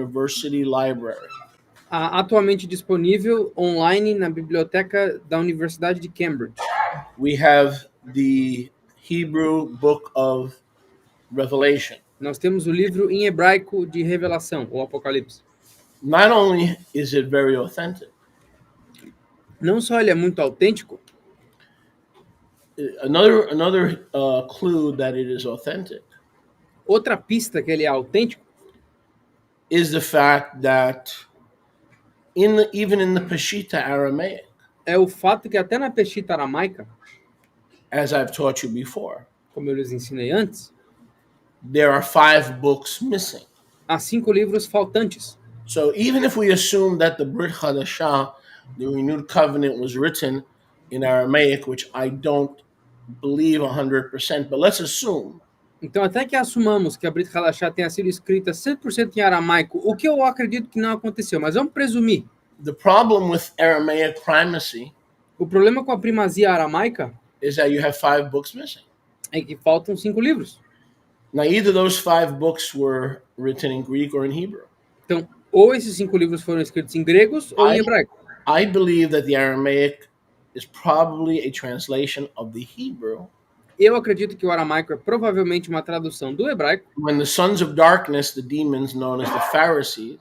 University Library. Atualmente disponível online na biblioteca da Universidade de Cambridge. We have the Hebrew Book of Revelation. Nós temos o livro em hebraico de Revelação, o Apocalipse. Not only is it very authentic, Não só ele é muito autêntico, another clue that it is authentic outra pista que ele é autêntico is the fact that even in the Peshitta Aramaic, é o fato que até na Peshitta aramaica, as I've taught you before, como eu lhes ensinei antes, there are 5 books missing. há 5 livros faltantes. So even if we assume that the Brit Hadashah, the renewed covenant, was written in Aramaic, which I don't believe 100%, but let's assume. Então, até que assumamos que a Brit Hadashah tenha sido escrita 100% em aramaico, o que eu acredito que não aconteceu, mas vamos presumir. The problem with Aramaic primacy O problema com a primazia aramaica is that you have 5 books missing. é que faltam 5 livros. Now, either those 5 books were written in Greek or in Hebrew. Então, ou esses 5 livros foram escritos em gregos ou em hebraico. I believe that the Aramaic is probably a translation of the Hebrew. Eu acredito que o aramaico é provavelmente uma tradução do hebraico. When the sons of darkness, the demons known as the Pharisees,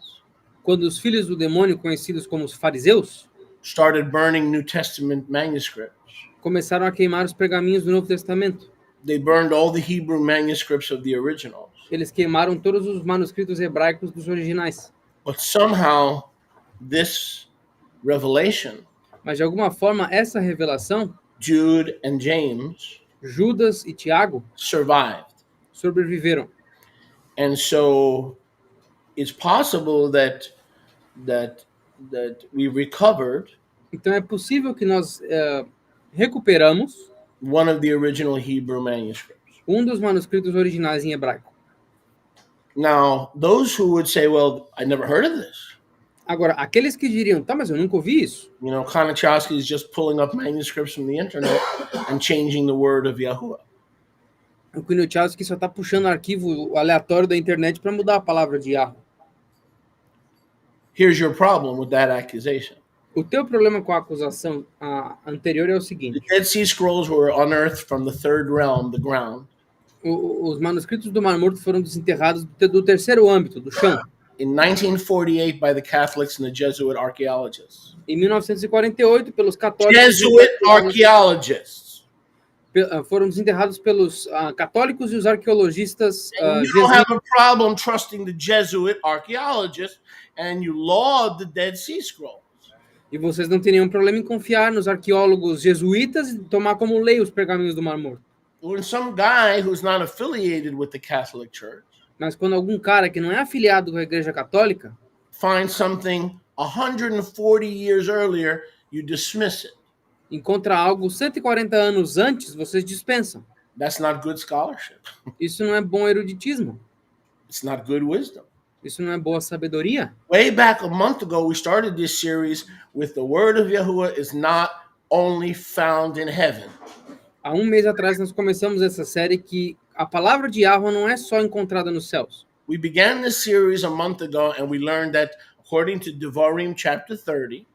Quando os filhos do demônio, conhecidos como os fariseus, started burning New Testament manuscripts, começaram a queimar os pergaminhos do Novo Testamento. they burned all the Hebrew manuscripts of the originals. Eles queimaram todos os manuscritos hebraicos dos originais. But somehow, this revelation, Mas de alguma forma, essa revelação, Jude and James, Judas e Tiago survived. sobreviveram. And so it's possible that we recovered Então é possível que nós recuperamos one of the original Hebrew manuscripts. dos manuscritos originais em hebraico. Now, those who would say, well, I never heard of this. Agora, aqueles que diriam, tá, mas eu nunca ouvi isso. You know, Kanachowski is just pulling up manuscripts from the internet and changing the word of Yahuwah. O Kunichowski só está puxando arquivo aleatório da internet para mudar a palavra de Yahweh. Here's your problem with that accusation. O teu problema com a acusação anterior é o seguinte. The Dead Sea Scrolls were unearthed from the third realm, the ground, Os manuscritos do Mar Morto foram desenterrados do terceiro âmbito, do chão, in 1948 by the Catholics and the Jesuit archaeologists. em 1948 pelos católicos. Jesuit archaeologists. Foram desenterrados pelos católicos e os arqueologistas You don't have a problem trusting the Jesuit archaeologists, and you laud the Dead Sea Scrolls. E vocês não têm nenhum problema em confiar nos arqueólogos jesuítas e tomar como lei os pergaminhos do Mar Morto. When some guy who's not affiliated with the Catholic Church Mas quando algum cara que não é afiliado com a Igreja Católica finds something 140 years earlier, you dismiss it. encontra algo 140 anos antes, vocês dispensam. That's not good scholarship. Isso não é bom eruditismo. It's not good wisdom. Isso não é boa sabedoria. Way back a month ago, we started this series with the word of Yahuwah is not only found in heaven. Há um mês atrás nós começamos essa série que a palavra de Yahweh não é só encontrada nos céus. We began this series a month ago and we learned that according to Devarim chapter 30,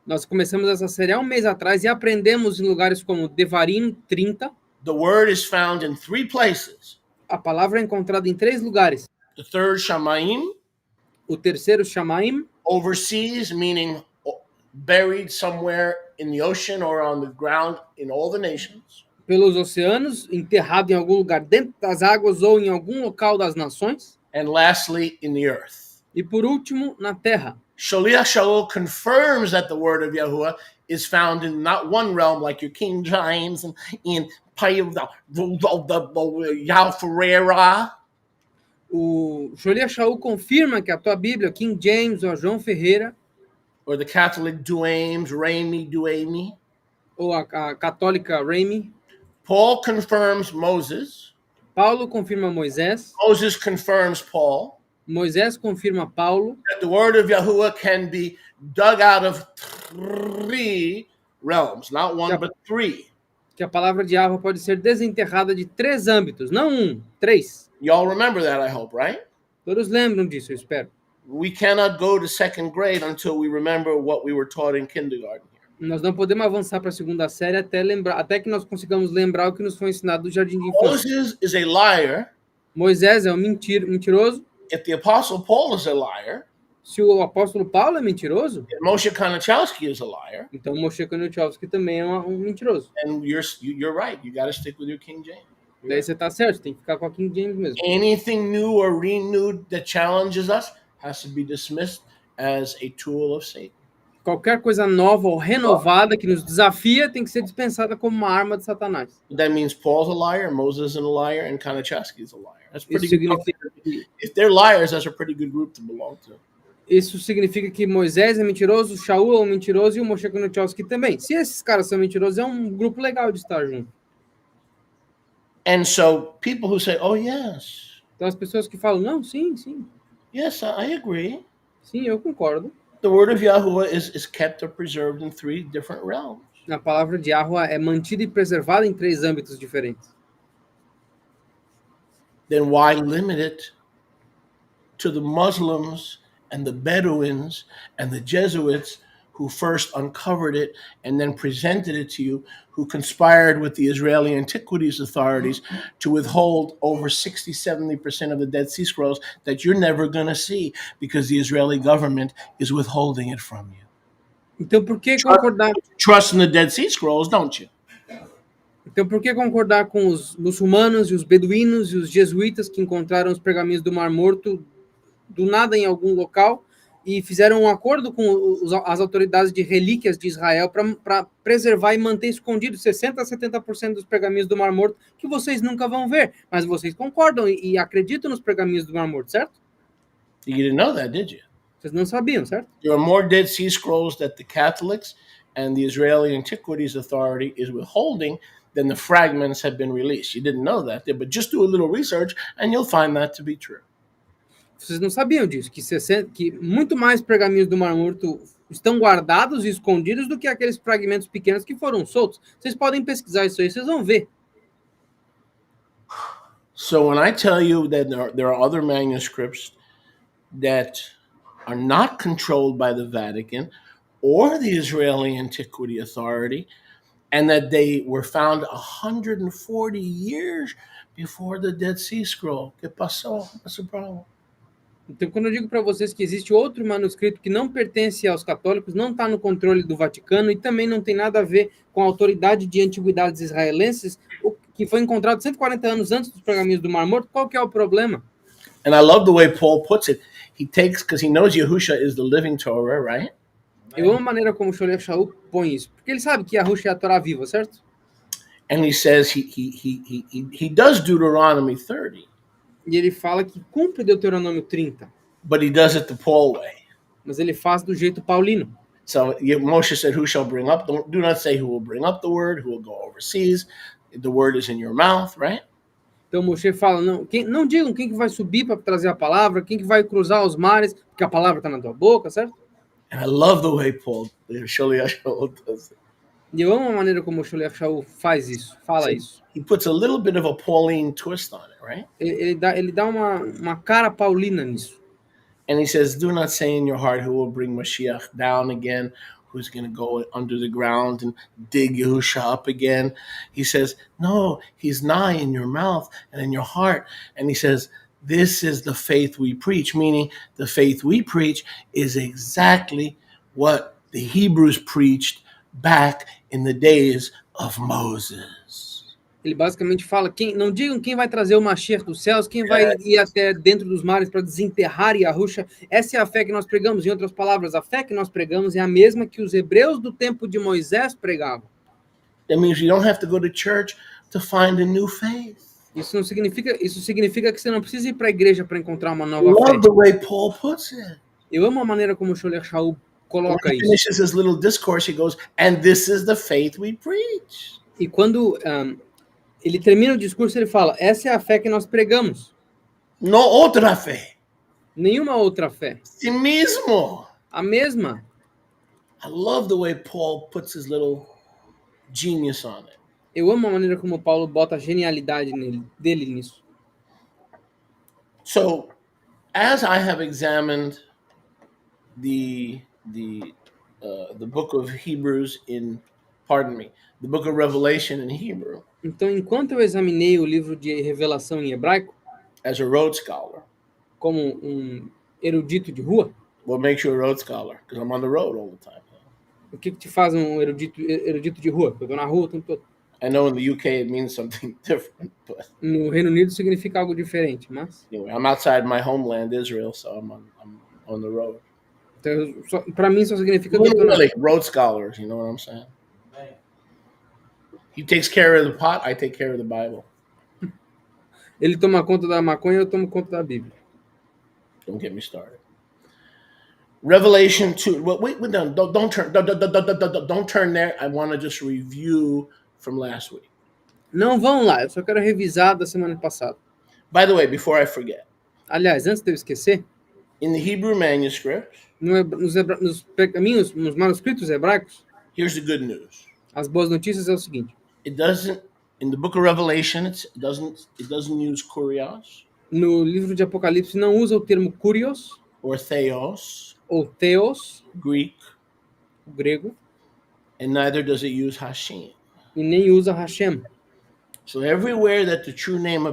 Nós começamos essa série há um mês atrás e aprendemos em lugares como Devarim 30. the word is found in 3 places. A palavra é encontrada em 3 lugares. The third, Shamaim, O terceiro, Shamaim, overseas, meaning buried somewhere in the ocean or on the ground in all the nations. pelos oceanos, enterrado em algum lugar dentro das águas ou em algum local das nações. And lastly, in the earth. E por último, na terra. Shaliach Shaul confirms that the word of Yahuwah is found in not one realm like your King James and in Yahferreira. O Sholiach Shaul confirma que a tua Bíblia, King James ou João Ferreira, Or the Catholic Duames, Raimi, Duami. ou a católica Raimi. Paul confirms Moses. Paulo confirma Moisés. Moses confirms Paul. Moisés confirma Paulo. That the word of Yahuwah can be dug out of 3 realms, not 1, but 3. Que a palavra de Yahweh pode ser desenterrada de 3 âmbitos, não 1, 3. Y'all remember that, I hope, right? Todos lembram disso, eu espero. we cannot go to second grade until we remember what we were taught in kindergarten. Nós não podemos avançar para a segunda série até que nós consigamos lembrar o que nos foi ensinado no jardim de infância. Moses is a liar. Moisés é um mentiroso. If the Apostle Paul is a liar, Se o apóstolo Paulo é mentiroso, and Moshe Konachowski is a liar, então Moshe Koniuchowski também é um mentiroso. and you're right. You got to stick with your King James. Daí você tá certo, tem que ficar com a King James mesmo. Anything new or renewed that challenges us has to be dismissed as a tool of Satan. Qualquer coisa nova ou renovada que nos desafia tem que ser dispensada como uma arma de Satanás. That means Paul's a liar, Moses is a liar, and Konachowski is a liar. That's pretty Isso good. significa que If they're liars, that's a pretty good group to belong to. Moisés é mentiroso, Shaul é um mentiroso e o Moshe Koniuchowski também. Se esses caras são mentirosos, é um grupo legal de estar junto. And so people who say, "Oh yes, Então as pessoas que falam, não, sim, yes, I agree," sim, eu concordo. the word of Yahuwah is kept or preserved in 3 different realms. A palavra de Yahuwah é mantida e preservada em 3 âmbitos diferentes. Then why limit it to the Muslims and the Bedouins and the Jesuits who first uncovered it and then presented it to you, who conspired with the Israeli Antiquities Authorities to withhold over 60-70% of the Dead Sea Scrolls that you're never going to see because the Israeli government is withholding it from you? Então por que concordar? Trust in the Dead Sea Scrolls, don't you? Então por que concordar com os muçulmanos e os beduínos e os jesuítas que encontraram os pergaminhos do Mar Morto do nada em algum local e fizeram um acordo com as autoridades de relíquias de Israel para preservar e manter escondido 60% a 70% dos pergaminhos do Mar Morto que vocês nunca vão ver, mas vocês concordam e acreditam nos pergaminhos do Mar Morto, certo? You didn't know that, did you? Vocês não sabiam, certo? There are more Dead Sea Scrolls that the Catholics and the Israeli Antiquities Authority is withholding than the fragments have been released. You didn't know that, but just do a little research and you'll find that to be true. Vocês não sabiam disso, que muito mais pergaminhos do Mar Morto estão guardados e escondidos do que aqueles fragmentos pequenos que foram soltos. Vocês podem pesquisar isso aí, vocês vão ver. So when I tell you that there are other manuscripts that are not controlled by the Vatican or the Israeli Antiquity Authority, and that they were found 140 years before the Dead Sea Scroll, ¿qué pasó? What's the problem? Então, quando eu digo para vocês que existe outro manuscrito que não pertence aos católicos, não está no controle do Vaticano e também não tem nada a ver com a autoridade de antiguidades israelenses, que foi encontrado 140 anos antes dos pergaminhos do Mar Morto, qual que é o problema? And I love the way Paul puts it. He takes, because he knows Yahusha is the living Torah, right? Eu amo a maneira como o Shlomo Shaul põe isso, porque ele sabe que Yahusha é a Torá viva, certo? And he says he does Deuteronomy 30. E ele fala que cumpre Deuteronômio 30, but he does it the Paul way. mas ele faz do jeito paulino. So Moshe said, who shall bring up? Do not say who will bring up the word, who will go overseas. The word is in your mouth, right? Então Moshe fala, não digam quem que vai subir para trazer a palavra, quem que vai cruzar os mares, porque a palavra está na tua boca, certo? And I love the way Paul, Sholiach Shaul does it. E eu amo a maneira como o Shlomo Shaul faz isso, fala isso. He puts a little bit of a Pauline twist on it, right? Ele dá uma cara paulina nisso. And he says, do not say in your heart who will bring Mashiach down again, who's going to go under the ground and dig Yahusha up again. He says, no, he's nigh in your mouth and in your heart. And he says, this is the faith we preach, meaning the faith we preach is exactly what the Hebrews preached back in the days of Moses. Ele basicamente fala, não digam quem vai trazer o Mashiach dos céus, quem vai ir até dentro dos mares para desenterrar Yahusha. Essa é a fé que nós pregamos. Em outras palavras, a fé que nós pregamos é a mesma que os hebreus do tempo de Moisés pregavam. That means you don't have to go to church to find a new faith. Isso significa que você não precisa ir para a igreja para encontrar uma nova Love fé. the way Paul puts it. Eu amo a maneira como o Shlomo Shaul coloca When he isso. finishes his little discourse, he goes, and this is the faith we preach. E quando ele termina o discurso, ele fala, essa é a fé que nós pregamos. No otra fe. Nenhuma outra fé. Sí mismo. A mesma. I love the way Paul puts his little genius on it. Eu amo a maneira como Paulo bota a genialidade dele nisso. So, as I have examined the book of Hebrews the book of Revelation in Hebrew Então, enquanto eu examinei o livro de Revelação em hebraico, as a road scholar. como um erudito de rua, What makes you a road scholar? Because I'm on the road all the time. o que te faz um erudito de rua? Porque eu tô na rua o tempo todo. I know in the UK it means something different, but No Reino Unido significa algo diferente, mas anyway, I'm outside my homeland, Israel, so I'm on the road. então, para mim só significa que eu tô na... Like road scholars, you know what I'm saying? He takes care of the pot, I take care of the Bible. Ele toma conta da maconha, eu tomo conta da Bíblia. Don't get me started. Revelation 2. Well, wait, don't turn. Don't turn there. I want to just review from last week. Não vão lá, eu só quero revisar da semana passada. By the way, before I forget, Aliás, antes de eu esquecer, in the Hebrew manuscript, nos manuscritos hebraicos, here's the good news. as boas notícias é o seguinte. It doesn't in the book of Revelation. It doesn't use kurios No livro de Apocalipse não usa o termo kurios or theos, ou theos, Greek, o grego, and neither does it use Hashem. e nem usa Hashem. So everywhere that the true name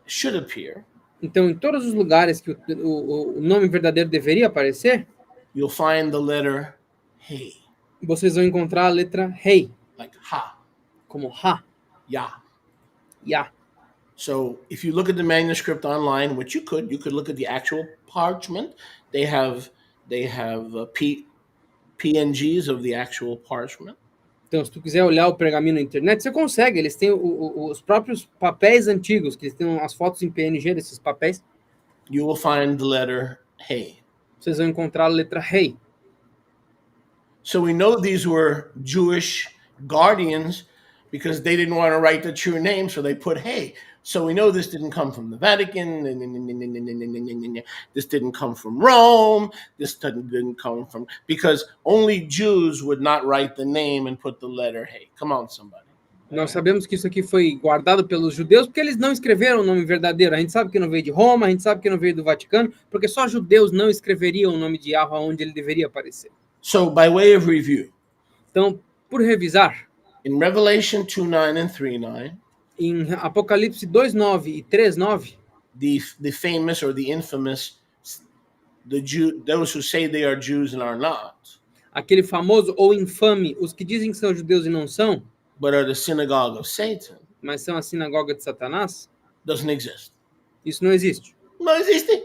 should appear, Então, em todos os lugares que o nome verdadeiro deveria aparecer, you'll find the letter Hey, vocês vão encontrar a letra Rei, like Ha, como Ha, Yah. Yah. So if you look at the manuscript online, which you could look at the actual parchment. They have PNGs of the actual parchment. Então, se tu quiser olhar o pergaminho na internet, você consegue. Eles têm os próprios papéis antigos, que eles têm as fotos em PNG desses papéis. You will find the letter Hey. Vocês vão encontrar a letra Rei. So we know these were Jewish guardians because they didn't want to write the true name, so they put Hey. So we know this didn't come from the Vatican. This didn't come from Rome. This didn't come from... Because only Jews would not write the name and put the letter Hey. Come on, somebody. Nós sabemos que isso aqui foi guardado pelos judeus porque eles não escreveram o nome verdadeiro. A gente sabe que não veio de Roma, a gente sabe que não veio do Vaticano, porque só judeus não escreveriam o nome de Yahweh onde ele deveria aparecer. So by way of review, Então, por revisar, in Revelation 2:9 and 3:9, em Apocalipse 2:9 e 3:9, the famous or the infamous those who say they are Jews and are not, aquele famoso ou infame, os que dizem que são judeus e não são, but are the synagogue of Satan, mas são a sinagoga de Satanás, doesn't exist. isso não existe. Não existe.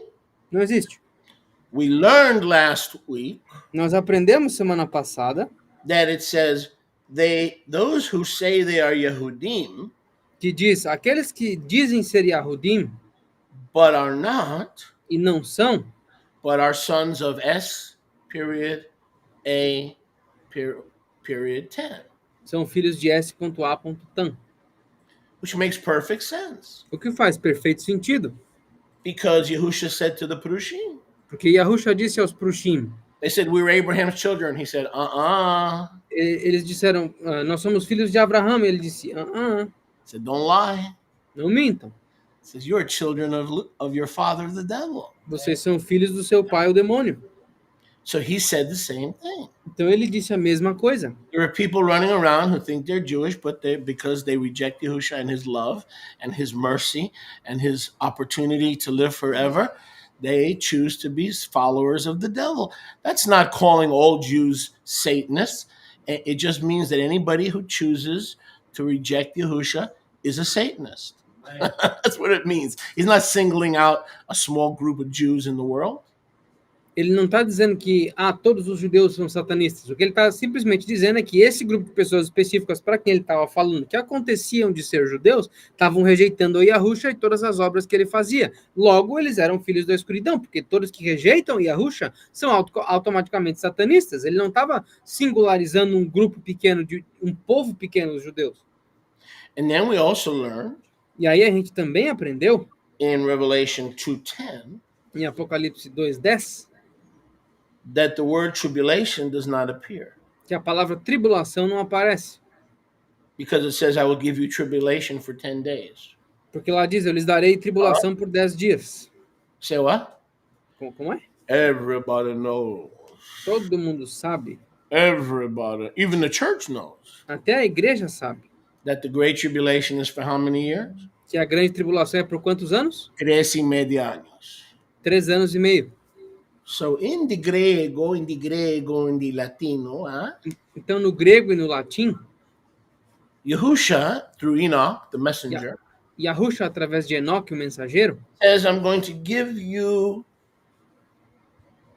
Não existe. We learned last week Nós aprendemos semana passada that it says those who say they are Yehudim que diz, aqueles que dizem ser Yahudim but are not, e não são, but are sons of S.A.10, são filhos de S.A.Tan. which makes perfect sense. O que faz perfeito sentido. Because Yahusha said to the Prushim, Porque Yahusha disse aos Prushim, they said, we were Abraham's children. He said, eles disseram, nós somos filhos de Abraão. Ele disse, He said, don't lie. não mintam. He says, you're children of your father, the devil. Vocês são filhos do seu pai, o demônio. So he said the same thing. Então ele disse a mesma coisa. There are people running around who think they're Jewish, but because they reject Yahusha and his love and his mercy and his opportunity to live forever, they choose to be followers of the devil. That's not calling all Jews Satanists. It just means that anybody who chooses to reject Yahusha is a Satanist. Right. That's what it means. He's not singling out a small group of Jews in the world. Ele não está dizendo que todos os judeus são satanistas. O que ele está simplesmente dizendo é que esse grupo de pessoas específicas para quem ele estava falando que aconteciam de ser judeus estavam rejeitando o Yahusha e todas as obras que ele fazia. Logo, eles eram filhos da escuridão, porque todos que rejeitam o Yahusha são automaticamente satanistas. Ele não estava singularizando um grupo pequeno, um povo pequeno dos judeus. And then we also learned, e aí a gente também aprendeu in Revelation 2:10, em Apocalipse 2:10, that the word tribulation does not appear. Que a palavra tribulação não aparece. Because it says, I will give you tribulation for 10 days. Porque lá diz, eu lhes darei tribulação por 10 dias. Say what? Como é? Everybody knows. Todo mundo sabe, Everybody, even the church knows até a igreja sabe, that the Great Tribulation is for how many years? que a grande tribulação é por quantos anos? 3,5 años. 3 anos e meio. So in the Grego, in the Latino, Então, no grego e no latim, Yahusha, through Enoch, the messenger, Yahusha, através de Enoque, o mensageiro, says, I'm going to give you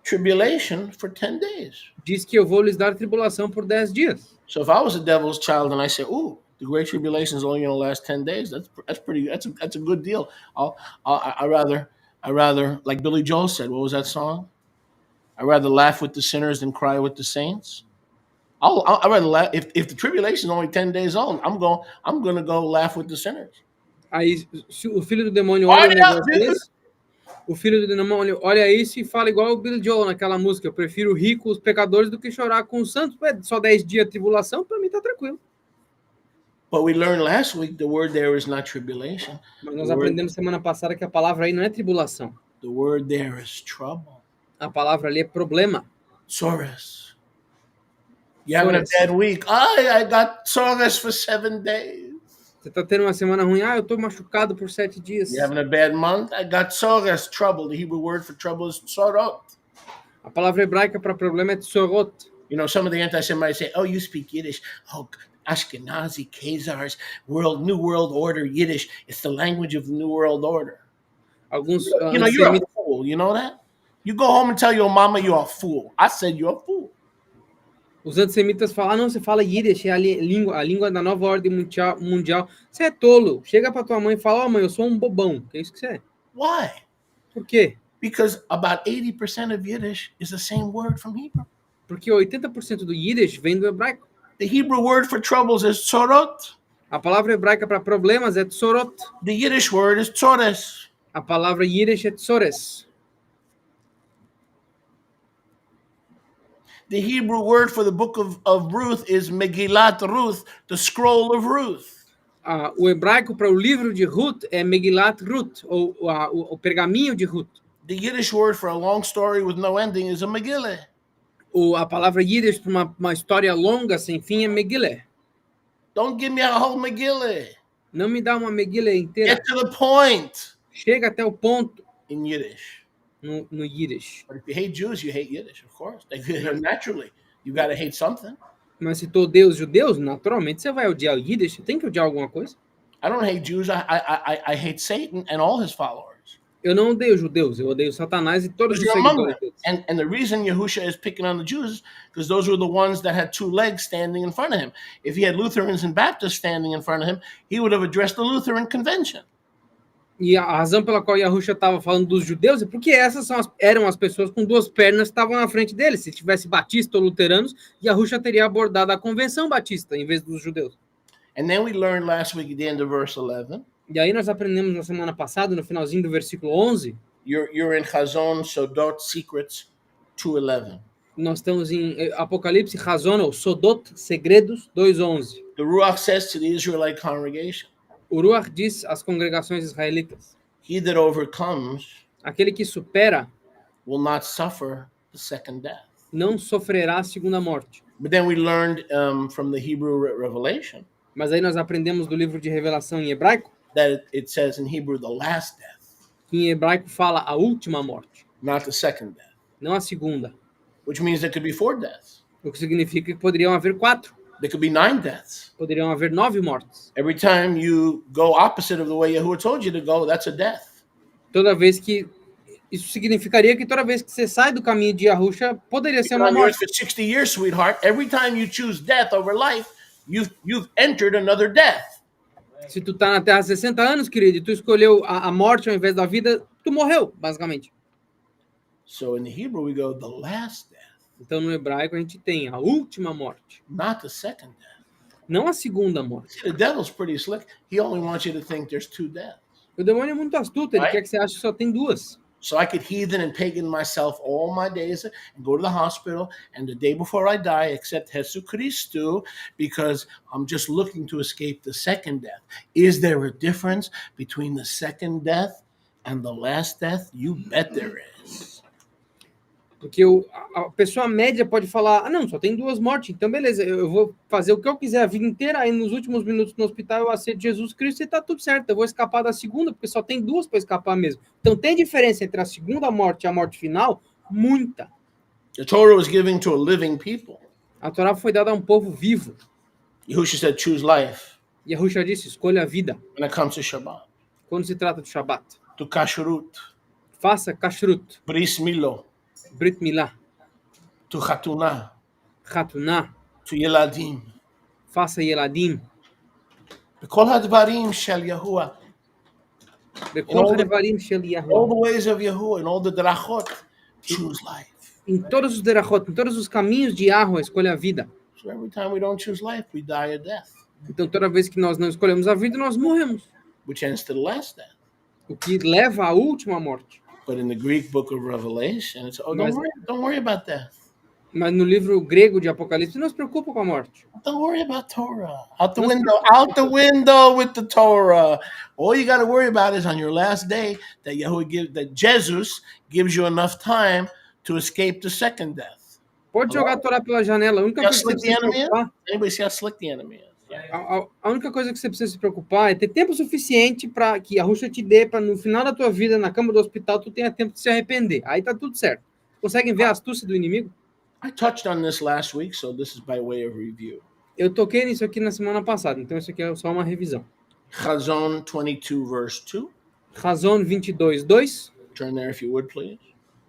tribulation for 10 days. diz que eu vou lhes dar tribulação por 10 dias. So if I was a devil's child and I said, "Ooh, the great tribulation is only going to last 10 days," that's a good deal. I rather like Billy Joel said. What was that song? I rather laugh with the sinners than cry with the saints. I rather laugh if the tribulation is only 10 days old. I'm going to go laugh with the sinners. Aí, se o filho do demônio olha um negócio desse, o filho do demônio olha isso e fala igual o Billy Joel naquela música: eu prefiro rir com os pecadores do que chorar com os santos. Ué, só 10 dias de tribulação, para mim tá tranquilo. But we learned last week the word there is not tribulation. Mas nós aprendemos semana passada que a palavra aí não é tribulação. The word there is trouble. A palavra ali é problema. Sorrows. You having a bad week? I got sorrows for 7 days. Você tá tendo uma semana ruim? Eu tô machucado por 7 dias. You having a bad month? I got sorrows, trouble. The Hebrew word for trouble is sorot. A palavra hebraica para problema é tsorot. You know, some of the anti-Semites say, "Oh, you speak Yiddish. Oh, Ashkenazi, Khazars, New World Order, Yiddish. It's the language of the New World Order." Alguns You're a fool. You know that? You go home and tell your mama you're a fool. I said you're a fool. Os antissemitas falam, não, você fala Yiddish, é a língua da nova ordem mundial. Você é tolo. Chega pra tua mãe e fala, mãe, eu sou um bobão. Que é isso que você é? Why? Por quê? Because about 80% of Yiddish is the same word from Hebrew. Porque 80% do Yiddish vem do hebraico. The Hebrew word for troubles is tzorot. A palavra hebraica para problemas é tsorot. The Yiddish word is tzores. A palavra Yiddish é tsores. The Hebrew word for the book of Ruth is Megillat Ruth, the scroll of Ruth. O hebraico para o livro de Ruth é Megillat Ruth, ou o pergaminho de Ruth. The Yiddish word for a long story with no ending is a Megillah. A palavra Yiddish para uma história longa sem fim é Megillah. Don't give me a whole Megillah. Não me dá uma Megillah inteira. Get to the point. Chega até o ponto. In Yiddish. No Yiddish. But if you hate Jews, you hate Yiddish, of course. Naturally, you got to hate something. Mas se tu odeia os judeus, naturalmente você vai odiar o Yiddish. Você tem que odiar alguma coisa. I don't hate Jews. I hate Satan and all his followers. Eu não odeio judeus. Eu odeio Satanás e todos os seguidores deles. And the reason Yahusha is picking on the Jews is because those were the ones that had 2 legs standing in front of him. If he had Lutherans and Baptists standing in front of him, he would have addressed the Lutheran convention. E a razão pela qual Yahusha estava falando dos judeus é porque essas eram as pessoas com 2 pernas que estavam na frente dele. Se tivesse batista ou luteranos, Yahusha teria abordado a convenção batista em vez dos judeus. And then we learned last week at the end of verse 11. E aí nós aprendemos na semana passada, no finalzinho do versículo 11. You're in Chazon, Sodot, Secrets, 2:11. Nós estamos em Apocalipse, Chazon, ou Sodot, Segredos, 2:11. The Ruach says to the Israelite congregation, O Ruach diz às congregações israelitas: he that overcomes aquele que supera will not suffer the second death. não sofrerá a segunda morte. But then we learned from the Hebrew revelation. Mas aí nós aprendemos do livro de Revelação em hebraico that it says in Hebrew the last death. Que em hebraico fala a última morte. Not the second death. Não a segunda. Which means there could be 4 deaths. O que significa que poderiam haver 4. There could be 9 deaths. Poderiam haver 9 mortes. Every time you go opposite of the way Yahuwah told you to go, that's a death. Toda vez que isso significaria que toda vez que você sai do caminho de Yahusha, poderia ser uma morte. For 60 years, sweetheart, every time you choose death over life, you've entered another death. Se tu tá na Terra há 60 anos, querido, e tu escolheu a morte ao invés da vida, tu morreu, basicamente. So in the Hebrew we go the last death. Então no hebraico a gente tem a última morte. Not the second death. Não a segunda morte. The devil's pretty slick. He only wants you to think there's 2 deaths. O demônio é muito astuto, ele quer que você ache que só tem 2. So I could heathen and pagan myself all my days and go to the hospital, and the day before I die, accept Jesus Christo, because I'm just looking to escape the second death. Is there a difference between the second death and the last death? You bet there is. Porque a pessoa média pode falar, não, só tem 2 mortes, então beleza, eu vou fazer o que eu quiser a vida inteira, aí nos últimos minutos no hospital eu aceito Jesus Cristo e tá tudo certo, eu vou escapar da segunda, porque só tem 2 para escapar mesmo. Então tem diferença entre a segunda morte e a morte final? Muita. The Torah was given to a living people. A Torá foi dada a um povo vivo. Yahushua said, choose life E Yahushua disse, escolha a vida, when it comes to Shabbat, quando se trata do Shabat. to kashrut, Faça kashrut, bris milo, brit milah, to chatunah, chatuná, to yeladim. faça yeladim, B'kol hadvarim shel Yahuwah. bekol all the- harevarim shel All Yahuwah. the ways of Yahuwah and all the drachot, choose life. Em todos os derachot, em todos os caminhos de Yahuwah, escolha a vida. So every time we don't choose life, we die a death, Então, toda vez que nós não escolhemos a vida, nós morremos. which ends to the last death. O que leva à última morte. But in the Greek book of Revelation, it's, oh, Mas- don't worry about death. Mas no livro grego de Apocalipse, não se preocupa com a morte. Don't worry about Torah. Out the window with the Torah. All you got to worry about is on your last day that Jesus gives you enough time to escape the second death. Pode jogar a Torá pela janela. A única coisa que você Just like the precisa se enemy is. preocupar, Anybody see how slick the enemy is? Yeah. a única coisa que você precisa se preocupar é ter tempo suficiente para que a Rússia te dê, para no final da tua vida, na cama do hospital, tu tenha tempo de se arrepender. Aí tá tudo certo. Conseguem ver a astúcia do inimigo? I touched on this last week, so this is by way of review. Eu toquei nisso aqui na semana passada, então isso aqui é só uma revisão. Chazon 22, verse 2. Razão 22, 2. Turn there if you would, please.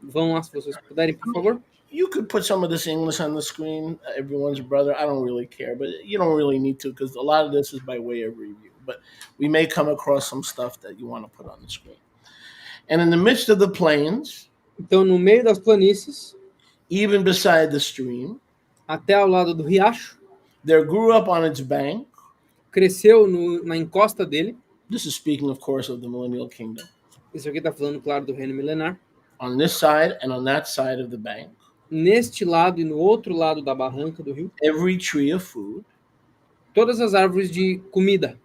Vão lá se vocês puderem, por favor. You could put some of this English on the screen. Everyone's a brother. I don't really care, but you don't really need to because a lot of this is by way of review. But we may come across some stuff that you want to put on the screen. And in the midst of the plains, Então, no meio das planícies, even beside the stream, até ao lado do riacho, there grew up on its bank. cresceu na encosta dele. This is speaking, of course, of the millennial kingdom. Isso aqui está falando, claro, do reino milenar. On this side and on that side of the bank, Neste lado e no outro lado da barranca do rio, every tree of food, todas as árvores de comida.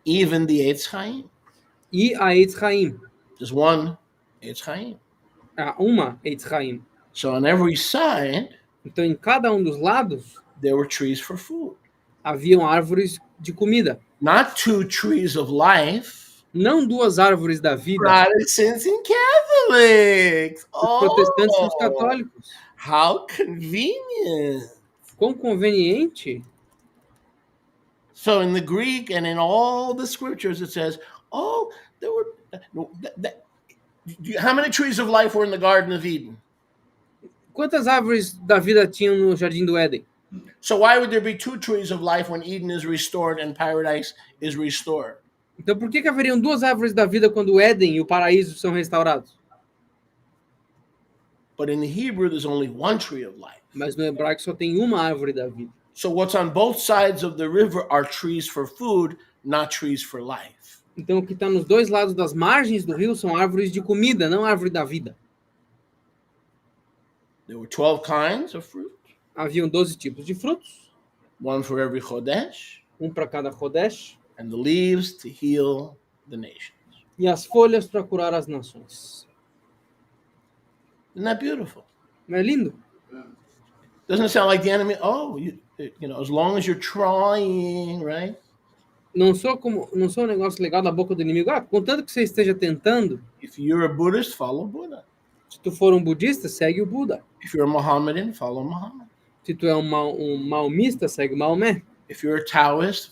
even the Eitz Chaim. E a Eitz Chaim. Just one Eitz Chaim. Uma Eitz Chaim. So on every side, Então, em cada um dos lados, there were trees for food. haviam árvores de comida. Not two trees of life. Não 2 árvores da vida. Protestants and Catholics. Os protestantes e os católicos. How convenient. Quão conveniente. So in the Greek and in all the scriptures, it says, oh, there were. How many trees of life were in the Garden of Eden? Quantas árvores da vida tinham no Jardim do Éden? So why would there be 2 trees of life when Eden is restored and paradise is restored? Então, por que haveriam 2 árvores da vida quando o Éden e o paraíso são restaurados? But in the Hebrew, there's only 1 tree of life. Mas no hebraico só tem uma árvore da vida. So what's on both sides of the river are trees for food, not trees for life. Então, o que está nos 2 lados das margens do rio são árvores de comida, não árvore da vida. There were 12 kinds of fruit, Haviam 12 tipos de frutos, one for every Chodesh, para cada Kodesh, and the leaves to heal the nations. e as folhas para curar as nações. Isn't that beautiful? Não é lindo? Doesn't it sound like the enemy? Oh, you know, as long as you're trying, right? Não sou um negócio legal da boca do inimigo. Contanto que você esteja tentando, If you're a Buddhist, follow Buddha. se tu for um budista, segue o Buda. If you're a Mohammedan, follow Muhammad. Se tu é um maomista, segue o Maomé. If you're a Taoist,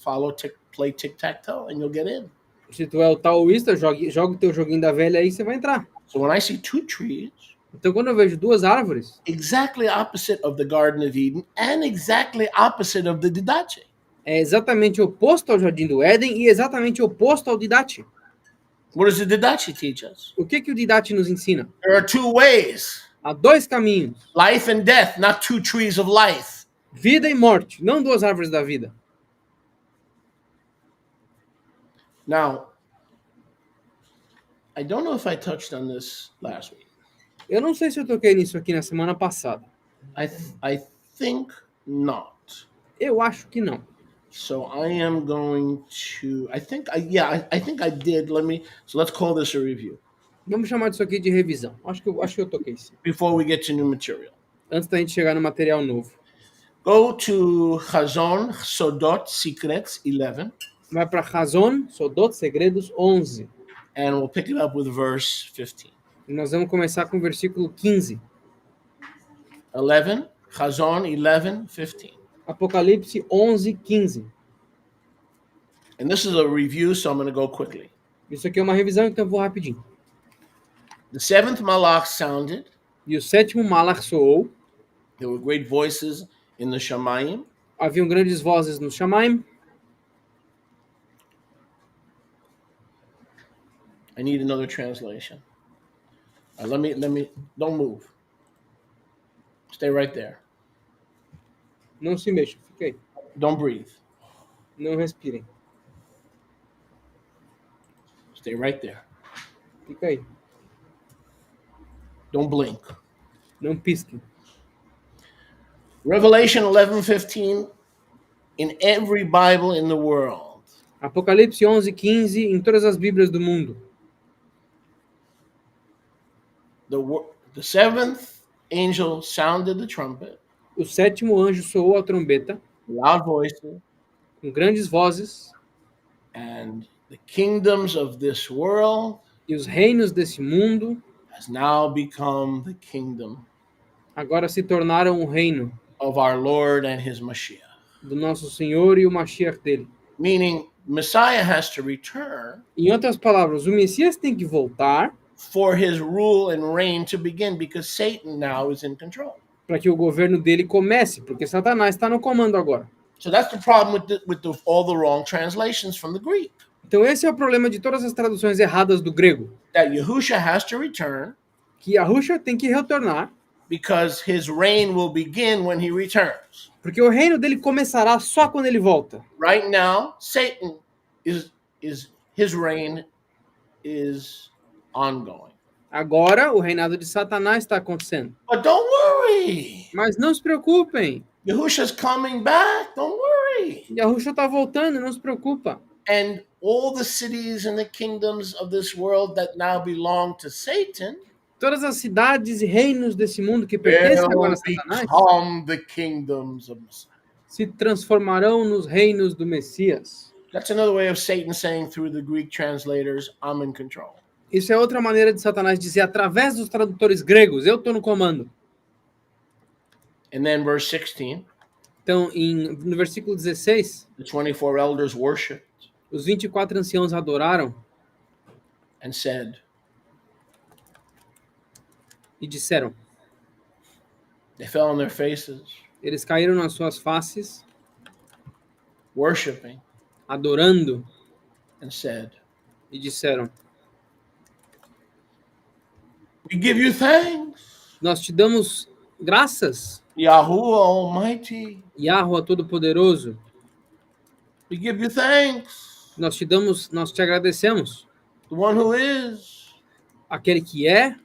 play tic-tac-toe and you'll get in. Se tu é o taoísta, joga o teu joguinho da velha aí, você vai entrar. So when I see 2 trees, Então, quando eu vejo 2 árvores, exactly opposite of the Garden of Eden and exactly opposite of the Didache. é exatamente oposto ao Jardim do Éden e exatamente oposto ao Didache. What does the Didache teach us? O que o Didache nos ensina? There are 2 ways, Há 2 caminhos. life and death, not 2 trees of life. Vida e morte, não 2 árvores da vida. Now, I don't know if I touched on this last week. Eu não sei se eu toquei nisso aqui na semana passada. I think not. Eu acho que não. So I am going to. I think I did. So let's call this a review. Vamos chamar disso aqui de revisão. Acho que eu toquei sim. before we get to new material. Antes da gente chegar no material novo. Go to Chazon Sodot Secrets 11, Vai para Razon, Sodot, Segredos 11. and we'll pick it up with verse 15. E nós vamos começar com o versículo 15. 11, Chazon 11, 15. Apocalipse 11, 15. And this is a review, so I'm going to go quickly. Isso aqui é uma revisão, então eu vou rapidinho. The seventh malach sounded. E o sétimo malach soou. There were great voices in the Shamayim. Haviam grandes vozes no Shamaim. I need another translation. Let me, don't move. Stay right there. Não se mexam, fica aí. Don't breathe. Não respirem. Stay right there. Fica aí. Don't blink. Não pisquem. Revelation 11:15 in every Bible in the world. Apocalipse 11, 15 em todas as Bíblias do mundo. The seventh angel sounded the trumpet, O sétimo anjo soou a trombeta, loud voices, com grandes vozes, and the kingdoms of this world e os reinos desse mundo has now become the kingdom agora se tornaram o reino of our Lord and his Mashiach. do nosso Senhor e o Mashiach dele. Meaning Messiah has to return Em outras palavras, o Messias tem que voltar for his rule and reign to begin, because Satan now is in control. para que o governo dele comece, porque Satanás está no comando agora. So that's the problem with all the wrong translations from the Greek. Então esse é o problema de todas as traduções erradas do grego, That Yahusha has to return que Yahushua tem que retornar, because his reign will begin when he returns. porque o reino dele começará só quando ele volta. Right now, Satan is his reign is ongoing. Agora o reinado de Satanás está acontecendo. But don't worry. Mas não se preocupem, Yahusha's coming back. Don't worry. Yahushua está voltando, não se preocupa. And all the cities and the kingdoms of this world that now belong to Satan Todas as cidades e reinos desse mundo que pertencem agora a will Satanás become the kingdoms of Messiah. se transformarão nos reinos do Messias. That's another way of Satan saying through the Greek translators, I'm in control. Isso é outra maneira de Satanás dizer através dos tradutores gregos, eu estou no comando. And then verse 16, Então, no versículo 16, the 24 elders worshiped os 24 anciãos adoraram and said, e disseram, they fell on their faces, eles caíram nas suas faces, worshiping, adorando, and said, e disseram, we give you thanks, nós te damos graças, Yahuwah Almighty. Yahuwah Todo-Poderoso, We give you thanks, nós te agradecemos, the one who is, aquele que é,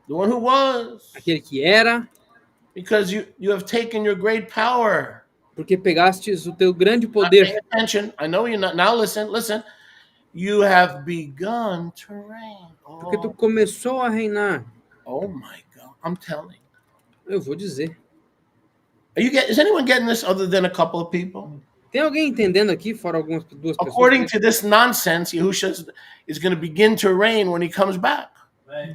the one who was, aquele que era, because you have taken your great power. porque pegastes o teu grande Now, poder. pay attention. I know you're not. Now listen. You have begun to reign. Porque tu começou a reinar. Oh my God! I'm telling. Eu vou dizer. Is anyone getting this other than a couple of people? Tem alguém entendendo aqui, fora algumas duas pessoas? According to this nonsense, Yahushua is going to begin to reign when he comes back.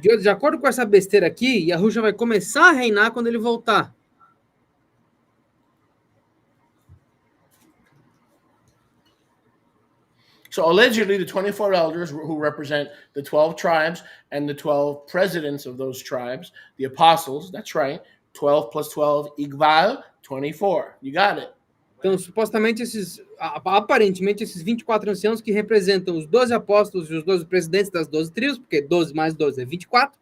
De acordo com essa besteira aqui, Yahushua vai começar a reinar quando ele voltar. So allegedly, the 24 elders who represent the 12 tribes and the 12 presidents of those tribes, the apostles, that's right, 12 plus 12, Igval, 24. You got it. Então, supostamente, aparentemente, esses 24 anciãos que representam os 12 apóstolos e os 12 presidentes das 12 tribos, porque 12 mais 12 é 24.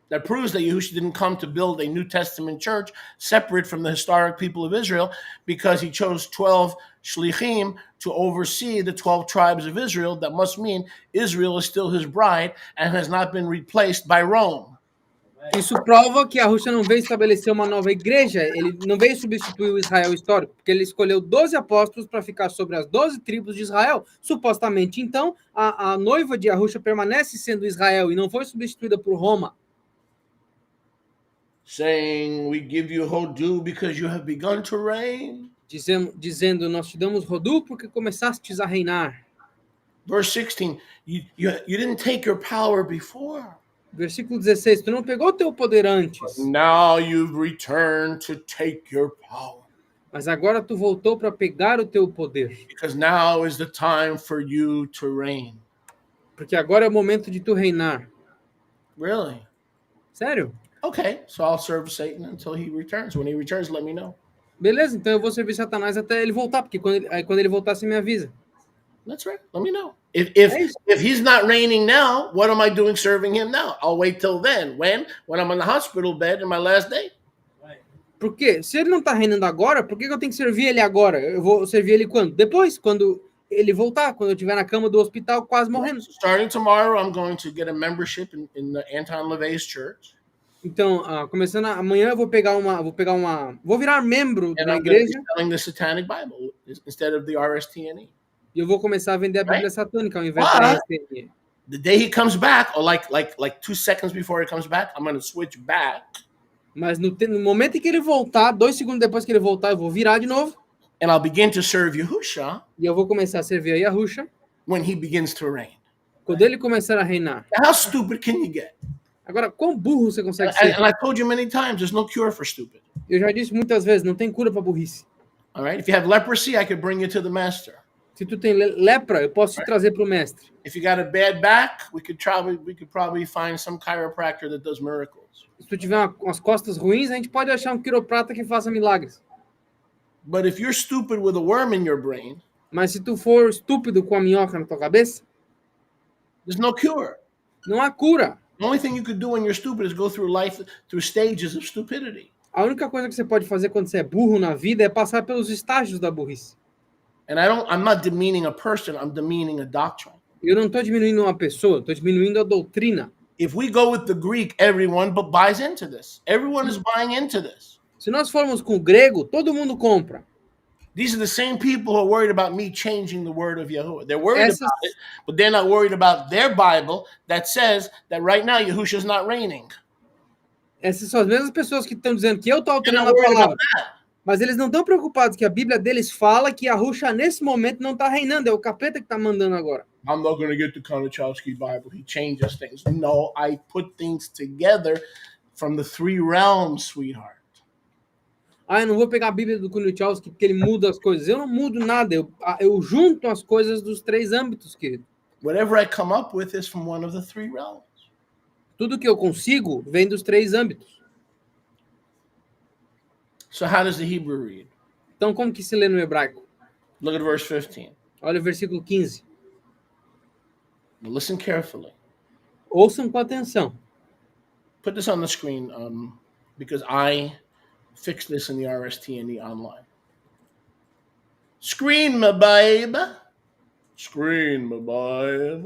That proves that Yahushua didn't come to build a New Testament church separate from the historic people of Israel, because he chose 12 shlichim to oversee the 12 tribes of Israel. That must mean Israel is still his bride and has not been replaced by Rome. Isso prova que a Rússia não veio estabelecer uma nova igreja, ele não veio substituir o Israel histórico, porque ele escolheu 12 apóstolos para ficar sobre as 12 tribos de Israel. Supostamente, então, a noiva de Arusha permanece sendo Israel e não foi substituída por Roma. Saying, we give you Hodu because you have begun to reign. Dizendo, nós te damos Rodu porque começastes a reinar. Verse 16, you didn't take your power before. Versículo 16, tu não pegou o teu poder antes, Now you've returned to take your power. mas agora tu voltou para pegar o teu poder. Because now is the time for you to reign. Porque agora é o momento de tu reinar. Really? Sério? Okay, so I'll serve Satan until he returns. When he returns, let me know. Beleza, então eu vou servir Satanás até ele voltar, porque quando ele voltar, você me avisa. That's right. Let me know. If Nice. if he's not reigning now, what am I doing serving him now? I'll wait till then. When I'm in the hospital bed in my last day. Por quê? Se ele não tá reinando agora, por que eu tenho que servir ele agora? Eu vou servir ele quando? Depois, quando ele voltar, quando eu estiver na cama do hospital quase morrendo. Starting tomorrow, I'm going to get a membership in the Anton LaVey's church. Então, começando amanhã, eu vou virar membro And da I'm going to igreja be selling the Satanic Bible instead of the RSTNE. e eu vou começar a vender a Bíblia satânica ao invés Ah. da RSTNE. The day he comes back, or like 2 seconds before he comes back, I'm going to switch back. Mas no momento em que ele voltar, 2 segundos depois que ele voltar, eu vou virar de novo And I'll begin to serve Yahusha e eu vou começar a servir a Yahusha when he begins to reign. quando ele começar a reinar. How stupid can you get? Agora, quão burro você consegue ser? And I told you many times, there's no cure for stupid. Eu já disse muitas vezes, não tem cura para burrice. All right. If you have leprosy, I could bring you to the master. Se tu tem lepra, eu posso te trazer para o mestre. If you got a bad back, we could probably find some chiropractor that does miracles. Se tu tiver umas costas ruins, a gente pode achar um quiroprata que faça milagres. But if you're stupid with a worm in your brain, Mas se tu for estúpido com a minhoca na tua cabeça, there's no cure. não há cura. The only thing you could do when you're stupid is go through life through stages of stupidity. A única coisa que você pode fazer quando você é burro na vida é passar pelos estágios da burrice. And I'm not demeaning a person, I'm demeaning a doctrine. Eu não estou diminuindo uma pessoa, estou diminuindo a doutrina. If we go with the Greek, everyone buys into this. Everyone is buying into this. Se nós formos com o grego, todo mundo compra. These are the same people who are worried about me changing the word of Yahuwah. They're worried Essas- about it, but they're not worried about their Bible that says that right now Yahushua is not reigning. Essas são as mesmas pessoas que estão dizendo que eu estou They're alterando not a worried palavra. about that. Mas eles não estão preocupados que a Bíblia deles fala que a Ruxa, nesse momento, não está reinando. É o capeta que está mandando agora. I'm not going to get the Konachowski Bible. He changes things. No, I put things together from the 3 realms, sweetheart. Eu não vou pegar a Bíblia do Kunichowski porque ele muda as coisas. Eu não mudo nada. Eu junto as coisas dos 3 âmbitos, querido. Whatever I come up with is from one of the 3 realms. Tudo que eu consigo vem dos 3 âmbitos. So how does the Hebrew read? Então, como que se lê no hebraico? Look at verse 15. Olha o versículo 15. Listen carefully. Ouçam com atenção. Put this on the screen because I fixed this in the RSTNE online. Screen, my babe. Screen, my babe.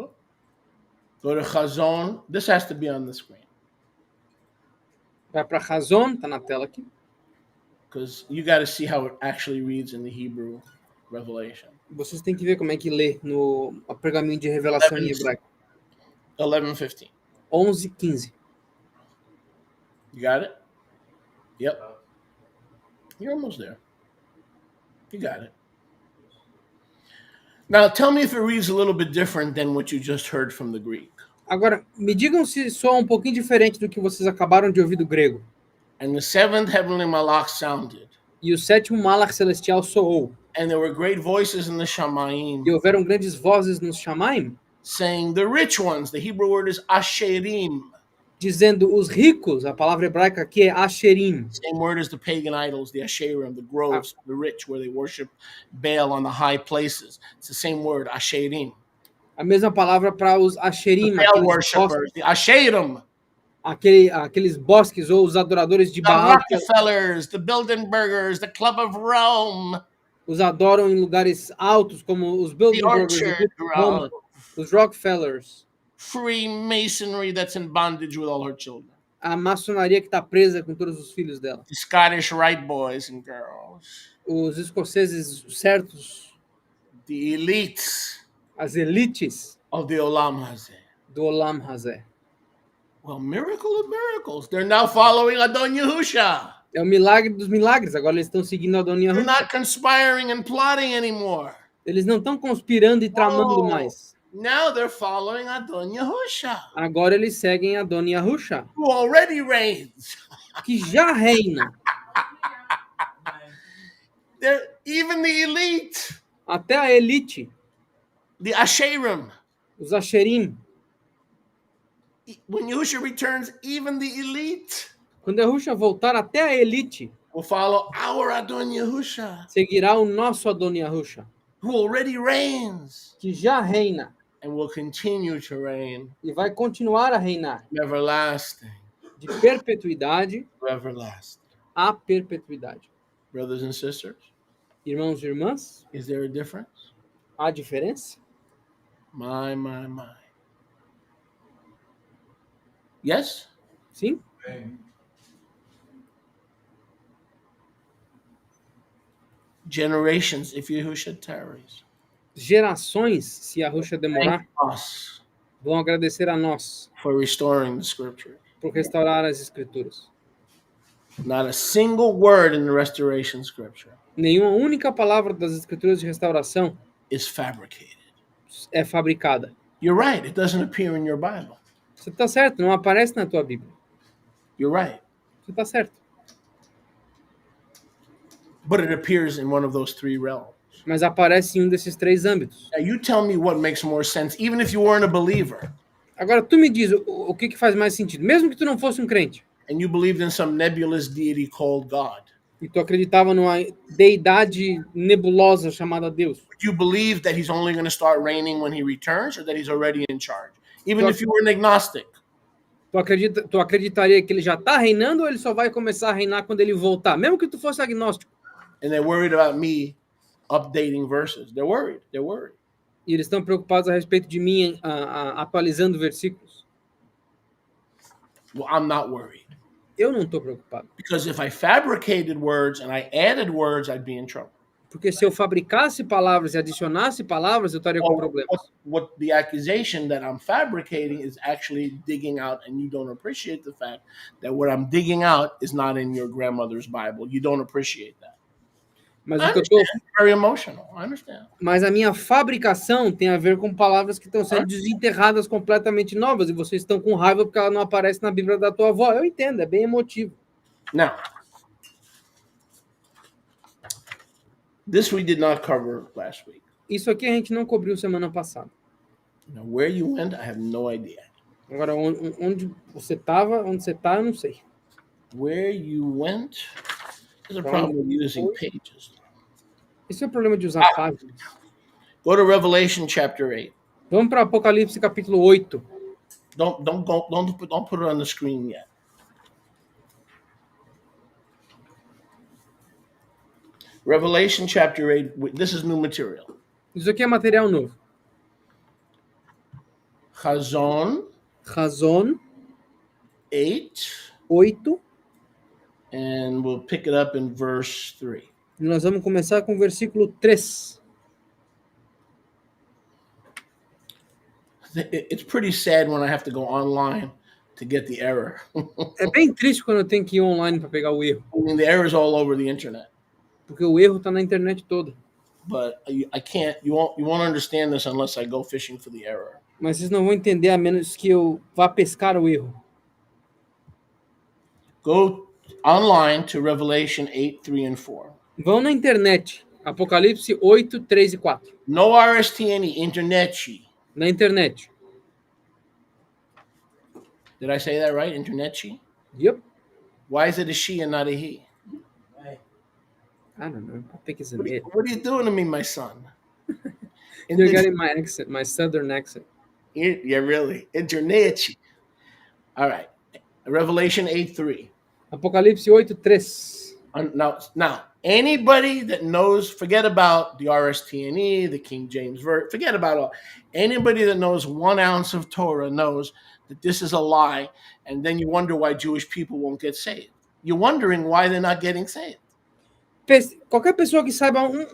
Go to Chazon. This has to be on the screen Vai para Razon, tá na tela aqui. because you got to see how it actually reads in the Hebrew Revelation. Vocês têm que ver como é que lê no pergaminho de revelação em hebraico. 11:15. 11:15. You got it? Yep. You're almost there. You got it. Now, tell me if it reads a little bit different than what you just heard from the Greek. Agora, me digam se soa um pouquinho diferente do que vocês acabaram de ouvir do grego. And the 7th heavenly malach sounded, E o 7º malach celestial soou. and there were great voices in the Shamayim E houveram grandes vozes nos Shamaim, saying, the rich ones, the Hebrew word is asherim, dizendo os ricos, a palavra hebraica aqui é asherim. same word as the pagan idols, the asherim, the groves, the rich, where they worship Baal on the high places. It's the same word, asherim. A mesma palavra para os The asherim, Baal aqueles worshippers, the asherim, aqueles bosques ou os adoradores de the Baal, que Rockefellers, the Bilderbergers, the Club of Rome, os adoram em lugares altos, como os the Bilderbergers, Orchard os Rockefellers, Freemasonry that's in bondage with all her children. a maçonaria que está presa com todos os filhos dela. The Scottish Rite boys and girls. Os escoceses certos, The elites as elites of the Olam Hazeh. do Olam Hazeh. Well, miracle of miracles. They're now following Adon Yehusha. É o milagre dos milagres. Agora eles estão seguindo a Dona They're Yahusha. not conspiring and plotting anymore. Eles não estão conspirando e tramando Oh. mais. Now they're following Adon Yehusha, Agora eles seguem a Dona Yahusha, who already reigns. que já reina. Even the elite, Até a elite, the Asherim. os Asherim. When Yehusha returns, even the elite Quando a Yahusha voltar, até a elite will follow our Adon Yehusha, seguirá o nosso Adon Yahusha, who already reigns que já reina and will continue to reign, e vai continuar a reinar everlasting, de perpetuidade everlasting. a perpetuidade. Brothers and sisters, Irmãos e irmãs, is there a difference? há diferença? My. Yes? Sim? Generations, if Yehusha tarries. Gerações, se a Yahusha demorar, Us vão agradecer a nós for restoring the scripture. por restaurar as escrituras. Not a single word in the restoration scripture Nenhuma única palavra das escrituras de restauração is fabricated. é fabricada. You're right, it doesn't appear in your Bible. Você está certo, não aparece na tua Bíblia. You're right. Você está certo. But it appears in one of those three realms. Mas aparece em um desses três âmbitos. Now you tell me what makes more sense, even if you weren't a believer Agora, tu me diz o que faz mais sentido. Mesmo que tu não fosse um crente, and you believed in some nebulous deity called God. e tu acreditava numa deidade nebulosa chamada Deus, Would you believe that he's only going to start reigning when he returns or that he's already in charge? Even So- if you were an agnostic. tu acreditaria que ele já está reinando ou ele só vai começar a reinar quando ele voltar? Mesmo que tu fosse agnóstico. And they're worried about me updating verses. They're worried. E eles estão preocupados a respeito de mim atualizando versículos. Well, I'm not worried. Eu não estou preocupado. Because if I fabricated words and I added words, I'd be in trouble. Porque se eu fabricasse palavras e adicionasse palavras, eu estaria com problemas. What the accusation that I'm fabricating is actually digging out, and you don't appreciate the fact that what I'm digging out is not in your grandmother's Bible. You don't appreciate that. Mas, I o que eu tô, understand. It's very emotional. I understand. mas a minha fabricação tem a ver com palavras que estão sendo desenterradas completamente novas e vocês estão com raiva porque ela não aparece na Bíblia da tua avó. Eu entendo, é bem emotivo. Now, this we did not cover last week. Isso aqui a gente não cobriu semana passada. Now, where you went, I have no idea. Agora, onde você estava, onde você está, eu não sei. Where you went, there's a problem with using pages. Esse é o problema de usar páginas. Go to Revelation chapter 8. Vamos para Apocalipse capítulo 8. Don't put it on the screen yet. Revelation chapter 8. This is new material. Isso aqui é material novo. Chazon Razon 8, 8. and we'll pick it up in verse 3. E nós vamos começar com o versículo 3. It's pretty sad when I have to go online to get the error. É bem triste quando eu tenho que ir online para pegar o erro. I mean, the error is all over the internet. Porque o erro está na internet toda. But I can't. You won't understand this unless I go fishing for the error. Mas vocês não vão entender a menos que eu vá pescar o erro. Go online to Revelation 8, 3, and 4. Vão na internet. Apocalipse 8, 3 e 4. No RSTNE, internet. Na internet. Did I say that right? Internet. Yep. Why is it a she and not a he? I don't know. I think it's an it. What are you doing to me, my son? You're getting my accent, my southern accent. Yeah, really. Internet. All right. Revelation 8, 3. Apocalipse 8, 3. Now, anybody that knows, forget about the RSTNE, the King James Version, forget about all. Anybody that knows 1 ounce of Torah knows that this is a lie, and then you wonder why Jewish people won't get saved. You're wondering why they're not getting saved. Qualquer pessoa que saiba um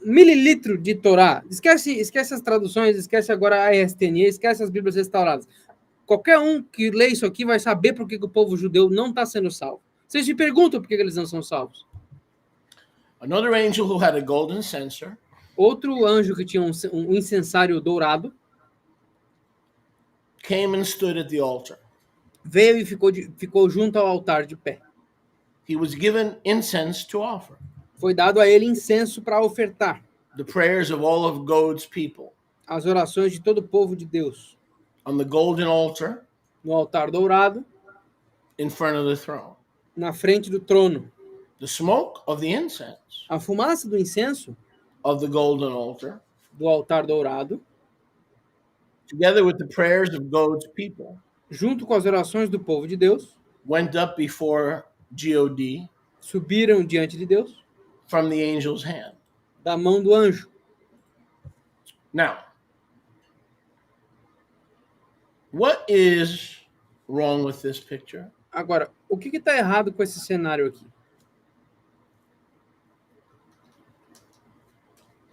mililitro de Torá, esquece as traduções, esquece agora a ESTN, esquece as Bíblias restauradas. Qualquer um que lê isso aqui vai saber por que o povo judeu não está sendo salvo. Vocês se perguntam por que eles não são salvos. Another angel who had a golden censer Outro anjo que tinha um incensário dourado came and stood at the altar. veio e ficou junto ao altar de pé. He was given incense to offer. Foi dado a ele incenso para ofertar. The prayers of all of God's people. As orações de todo o povo de Deus. On the golden altar. No altar dourado. In front of the throne. Na frente do trono. The smoke of the incense. A fumaça do incenso. Of the golden altar. Do altar dourado. Together with the prayers of God's people. Junto com as orações do povo de Deus. Went up before God. Subiram diante de Deus. From the angel's hand. Da mão do anjo. Now, what is wrong with this picture? Agora, o que está errado com esse cenário aqui?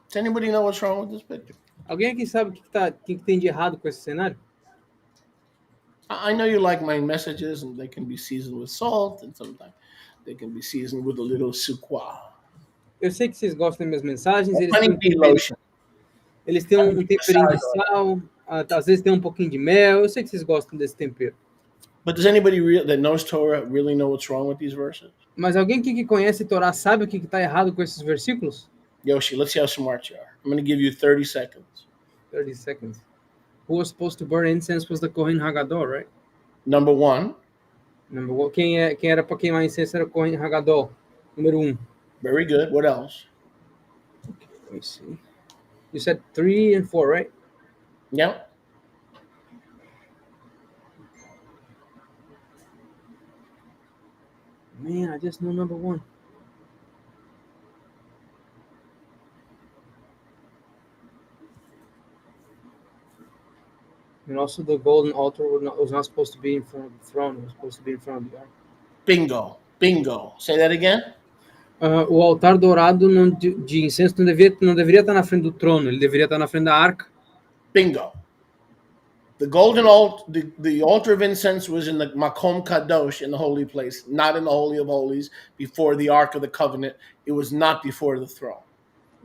Does anybody know what's wrong with this picture? Alguém aqui sabe o que tem de errado com esse cenário? I know you like my messages, and they can be seasoned with salt, and sometimes they can be seasoned with a little sucua. Eu sei que vocês gostam das minhas mensagens. Eles têm um temperinho de sal, às vezes tem um pouquinho de mel. Eu sei que vocês gostam desse tempero. But does anybody that knows Torah really know what's wrong with these verses? Mas alguém aqui que conhece Torá sabe o que está errado com esses versículos? Yoshi, let's see how smart you are. I'm going to give you 30 seconds. 30 seconds. Who was supposed to burn incense was the Kohen Hagadol, right? Number one. Quem era para queimar incenso era o Kohen Hagadol. Número 1. Very good. What else? Okay, let me see. You said 3 and 4, right? Yeah. Man, I just know number 1. And also the golden altar was not supposed to be in front of the throne. It was supposed to be in front of the ark. Bingo. Bingo. Say that again. O altar dourado de incenso não deveria estar na frente do trono. Ele deveria estar na frente da arca. Bingo. The golden altar, the altar of incense was in the Makom Kadosh, in the holy place, not in the Holy of Holies, before the Ark of the Covenant. It was not before the throne.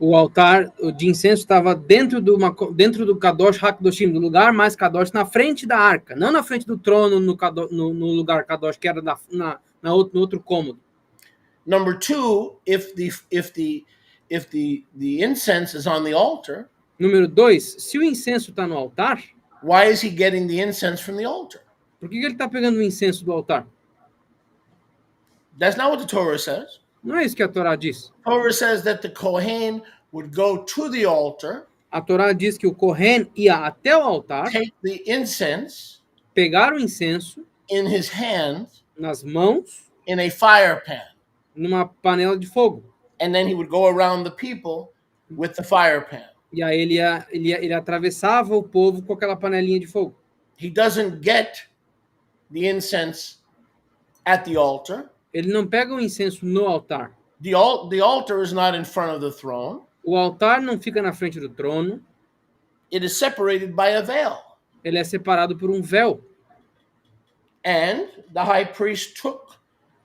O altar de incenso estava dentro do Kadosh HaKadoshim, do lugar mais Kadosh, na frente da arca, não na frente do trono no lugar Kadosh, que era no outro cômodo. Number 2, if the incense is on the altar. Número 2, se o incenso está no altar, why is he getting the incense from the altar? Por que ele está pegando o incenso do altar? That's not what the Torah says. Não é isso que a Torá diz. Torah says that the Kohen would go to the altar. A Torá diz que o Kohen ia até o altar, take the incense, pegar o incenso in his hand, nas mãos, in a fire pan, numa panela de fogo. And then he would go around the people with the fire pan. E aí ele atravessava o povo com aquela panelinha de fogo. He doesn't get the incense at the altar. Ele não pega o incenso no altar. The altar is not in front of the throne. O altar não fica na frente do trono. It is separated by a veil. Ele é separado por um véu. And the high priest took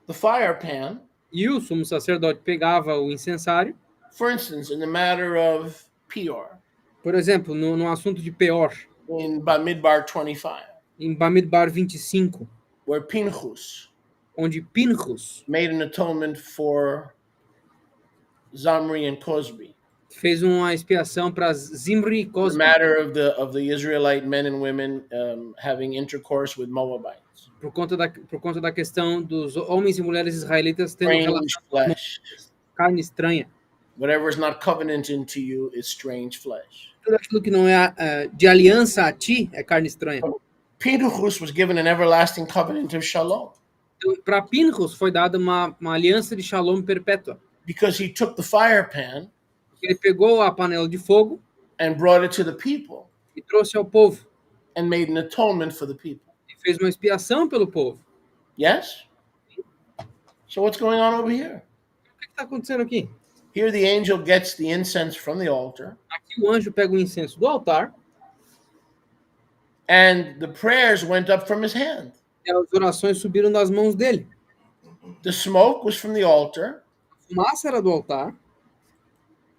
the fire pan. E o sumo sacerdote pegava o incensário. For instance, in the matter of Peor. Por exemplo, no assunto de Peor. In Bamidbar 25. Em Bamidbar 25. Where Pinchas. Onde Pinchas made an atonement for Zimri and Cosbi. Fez uma expiação para Zimri e Cosbi. The matter of the Israelite men and women having intercourse with Moabites. Por conta da questão dos homens e mulheres israelitas tendo relação com carne estranha. Whatever is not covenanted to you is strange flesh. Tudo aquilo que não é de aliança a ti é carne estranha. Pinchas was given an everlasting covenant of shalom. Para Pinchas foi dada uma aliança de shalom perpétua. Because he took the fire pan. Ele pegou a panela de fogo. And brought it to the people. E trouxe ao povo. And made an atonement for the people. E fez uma expiação pelo povo. Yes? So what's going on over here? O que está acontecendo aqui? Here the angel gets the incense from the altar, Aqui o anjo pega o incenso do altar and the prayers went up from his hand. e as orações subiram das mãos dele. The smoke was from the altar, A fumaça era do altar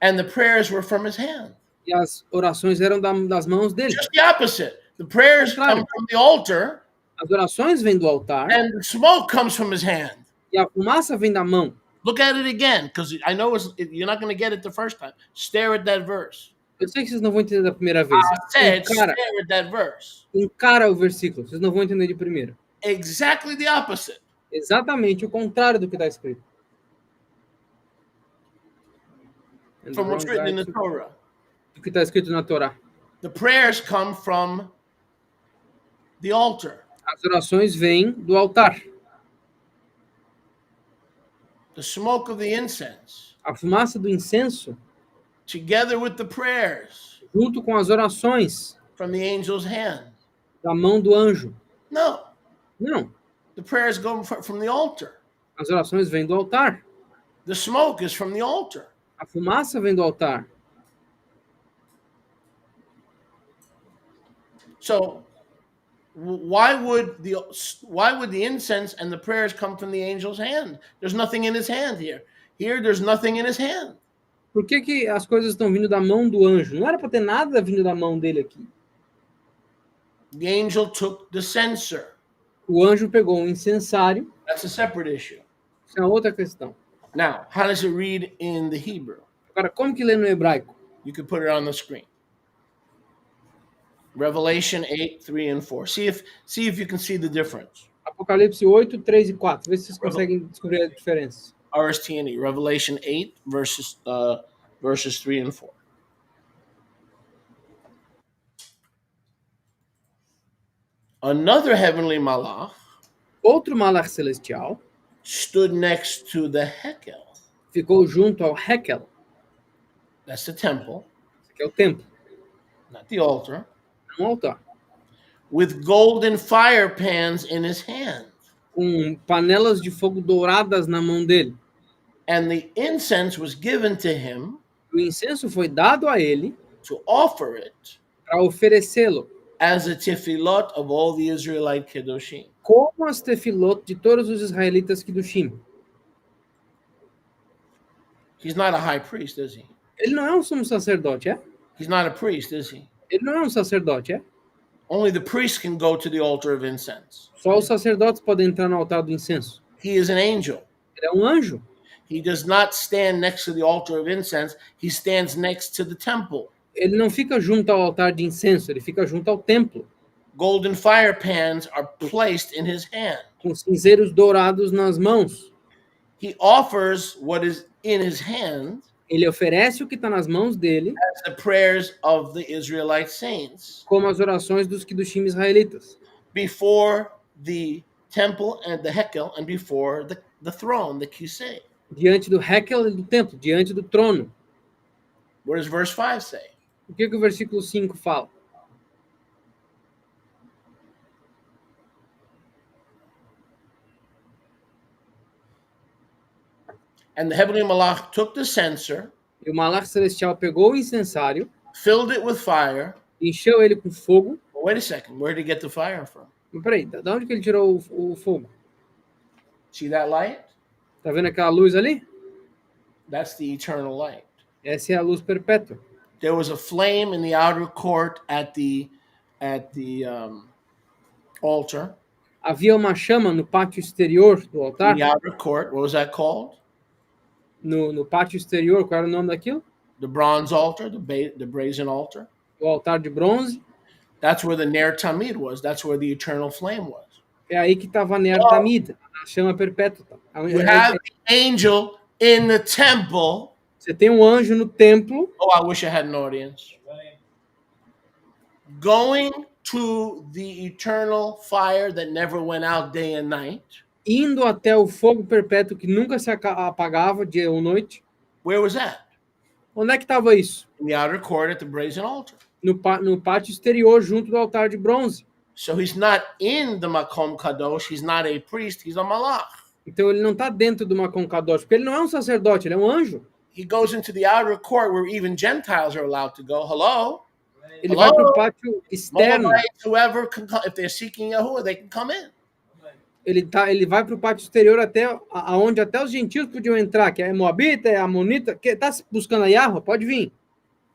and the prayers were from his hand. e as orações eram das mãos dele. Just the opposite. The prayers come from the altar, As orações vêm do altar and the smoke comes from his hand. e a fumaça vem da mão. Look at it again, because I know you're not going to get it the first time. Stare at that verse. Eu sei que vocês não vão entender da primeira vez. I said, Encara, stare at that verse. encara o versículo. Vocês não vão entender de primeira. Exactly the opposite. Exatamente o contrário do que está escrito. From what's written in the Torah. Do que está escrito na Torá. The prayers come from the altar. As orações vêm do altar. The smoke of the incense, A fumaça do incenso, together with the prayers junto com as orações from the angel's hand. da mão do anjo. No, Não. the prayers go from the altar. As orações vêm do altar. The smoke is from the altar. A fumaça vem do altar. So why would the incense and the prayers come from the angel's hand? There's nothing in his hand here. Here there's nothing in his hand. Por que, que as coisas estão vindo da mão do anjo? Não era para ter nada vindo da mão dele aqui. The angel took the censer. O anjo pegou um incensário. That's a separate issue. Isso é outra questão. Now, how does it read in the Hebrew? Agora, como que lê no hebraico? You can put it on the screen. Revelation 8, 3 and 4. See if you can see the difference. Apocalipse 8, 3 e 4. Vê se vocês conseguem descobrir a diferença. RST&E, Revelation 8, verses 3 and 4. Another heavenly malach Outro malach celestial stood next to the Hekel. ficou junto ao Hekel. That's the temple, Esse aqui é o templo, not the altar. não o altar. With golden fire pans in his hand. Com panelas de fogo douradas na mão dele. And the incense was given to him O incenso foi dado a ele to offer it para oferecê-lo, as a tefillot of all the Israelite kedoshim. como as tefilot de todos os israelitas Kiddushim. He's not a high priest, is he? Ele não é um sumo sacerdote, é? He's not a priest, is he? Ele não é um sacerdote, é? Only the priest can go to the altar of incense. Só os sacerdotes podem entrar no altar do incenso. He is an angel. Ele é um anjo. He does not stand next to the altar of incense. He stands next to the temple. Ele não fica junto ao altar de incenso, ele fica junto ao templo, Golden fire pans are placed in his hand. com cinzeiros dourados nas mãos. He offers what is in his hand Ele oferece o que está nas mãos dele, as the prayers of the Israelite saints como as orações dos Kiddushim israelitas, before the temple and the Hekel and before the throne, the Kisei. diante do Hekel e do templo, diante do trono. What does verse 5 say? O que o versículo 5 fala? And the heavenly malach took the censer, E o malach celestial pegou o incensário, filled it with fire. encheu ele com fogo. Well, wait a second. Where did he get the fire from? Mas peraí, da onde que ele tirou o fogo? See that light? Tá vendo aquela luz ali? That's the eternal light. Essa é a luz perpétua. There was a flame in the outer court at the altar. Havia uma chama no pátio exterior do altar. In the outer court, what was that called? No pátio exterior, qual era o nome daquilo? The bronze altar, the brazen altar. O altar de bronze. That's where the Ner Tamid was. That's where the eternal flame was. É aí que estava a Ner Tamid, a chama perpétua. You have the angel in the temple. Você tem um anjo no templo. Oh, I wish I had an audience. Going to the eternal fire that never went out day and night. Indo até o fogo perpétuo que nunca se apagava dia ou noite. Where was that? Onde é que estava isso? In the outer court at the brazen altar. No pátio exterior, junto do altar de bronze. So he's not in the Makom Kadosh. He's not a priest. He's a malach. Então ele não está dentro do Makom Kadosh, porque ele não é um sacerdote, ele é um anjo. He goes into the outer court where even Gentiles are allowed to go. Hello? Ele vai para o pátio externo. Moabites, whoever can come, if they're seeking Yahuwah, they can come in. Ele vai para o pátio exterior aonde até os gentios podiam entrar, que é Moabita, é Amonita, que está buscando a Yahweh, pode vir.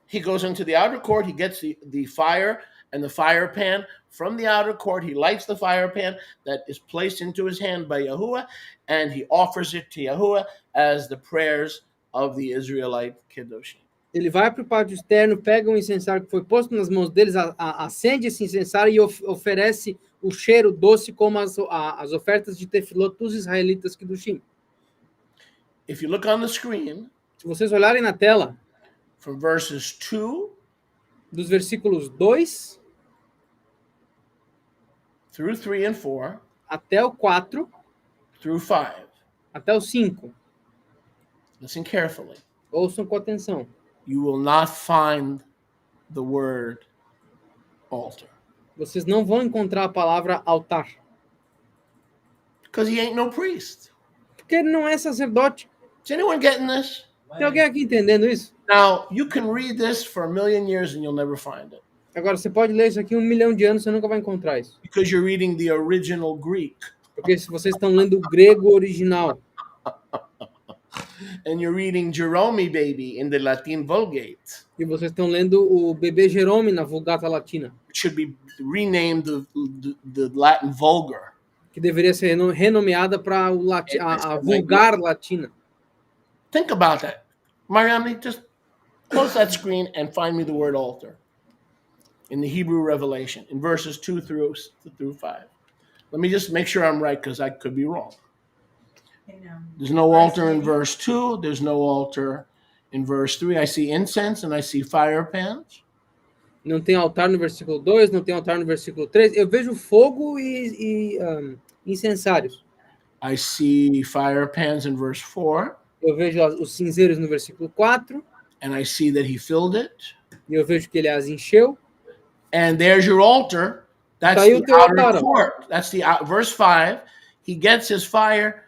He goes into the outer court. He gets the fire and the fire pan from the outer court. He lights the fire pan that is placed into his hand by Yahuwah, and he offers it to Yahuwah as the prayers of the Israelite Kedoshim. Ele vai para o pátio externo, pega um incensário que foi posto nas mãos deles, acende esse incensário e oferece o cheiro doce como as ofertas de tefilot dos israelitas Kedushim. If you look on the screen, Se vocês olharem na tela, from verses 2 dos versículos 2 through 3 and 4 até o 4, through 5, até o 5, listen carefully. ouçam com atenção. You will not find the word altar. Vocês não vão encontrar a palavra altar, Because he ain't no priest. porque ele não é sacerdote. Is anyone getting this? Tem alguém aqui entendendo isso? Now, you can read this for a million years and you'll never find it. Agora, você pode ler isso aqui 1 milhão de anos, você nunca vai encontrar isso. Because you're reading the original Greek. Porque se vocês estão lendo o grego original, And you're reading Jerome Baby in the Latin Vulgate. e vocês estão lendo o bebê Jerome na Vulgata Latina, It should be renamed the Latin Vulgar. que deveria ser renomeada para a Vulgar Latina. Think about that. Mariamne, just close that screen and find me the word altar in the Hebrew Revelation in verses 2 through 5. Let me just make sure I'm right because I could be wrong. There's no altar in verse 2. There's no altar in verse 3. I see incense and I see fire pans. Não tem altar no versículo 2, não tem altar no versículo 3. Eu vejo fogo e incensários. I see fire pans in verse 4. Eu vejo os cinzeiros no versículo 4. And I see that he filled it. E eu vejo que ele as encheu. And there's your altar. That's Tá aí o the teu outer altar. court. That's the verse 5. He gets his fire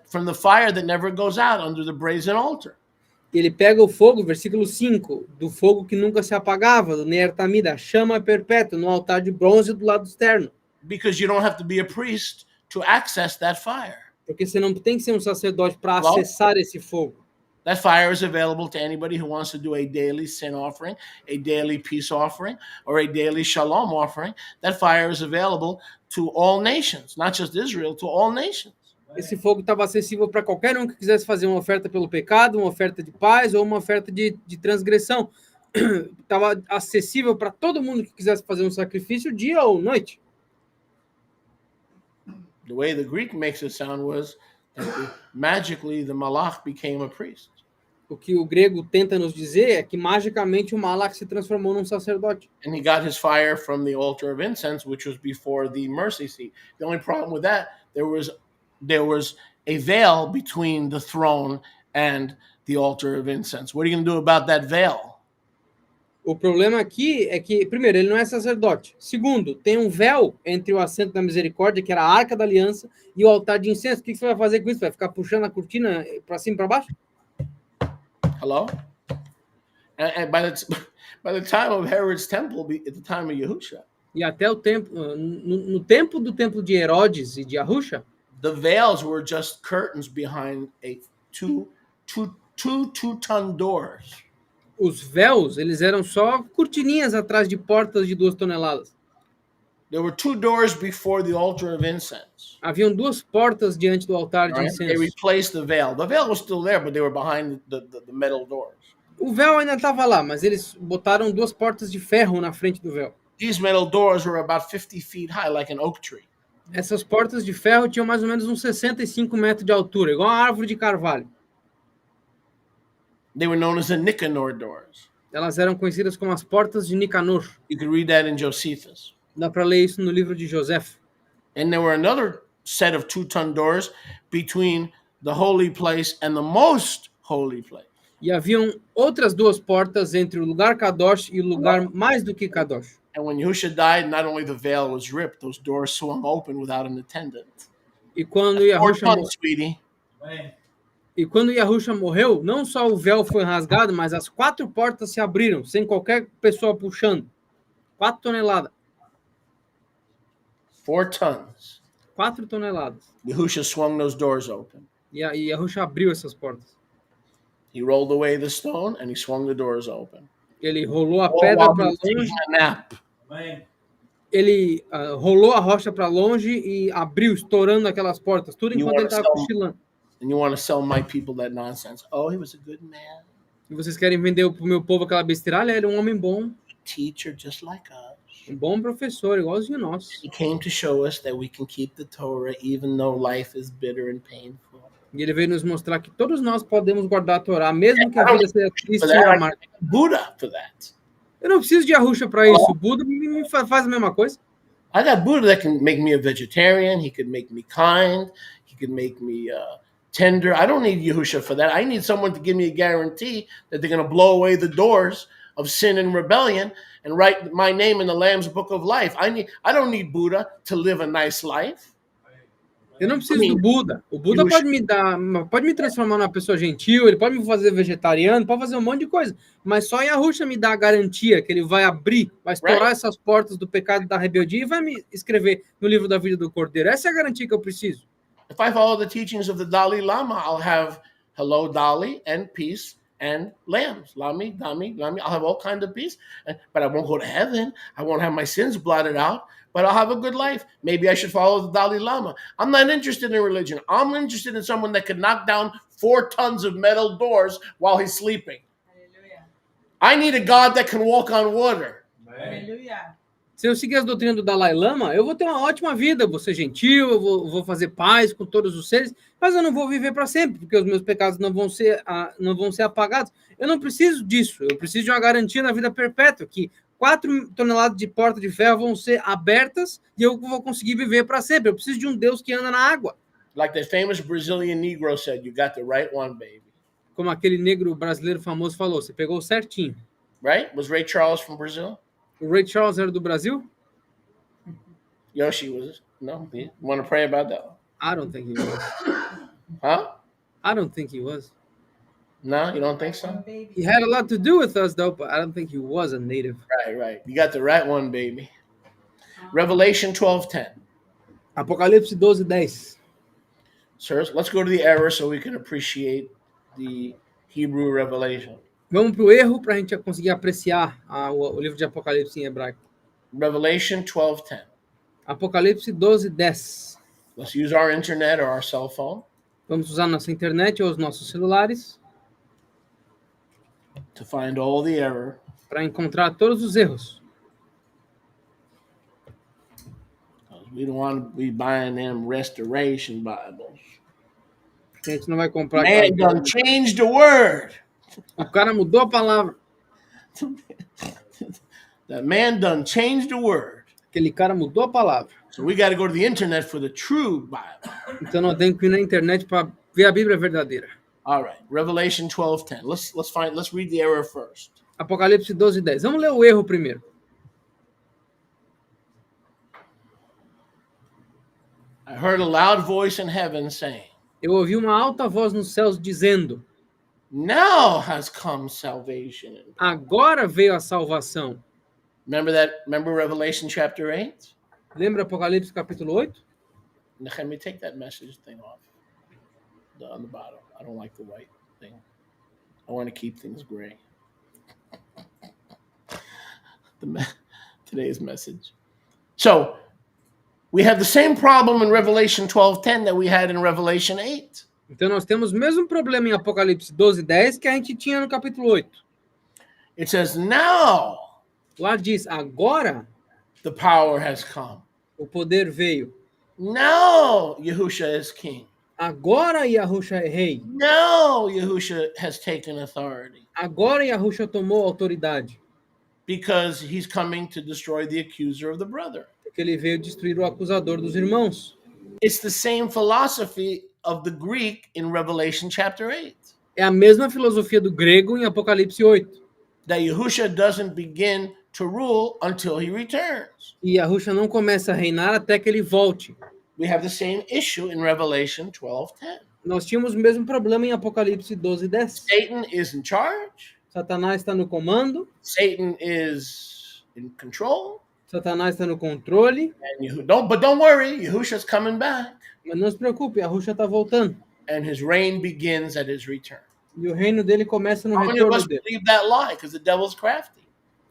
from the fire that never goes out under the brazen altar. Ele pega o fogo, versículo 5, do fogo que nunca se apagava, do Ner Tamida, chama perpétua, no altar de bronze do lado externo. Because you don't have to be a priest to access that fire. Porque você não tem que ser um sacerdote para acessar esse fogo. That fire is available to anybody who wants to do a daily sin offering, a daily peace offering, or a daily shalom offering. That fire is available to all nations, not just Israel, to all nations. Esse fogo estava acessível para qualquer um que quisesse fazer uma oferta pelo pecado, uma oferta de paz ou uma oferta de transgressão. Estava acessível para todo mundo que quisesse fazer um sacrifício dia ou noite. The way the Greek makes it sound was that magically the malach became a priest. O que o grego tenta nos dizer é que magicamente o malach se transformou num sacerdote. And he got his fire from the altar of incense, which was before the mercy seat. The only problem with that, there was a veil between the throne and the altar of incense. What are you going to do about that veil? O problema aqui é que, primeiro, ele não é sacerdote. Segundo, tem um véu entre o assento da misericórdia, que era a arca da aliança, e o altar de incenso. O que você vai fazer com isso? Vai ficar puxando a cortina para cima e para baixo? Hello? And by the time of Herod's temple, at the time of Yahusha, E até o tempo, no tempo do templo de Herodes e de Yahusha, the veils were just curtains behind two 2-ton doors. os véus, eles eram só cortininhas atrás de portas de 2 toneladas. There were 2 doors before the altar of incense. Haviam 2 portas diante do altar de Right? They incenso. replaced the veil. The veil was still there, but they were behind the metal doors. O véu ainda estava lá, mas eles botaram 2 portas de ferro na frente do véu. These metal doors were about 50 feet high, like an oak tree. Essas portas de ferro tinham mais ou menos uns 65 metros de altura, igual uma árvore de carvalho. They were known as the Nicanor doors. Elas eram conhecidas como as portas de Nicanor. You could read that in Josephus. Dá para ler isso no livro de José. And there were another set of 2-ton doors between the holy place and the most holy place. E haviam outras 2 portas entre o lugar Kadosh e o lugar mais do que Kadosh. And when Yahusha died, not only the veil was ripped, those doors swung open without an attendant. E quando 4 Yahusha, tons, sweetie. e quando Yahusha morreu, não só o véu foi rasgado, mas as 4 portas se abriram, sem qualquer pessoa puxando. 4 toneladas. 4 tons. 4 toneladas. Yahusha swung those doors open. E Yahusha abriu essas portas. He rolled away the stone and he swung the doors open. Ele rolou a All pedra while he para was taking longe. a nap. Ele rolou a rocha para longe e abriu, estourando aquelas portas. Tudo You enquanto ele wanna estava sell- cochilando. And you want to sell my people that nonsense. Oh, he was a good man, E vocês querem vender pro meu povo aquela besteira? Ele é um homem bom. teacher just like us. Um bom professor, igualzinho nós. He came to show us that we can keep the Torah even though life is bitter and painful. E ele veio nos mostrar que todos nós podemos guardar a Torá, mesmo que a vida seja triste e amarga. Buddha for that. Eu não preciso de Yahusha para isso. O Buda me faz a mesma coisa. I got Buddha that can make me a vegetarian. He could make me kind. He could make me tender. I don't need Yahusha for that. I need someone to give me a guarantee that they're going to blow away the doors of sin and rebellion and write my name in the Lamb's Book of Life. I don't need Buddha to live a nice life. Eu não preciso do Buda. O Buda pode me transformar numa pessoa gentil, ele pode me fazer vegetariano, pode fazer um monte de coisa. Mas só Yahusha me dá a garantia que ele vai abrir, vai estourar essas portas do pecado e da rebeldia e vai me escrever no livro da vida do Cordeiro. Essa é a garantia que eu preciso. If I follow the teachings of the Dalai Lama, I'll have hello, Dali, and peace, and lambs. Lami, Dami, Lami. I'll have all kinds of peace, but I won't go to heaven. I won't have my sins blotted out, but I'll have a good life. Maybe I should follow the Dalai Lama. I'm not interested in religion. I'm interested in someone that can knock down 4 tons of metal doors while he's sleeping. Hallelujah. I need a God that can walk on water. Hallelujah. Se eu seguir as doutrinas do Dalai Lama, eu vou ter uma ótima vida, eu vou ser gentil, eu vou fazer paz com todos os seres, mas eu não vou viver para sempre, porque os meus pecados não vão ser apagados. Eu não preciso disso, eu preciso de uma garantia na vida perpétua, que 4 toneladas de porta de ferro vão ser abertas e eu vou conseguir viver para sempre. Eu preciso de um Deus que anda na água. Like that famous Brazilian Negro said, you got the right one, baby. Como aquele negro brasileiro famoso falou, você pegou certinho. Right? Was Ray Charles from Brazil? O Ray Charles era do Brasil? Yoshi was. No? You want to pray about that? I don't think he was. Huh? I don't think he was. No, you don't think so? Baby. He had a lot to do with us, though, but I don't think he was a native. Right. You got the right one, baby. Revelation 12:10. Apocalipse 12:10. Sirs, let's go to the error so we can appreciate the Hebrew revelation. Vamos para o erro para a gente conseguir apreciar o livro de Apocalipse em hebraico. Revelation 12:10. Apocalipse 12:10. Let's use our internet or our cell phone Vamos usar nossa internet ou os nossos celulares to find all the error. para encontrar todos os erros. We don't want to be buying them restoration Bibles. A gente não vai comprar. Man done changed the word. O cara mudou a palavra. That man done changed the word. Aquele cara mudou a palavra. So we got to go to the internet for the true Bible. Então nós temos que ir na internet para ver a Bíblia verdadeira. All right, Revelation 12:10. Let's read the error first. Apocalipse 12:10. Vamos ler o erro primeiro. I heard a loud voice in heaven saying, Eu ouvi uma alta voz nos céus dizendo: now has come salvation. agora veio a salvação. Remember Revelation chapter 8? Lembra Apocalipse capítulo 8? Let me take that message thing off. On the bottom. I don't like the white thing. I want to keep things gray. Today's message. So, we have the same problem in Revelation 12:10 that we had in Revelation 8. Então nós temos o mesmo problema em Apocalipse 12:10 que a gente tinha no capítulo 8. It says, now Lá diz: agora the power has come. o poder veio. Now Yahusha is king. Agora Yahusha é rei. Now Yahusha has taken authority. Agora Yahusha tomou autoridade. Because he's coming to destroy the accuser of the brother. Porque ele veio destruir o acusador dos irmãos. It's the same philosophy of the Greek in Revelation chapter 8. É a mesma filosofia do grego em Apocalipse 8. That Yahusha doesn't begin to rule until he returns. E Yahusha não começa a reinar até que ele volte. We have the same issue in Revelation 12:10. Nós tínhamos o mesmo problema em Apocalipse 12:10. Satan is in charge. Satanás está no comando, Satan is in control. Satanás está no controle, And don't worry, Yahusha's coming back. mas não se preocupe, Yahusha está voltando. And his reign begins at his return. E o reino dele começa no How many of retorno us dele. believe that lie? Because the devil's crafty.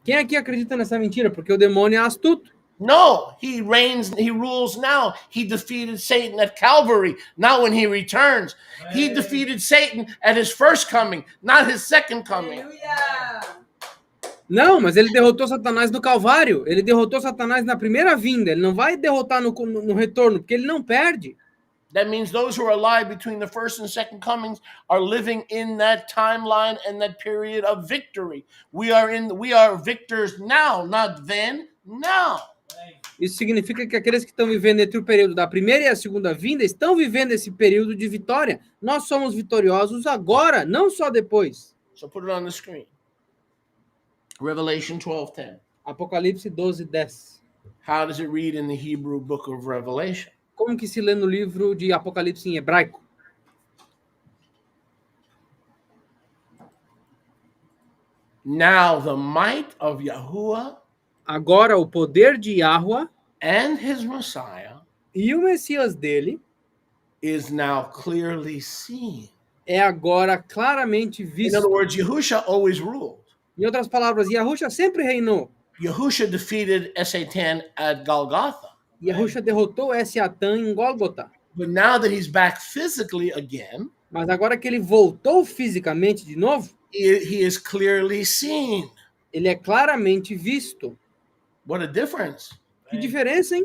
Quem aqui acredita nessa mentira? Porque o demônio é astuto. No, he reigns, he rules now. He defeated Satan at Calvary, not when he returns. He defeated Satan at his first coming, not his second coming. Aleluia! Não, mas ele derrotou Satanás no Calvário. Ele derrotou Satanás na primeira vinda. Ele não vai derrotar no retorno, porque ele não perde. That means those who are alive between the first and second comings are living in that timeline and that period of victory. We are victors now, not then, now. Isso significa que aqueles que estão vivendo entre o período da primeira e a segunda vinda estão vivendo esse período de vitória. Nós somos vitoriosos agora, não só depois. So put it on the screen. Revelation 12:10. Apocalipse 12:10. How does it read in the Hebrew book of Revelation? Como que se lê no livro de Apocalipse em hebraico? Now the might of Yahuwah Agora o poder de Yahweh and his Messiah e o Messias dele is now clearly seen. é agora claramente In visto. other words, Yahusha always ruled. Em outras palavras, Yahusha sempre reinou. Yahusha defeated Satan at Golgotha. Yahusha derrotou Satan em Gólgota. But now that he's back physically again, Mas agora que ele voltou fisicamente de novo, he is clearly seen. ele é claramente visto. What a difference. Que diferença, hein?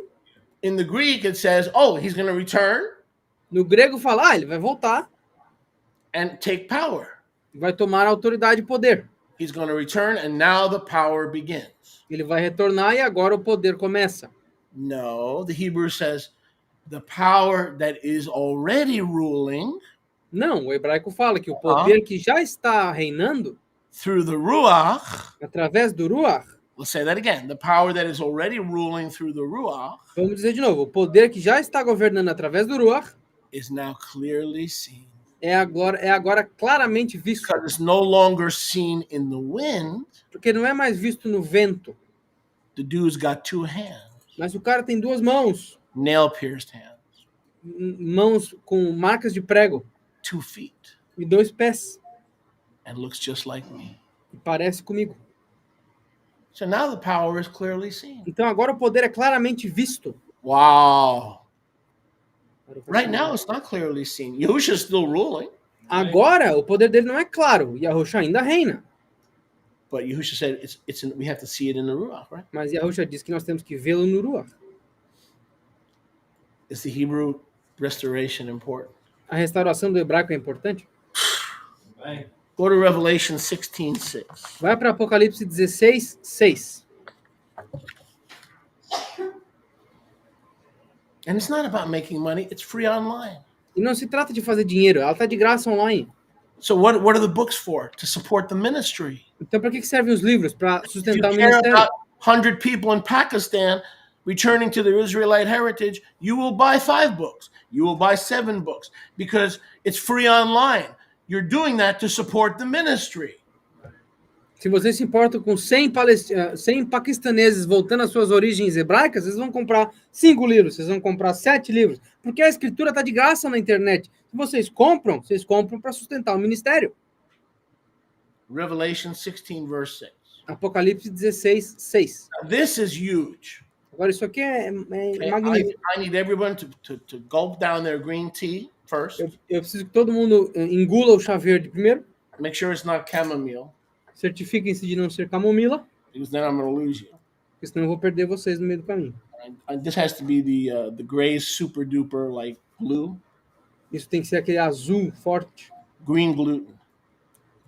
In the Greek, it says, oh, he's going to return No grego fala, ele vai voltar, and take power. vai tomar autoridade e poder. He's going to return, and now the power begins. Ele vai retornar e agora o poder começa. No, the Hebrew says, the power that is already ruling Não, o hebraico fala que o poder que já está reinando, through the Ruach, através do Ruach, let's say that again, the power that is already ruling through the Ruach vamos dizer de novo, o poder que já está governando através do Ruach is now clearly seen. é agora claramente visto. Because it's no longer seen in the wind. Porque não é mais visto no vento, The dude's got two hands, mas o cara tem duas mãos, nail-pierced hands, mãos com marcas de prego 2 feet, e 2 pés, and looks just like me. e parece comigo. So now the power is clearly seen. Então agora o poder é claramente visto. Wow. Right now it's not clearly seen. Yahusha's still ruling, Agora o poder dele não é claro, Yahusha ainda reina. but Yahusha said we have to see it in the Ruach, right? Mas Yahusha diz que nós temos que vê-lo no Ruach. Is the Hebrew restoration important? A restauração do hebraico é importante? Go to Revelation 16:6. Vai para Apocalipse 16:6. And it's not about making money, it's free online. E não se trata de fazer dinheiro, ela está de graça online. So what are the books for? To support the ministry. Então para que servem os livros? Para If you sustentar o care ministério. about 100 people in Pakistan returning to their Israelite heritage, you will buy 5 books. You will buy 7 books because it's free online. You're doing that to support the ministry. Se vocês se importam com 100 paquistaneses voltando às suas origens hebraicas, vocês vão comprar 5 livros, vocês vão comprar 7 livros, porque a escritura está de graça na internet. Se vocês compram para sustentar o ministério. Revelation 16, verse 6. Apocalipse 16:6. Now, this is huge. Agora, isso aqui é Okay? magnífico. I need everyone to gulp down their green tea first. Eu preciso que todo mundo engula o chá verde primeiro. Make sure it's not chamomile, Certifiquem-se de não ser camomila, because then I'm going to lose you. porque senão eu vou perder vocês no meio do caminho. This has to be the gray super duper like blue, Isso tem que ser aquele azul forte. green gluten.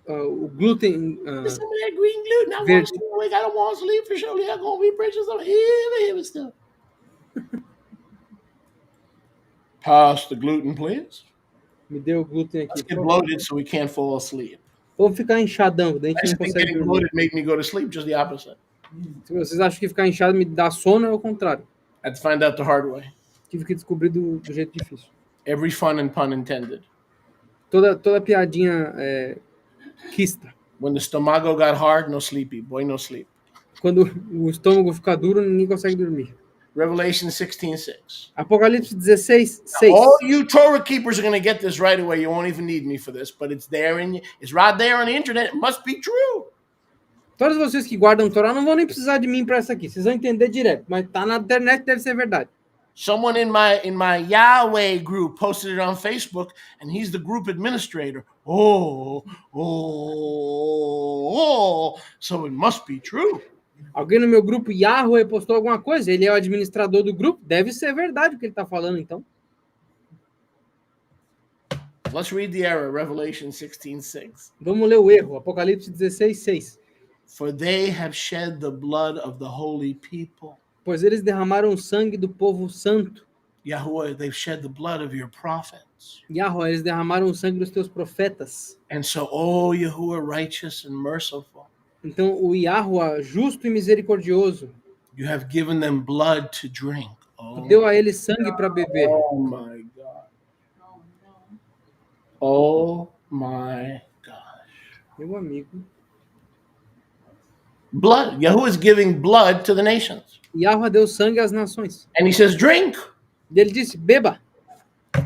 O glúten. Some of that green gluten. I Verde. we got to want sleep for sure. They're going to be preaching some heavy stuff. Pass the gluten, please. Me dê o glúten aqui. Let's get por favor. bloated so we can't fall asleep. Vamos ficar inchadão, daí a gente I não think consegue getting dormir. bloated make me go to sleep, just the opposite. Se vocês acham que ficar inchado me dá sono, é o contrário. I had to find out the hard way. Tive que descobrir do jeito difícil. Every fun and pun intended. Toda piadinha quista. When the stomago got hard, no sleepy. Boy, no sleep. Quando o estômago fica duro, ninguém consegue dormir. Revelation 16:6. Apocalipse 16, 6. All you Torah keepers are going to get this right away. You won't even need me for this, but it's there it's right there on the internet. It must be true. Todos vocês que guardam Torá não vão nem precisar de mim para essa aqui. Vocês vão entender direto. Mas tá na internet, deve ser verdade. Someone in my Yahweh group posted it on Facebook, and he's the group administrator. So it must be true. Alguém no meu grupo Yahweh postou alguma coisa? Ele é o administrador do grupo? Deve ser verdade o que ele está falando, então. Let's read the error, Revelation 16:6. Vamos ler o erro, Apocalipse 16, 6. For they have shed the blood of the holy people. Pois eles derramaram o sangue do povo santo. Yahweh, they've shed the blood of your prophets. Yahweh, eles derramaram o sangue dos teus profetas. And so, oh, Yahuwah, righteous and merciful. Então, o Yahweh, justo e misericordioso, You have given them blood to drink. deu a eles sangue para beber. Oh my God. Oh my gosh. Meu amigo. Blood. Yahuwah is giving blood to the nations. Yahweh deu sangue às nações. And he says, drink. E ele disse, beba.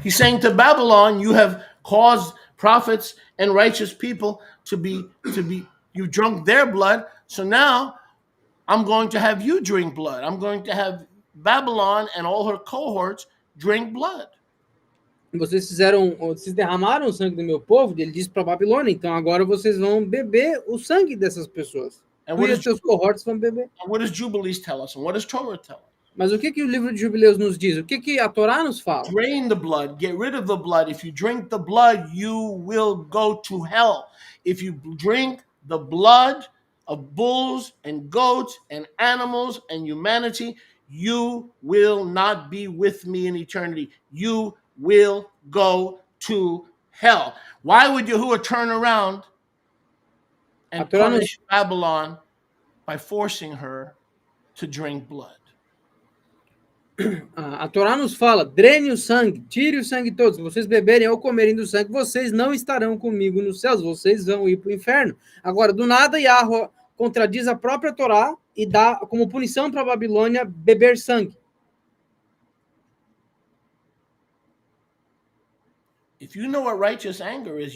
He's saying to Babylon, you have caused prophets and righteous people to be, you drunk their blood. So now I'm going to have you drink blood. I'm going to have Babylon and all her cohorts drink blood. Vocês derramaram o sangue do meu povo, ele disse para Babilônia, então agora vocês vão beber o sangue dessas pessoas. And Tu e os seus cohortes vão beber. what does Jubilees tell us? And what does Torah tell us? Mas o que o livro de Jubileus nos diz? O que a Torá nos fala? Drain the blood, get rid of the blood. If you drink the blood, you will go to hell. If you drink the blood of bulls and goats and animals and humanity, you will not be with me in eternity. You will go to hell. Why would Yahuwah turn around and punish Babylon by forcing her to drink blood? A Torá nos fala, drene o sangue, tire o sangue todo. Se vocês beberem ou comerem do sangue, vocês não estarão comigo nos céus, vocês vão ir para o inferno. Agora, do nada, Yahweh contradiz a própria Torá e dá como punição para a Babilônia beber sangue. If you know what righteous anger is,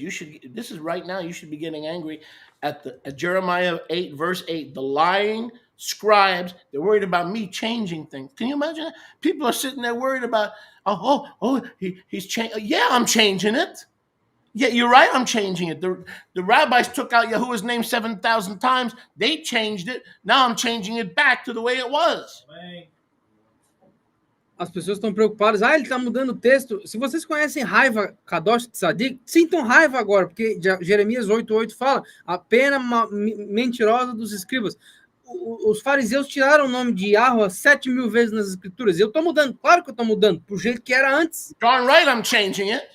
this is right now, you should be getting angry at Jeremiah 8, verse 8. The lying scribes, they're worried about me changing things. Can you imagine that? People are sitting there worried about, he's changing. Yeah, I'm changing it. Yeah, you're right, I'm changing it. The rabbis took out Yahuwah's name 7,000 times. They changed it. Now I'm changing it back to the way it was. As pessoas estão preocupadas. Ele está mudando o texto. Se vocês conhecem raiva Kadosh Tzadik, sintam raiva agora, porque Jeremias 8:8 fala a pena mentirosa dos escribas. Os fariseus tiraram o nome de Yahweh 7.000 vezes nas escrituras. Eu estou mudando. Claro que eu estou mudando. Pro jeito que era antes. Darn right, I'm changing it.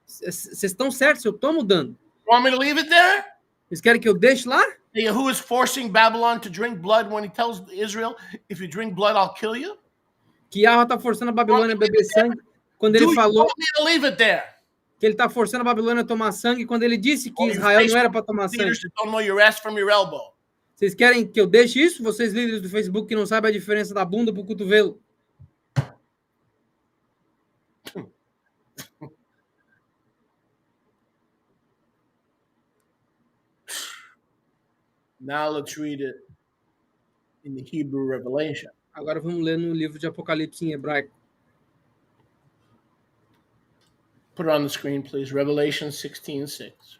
Vocês estão certos, eu estou mudando. Want me to leave it there? Vocês querem que eu deixe lá? Yahuwah is forcing Babylon to drink blood when he tells Israel, if you drink blood, I'll kill you. Que Yahweh está forçando a Babilônia a beber sangue. Quando ele falou que ele está forçando a Babilônia a tomar sangue, quando ele disse que Israel não era para tomar sangue. Vocês querem que eu deixe isso? Vocês líderes do Facebook que não sabem a diferença da bunda para o cotovelo. Now let's read it in the Hebrew Revelation. Agora vamos ler no livro de Apocalipse em hebraico. Put it on the screen, please. Revelation 16:6.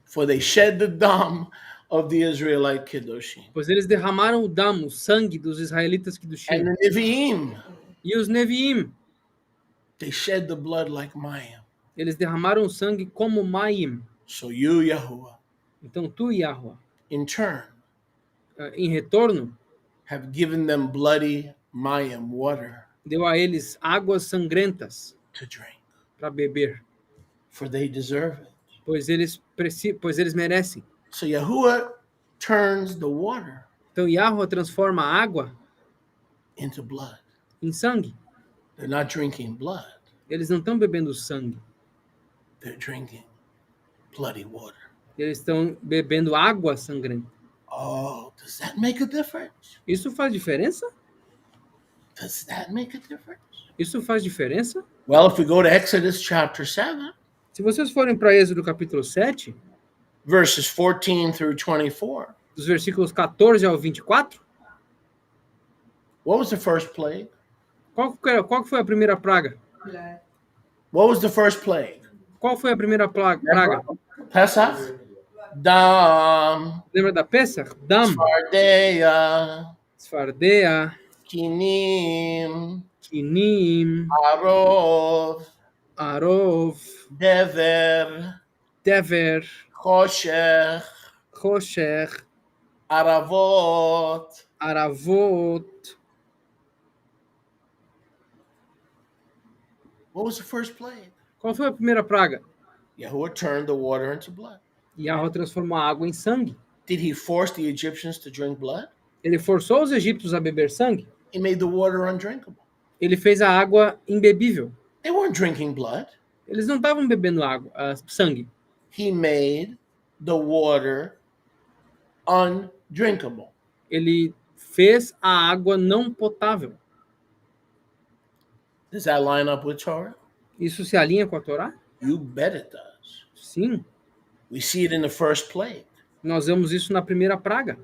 For they shed the dam of the Israelite Kedoshim. Pois eles derramaram o dam, o sangue dos israelitas Kedoshim. And the Nevi'im. E os Neviim. They shed the blood like Mayim. Eles derramaram o sangue como Mayim. So you, Yahuwah, então tu, Yahweh, in turn, em retorno, have given them bloody Mayim water. Deu a eles águas sangrentas to drink. Para beber. For they deserve it. pois eles merecem. So Yahuwah turns the water Então Yahweh transforma a água into blood. em sangue. They're not drinking blood. Eles não estão bebendo sangue, They're drinking bloody water. eles estão bebendo água sangrenta. Oh, does that make a difference? Isso faz diferença? Does that make a difference? Isso faz diferença? Well, if we go to Exodus chapter 7, Se vocês forem para Êxodo capítulo 7, verses 14 through 24, dos versículos 14 ao 24, what was the first plague? qual que foi a primeira praga? Blood. What was the first plague? Qual foi a primeira praga? Pesach? Dam, Lembra da Pesach? Dam, Sfardeia, Sfardea, Kinim, Kinim, Arov, Arov, Dever, Dever, Choshech, Rosher, Aravot. Aravot. What was the first plague? Qual foi a primeira praga? Yahuwah turned the water into blood. Yahweh transformou a água em sangue. Did he force the Egyptians to drink blood? Ele forçou os egípcios a beber sangue. He made the water undrinkable. Ele fez a água imbebível. They weren't drinking blood. Eles não estavam bebendo água, sangue. He made the water undrinkable. Ele fez a água não potável. Does that line up with Torah? Isso se alinha com a Torá? You bet it does. Sim. We see it in the first plague. Nós vemos isso na primeira praga.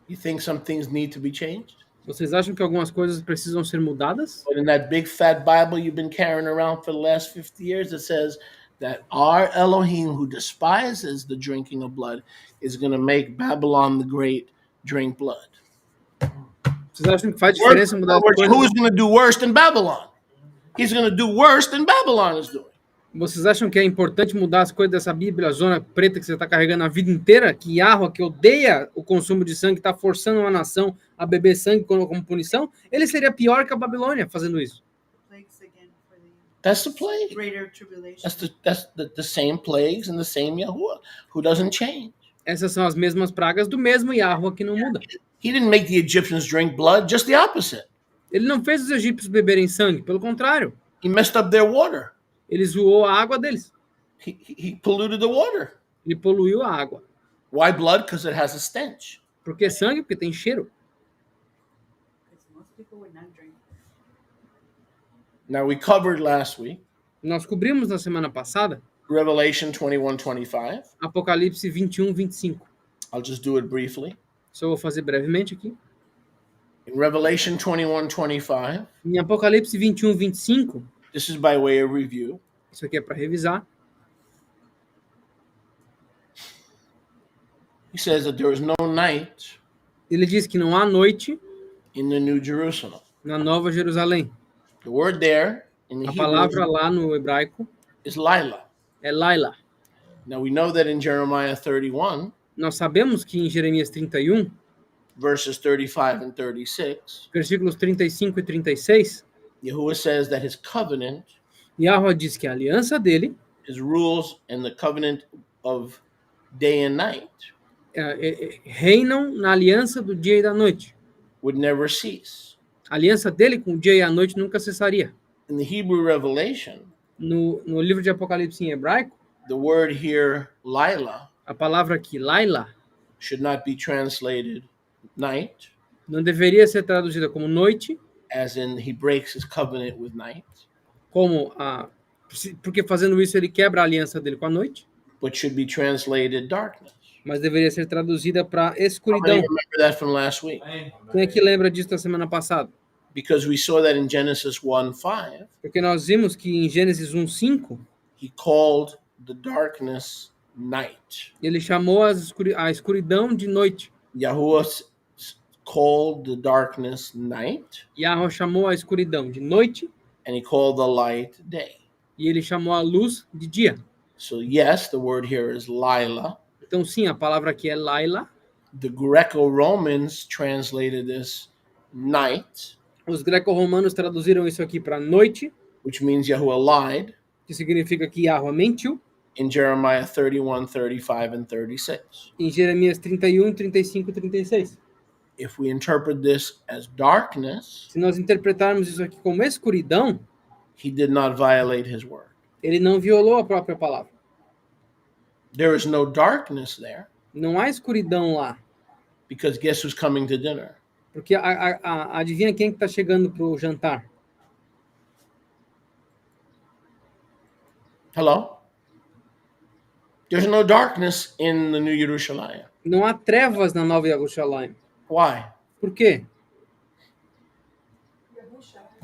You think some things need to be changed? Vocês acham que algumas coisas precisam ser mudadas? But in that big fat Bible you've been carrying around for the last 50 years, it says that our Elohim, who despises the drinking of blood, is going to make Babylon the Great drink blood. Vocês acham que faz diferença mudar as Who's coisas? going to do worse than Babylon? He's going to do worse than Babylon is doing. Vocês acham que é importante mudar as coisas dessa Bíblia, a zona preta que você está carregando a vida inteira? Que Yahweh, que odeia o consumo de sangue, está forçando uma nação a beber sangue como punição? Ele seria pior que a Babilônia fazendo isso. Plagues again for the That's the plague. greater tribulation. That's the same plagues and the same Yahuwah who doesn't change. Essas são as mesmas pragas do mesmo Yahweh que não muda. He didn't make the Egyptians drink blood, just the opposite. Ele não fez os egípcios beberem sangue, pelo contrário. He messed up their water. Ele zoou a água deles. He polluted the water. Ele poluiu a água. Why blood? Because it has a stench. Por que sangue? Porque tem cheiro. Because most people would not drink. Now we covered last week Nós cobrimos na semana passada Revelation 21:25. Apocalipse 21, 25. I'll just do it briefly. Só vou fazer brevemente aqui. In Revelation 21:25, Em Apocalipse 21, 25, this is by way of review. isso aqui é para revisar. He says that there is no night Ele diz que não há noite in the New Jerusalem. na Nova Jerusalém. The word there in the A palavra Hebrew lá no hebraico is Lila. é Laila. Now we know that in Jeremiah 31, Nós sabemos que em Jeremias 31, verses 35 and 36, versículos 35 e 36, Yahuwah says that his covenant, Yahweh diz que a aliança dele, his rules, and the covenant of day and night reinam na aliança do dia e da noite. would never cease. A aliança dele com o dia e a noite nunca cessaria. In the Hebrew Revelation, No livro de Apocalipse em hebraico, the word here, Lila, a palavra aqui, Laila, should not be translated night, não deveria ser traduzida como noite, as in he breaks his covenant with night, porque fazendo isso ele quebra a aliança dele com a noite, but should be translated darkness. mas deveria ser traduzida para How many escuridão. remember that from last week? Quem é que lembra disso da semana passada? Because we saw that in Genesis 1:5, Porque nós vimos que em Gênesis 1:5 he called the darkness night. ele chamou a escuridão de noite. Yahuwah called the darkness night, Yahweh chamou a escuridão de noite and he called the light day. e ele chamou a luz de dia. So yes, the word here is Lila. Então sim, a palavra aqui é Laila. The Greco-Romans translated this night, Os greco-romanos traduziram isso aqui para noite, which means Yahuwah lied. que significa que Yahweh mentiu, in Jeremiah 31, 35, and 36. em Jeremias 31, 35 e 36. If we interpret this as darkness, Se nós interpretarmos isso aqui como escuridão, he did not violate his word. ele não violou a própria palavra. There is no darkness there Não há escuridão lá. because guess who's coming to dinner? Porque adivinha quem que está chegando para o jantar? Hello? There's no darkness in the New Jerusalem. Não há trevas na Nova Jerusalém. Why? Por quê?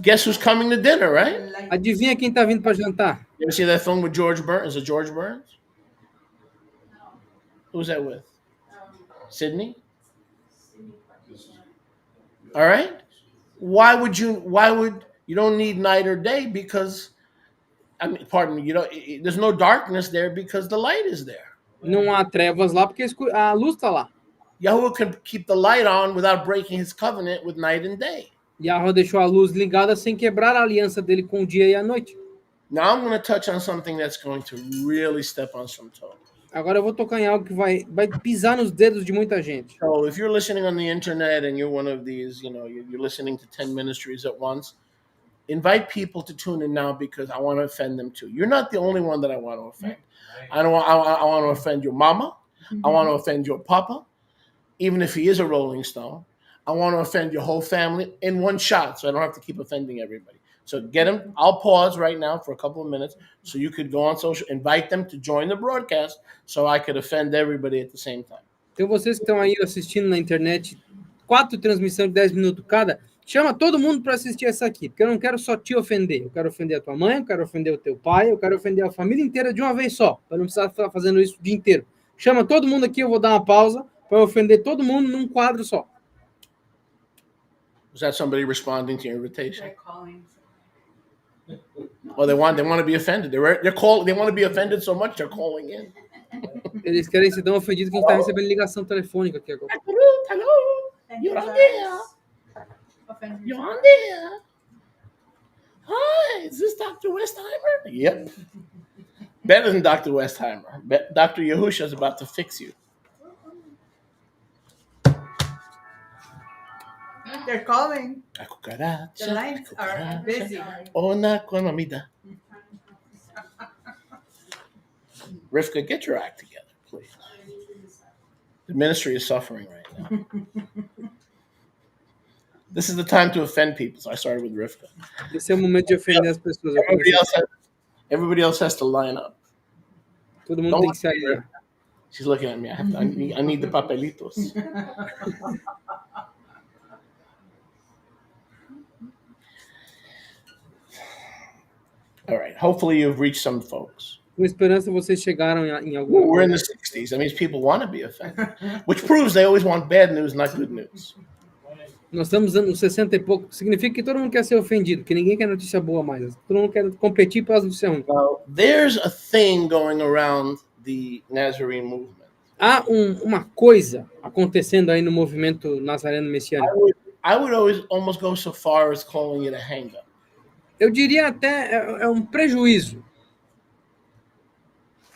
Guess who's coming to dinner, right? Light. Adivinha quem está vindo para jantar? You ever see that film with George Burns? Is it George Burns? Who's that with? Sydney? All right. Why would you don't need night or day because I mean, pardon me, there's no darkness there because the light is there. Não há trevas lá porque a luz está lá. Yahweh can keep the light on without breaking his covenant with night and day. Yahweh deixou a luz ligada sem quebrar a aliança dele com o dia e a noite. Now I'm going to touch on something that's going to really step on some toes. Agora eu vou tocar em algo que vai pisar nos dedos de muita gente. So if you're listening on the internet and you're one of these, you're listening to 10 ministries at once, invite people to tune in now because I want to offend them too. You're not the only one that I want to offend. I want to offend your mama. I want to offend your papa, even if he is a Rolling Stone. I want to offend your whole family in one shot, so I don't have to keep offending everybody. So get them. I'll pause right now for a couple of minutes so you could go on social, invite them to join the broadcast so I could offend everybody at the same time. Então vocês que estão aí assistindo na internet, 4 transmissões de 10 minutos cada, chama todo mundo para assistir essa aqui, porque eu não quero só te ofender. Eu quero ofender a tua mãe, eu quero ofender o teu pai, eu quero ofender a família inteira de uma vez só, para não precisar ficar fazendo isso o dia inteiro. Chama todo mundo aqui, eu vou dar uma pausa para ofender todo mundo num quadro só. Was that somebody responding to your invitation? They're calling. Well, they want to be offended. They want to be offended so much they're calling in. Eles querem ser tão ofendidos que a gente está recebendo ligação telefônica aqui agora. Hello. And You're his on eyes there. offend You're you. on there. Hi, is this Dr. Westheimer? Yep. Better than Dr. Westheimer. Dr. Yahusha is about to fix you. They're calling. A cucaracha, The lines a are cucaracha. busy. Ona con mamita. Rivka, get your act together, please. The ministry is suffering right now. This is the time to offend people, so I started with Rivka. Esse é o momento de ofender as pessoas. Eu comecei- Everybody else has to line up. Todo mundo tem que se alinhar. She's looking at me. I need the papelitos. All right. Hopefully you've reached some folks. Com esperança vocês chegaram em algum We're in the 60s. That means people want to be offended, which proves they always want bad news, not good news. Nós estamos nos 60 e pouco. Significa que todo mundo quer ser ofendido, que ninguém quer notícia boa mais. Todo mundo quer competir pelas notícias ruins. Now, there's a thing going around the Nazarene movement. Há uma coisa acontecendo aí no movimento nazareno messiânico. I would always almost go so far as calling it a hang-up. Eu diria até é um prejuízo.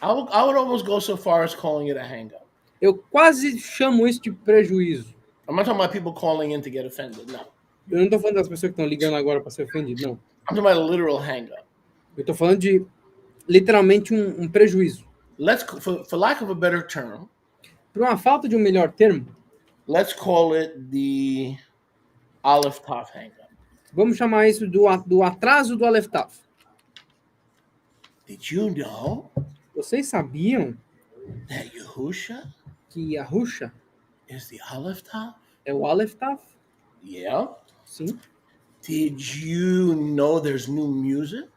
I would almost go so far as calling it a hang-up. Eu quase chamo isso de prejuízo. I'm not talking about people calling in to get offended. No. Eu não estou falando das pessoas que estão ligando agora para ser ofendido, não. I'm talking about a literal hang-up. Eu estou falando de literalmente um prejuízo. For lack of a better term, Por uma falta de um melhor termo, let's call it the Aleph Tav hang-up. vamos chamar isso do atraso do Aleph Tav. Did you know Vocês sabiam that Yahusha que Yahusha is the Aleph Tav? é o Aleph Tav? Yeah. Sim. Did you know there's new music?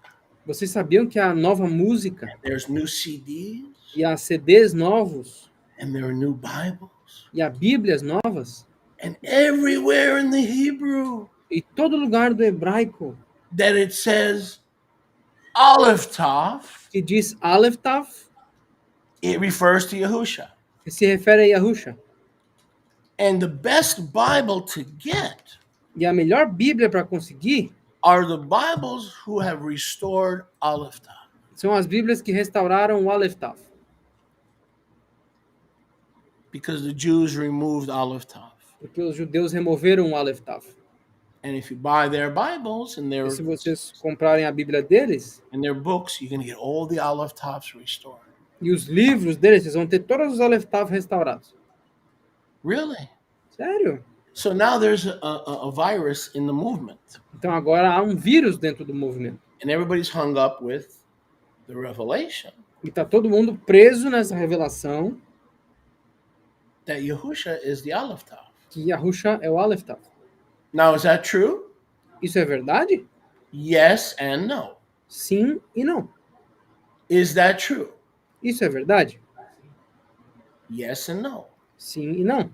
Vocês sabiam que há nova música There's new CDs? e há CDs novos And there are new Bibles? e há Bíblias novas And everywhere in the Hebrew e todo lugar do hebraico that it says Aleph Tav, que diz Aleph Tav, it refers to Yahusha. que se refere a Yahusha. And the best Bible to get E a melhor Bíblia para conseguir are the Bibles who have restored Aleph Tav. São as Bíblias que restauraram o Aleph Tav. because the Jews removed Aleph Tav. Porque os judeus removeram o Aleph Tav. And if you buy their Bibles and E se vocês comprarem a Bíblia deles, their books, you're going to get all the Aleph Tavs restored. e os livros deles, vocês vão ter todos os Aleph Tav restaurados. Really? Sério? So now there's a virus in the movement, Então agora há um vírus dentro do movimento. and everybody's hung up with the revelation E está todo mundo preso nessa revelação that Yahusha is the Aleph Tav. que Yahusha é o Aleph Tav. Now, is that true? Isso é verdade? Yes and no. Sim e não. Is that true? Isso é verdade? Yes and no. Sim e não.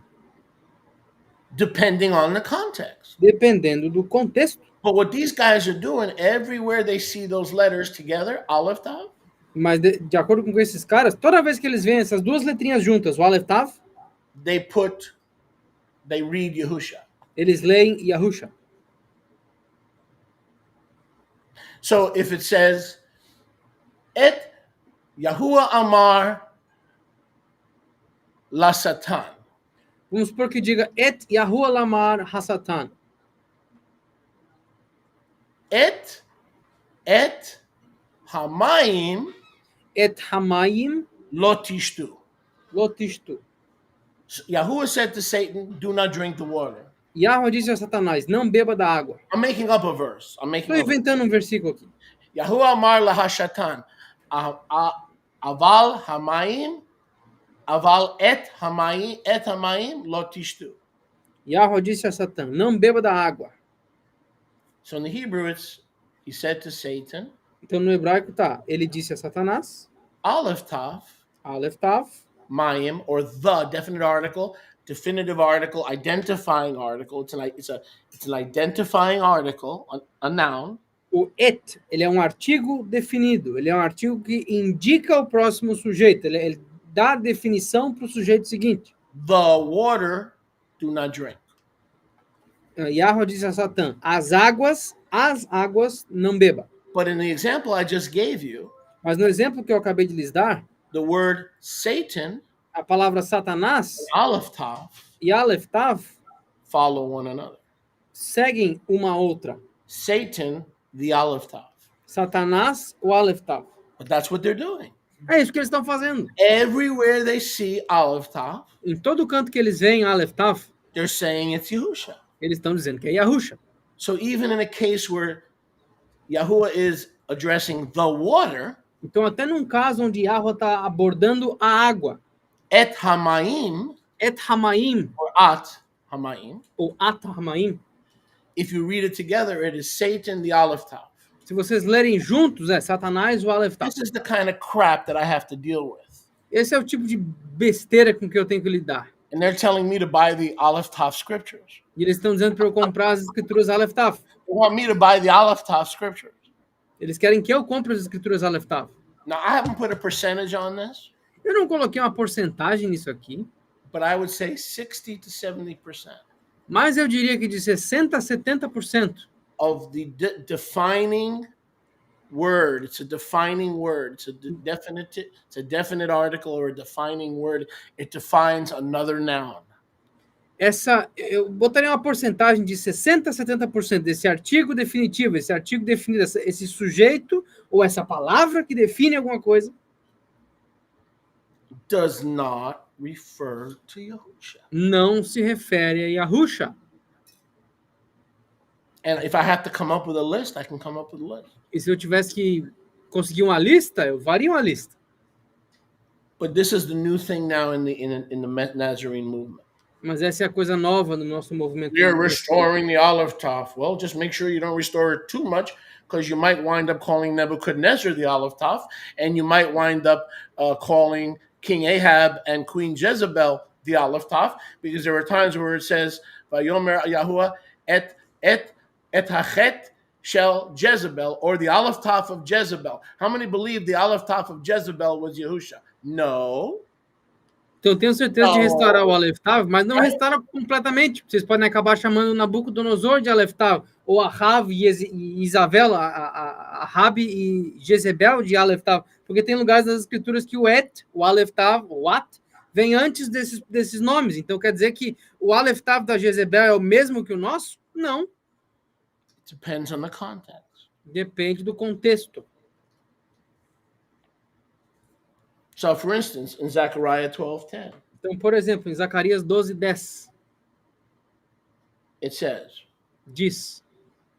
Depending on the context. Dependendo do contexto. But what these guys are doing, everywhere they see those letters together, Aleph Tav, Mas de acordo com esses caras, toda vez que eles veem essas duas letrinhas juntas, o Aleph Tav, they read Yahusha. eles leem Yahusha. So if it says, Et Yahuwah Amar La Satan, Vamos supor que diga Et Yahuwah Lamar Hasatan. Et Hamayim Et Hamayim Lotishtu. Lotishtu. Yahuwah said to Satan, do not drink the water. Yahweh disse a Satanás, não beba da água. I'm making up a verse. Estou inventando um versículo aqui. Yahuwah Amar Lahashatan. Aval Hamayim. Aval et Hamayim Lotishtu. Yahweh disse a Satã, não beba da água. So in the Hebrew, he said to Satan, Então no hebraico tá, ele disse a Satanás, Aleph Tav, Aleph Tav, Mayim, or the definite article, definitive article, identifying article. It's an identifying article, a noun. o et, ele é um artigo definido, ele é um artigo que indica o próximo sujeito, ele dá definição para o sujeito seguinte. The water, do not drink. Yahweh disse a Satã, as águas não beba. But in the example I just gave you, Mas no exemplo que eu acabei de lhes dar, the word Satan, a palavra Satanás Aleph Tav, e Aleph Tav follow one another. seguem uma outra. Satan, the Aleph Tav. Satanás, o Aleph Tav. But that's what they're doing. É isso que eles estão fazendo. Everywhere they see Aleph Tav, Em todo canto que eles veem Aleph Tav, they're saying it's Yahusha. eles estão dizendo que é Yahusha. So even in a case where Yahuwah is addressing the water, Então, até num caso onde Yahweh está abordando a água, et Hamayim, Et Hamaim, or at Hamayim, ou At Hamaim, if you read it together, it is Satan, the Aleph Tav. se vocês lerem juntos, é Satanás, o Aleph Tav. This is the kind of crap that I have to deal with. Esse é o tipo de besteira com que eu tenho que lidar. And they're telling me to buy the Aleph Tav scriptures. E eles estão dizendo para eu comprar as escrituras Aleph Tav. They want me to buy the Aleph Tav scriptures. Eles querem que eu compre as escrituras Aleph Tav. Now, I haven't put a percentage on this, Eu não coloquei uma porcentagem nisso aqui, but I would say 60 to 70% mas eu diria que de 60% a 70% of the defining word. It's a defining word. It's a definite article or a defining word. It defines another noun. Eu botaria uma porcentagem de 60% a 70% desse artigo definitivo, esse artigo definido, esse sujeito ou essa palavra que define alguma coisa, Does not refer to Yahusha. não se refere a Yahusha. And if I have to come up with a list, I can come up with a list. E se eu tivesse que conseguir uma lista, eu faria uma lista. But this is the new thing now in the Nazarene movement. Mas essa é a coisa nova no nosso movimento. You're restoring the Aleph Tav. Well, just make sure you don't restore it too much, because you might wind up calling Nebuchadnezzar the Aleph Tav, and you might wind up calling King Ahab and Queen Jezebel the Aleph Tav, because there are times where it says, "Vayomer Yahuwah et hachet shel Jezebel," or the Aleph Tav of Jezebel. How many believe the Aleph Tav of Jezebel was Yahusha? No. Então eu tenho certeza de Não. restaurar o Aleph Tav, mas não restaura completamente. Vocês podem acabar chamando Nabucodonosor de Aleph Tav, ou Ahab e Isabel, Ahab e Jezebel de Aleph Tav, porque tem lugares das escrituras que o Et, o Aleph Tav, o At, vem antes desses nomes. Então quer dizer que o Aleph Tav da Jezebel é o mesmo que o nosso? Não. It depends on the context. Depende do contexto. So, for instance, in Zechariah 12:10, Então, por exemplo, em Zacarias 12:10, it says, diz,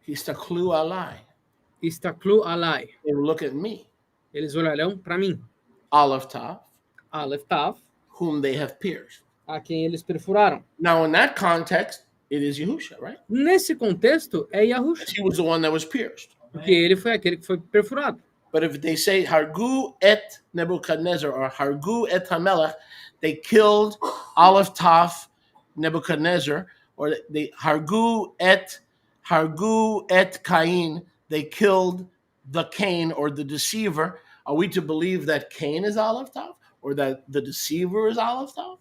Histaklu alai. Istaklu alai. They will look at me, Eles olharão para mim. Aleph Tav, Aleph Tav, whom they have pierced. a quem eles perfuraram. Now, in that context, it is Yahusha, right? Nesse contexto, é Yahusha, He was the one that was pierced. porque ele foi aquele que foi perfurado. But if they say Hargu et Nebuchadnezzar or Hargu et Hamelech, they killed Aleph Tav Nebuchadnezzar, or they Hargu et Cain, they killed the Cain or the deceiver. Are we to believe that Cain is Aleph Tav or that the deceiver is Aleph Tav?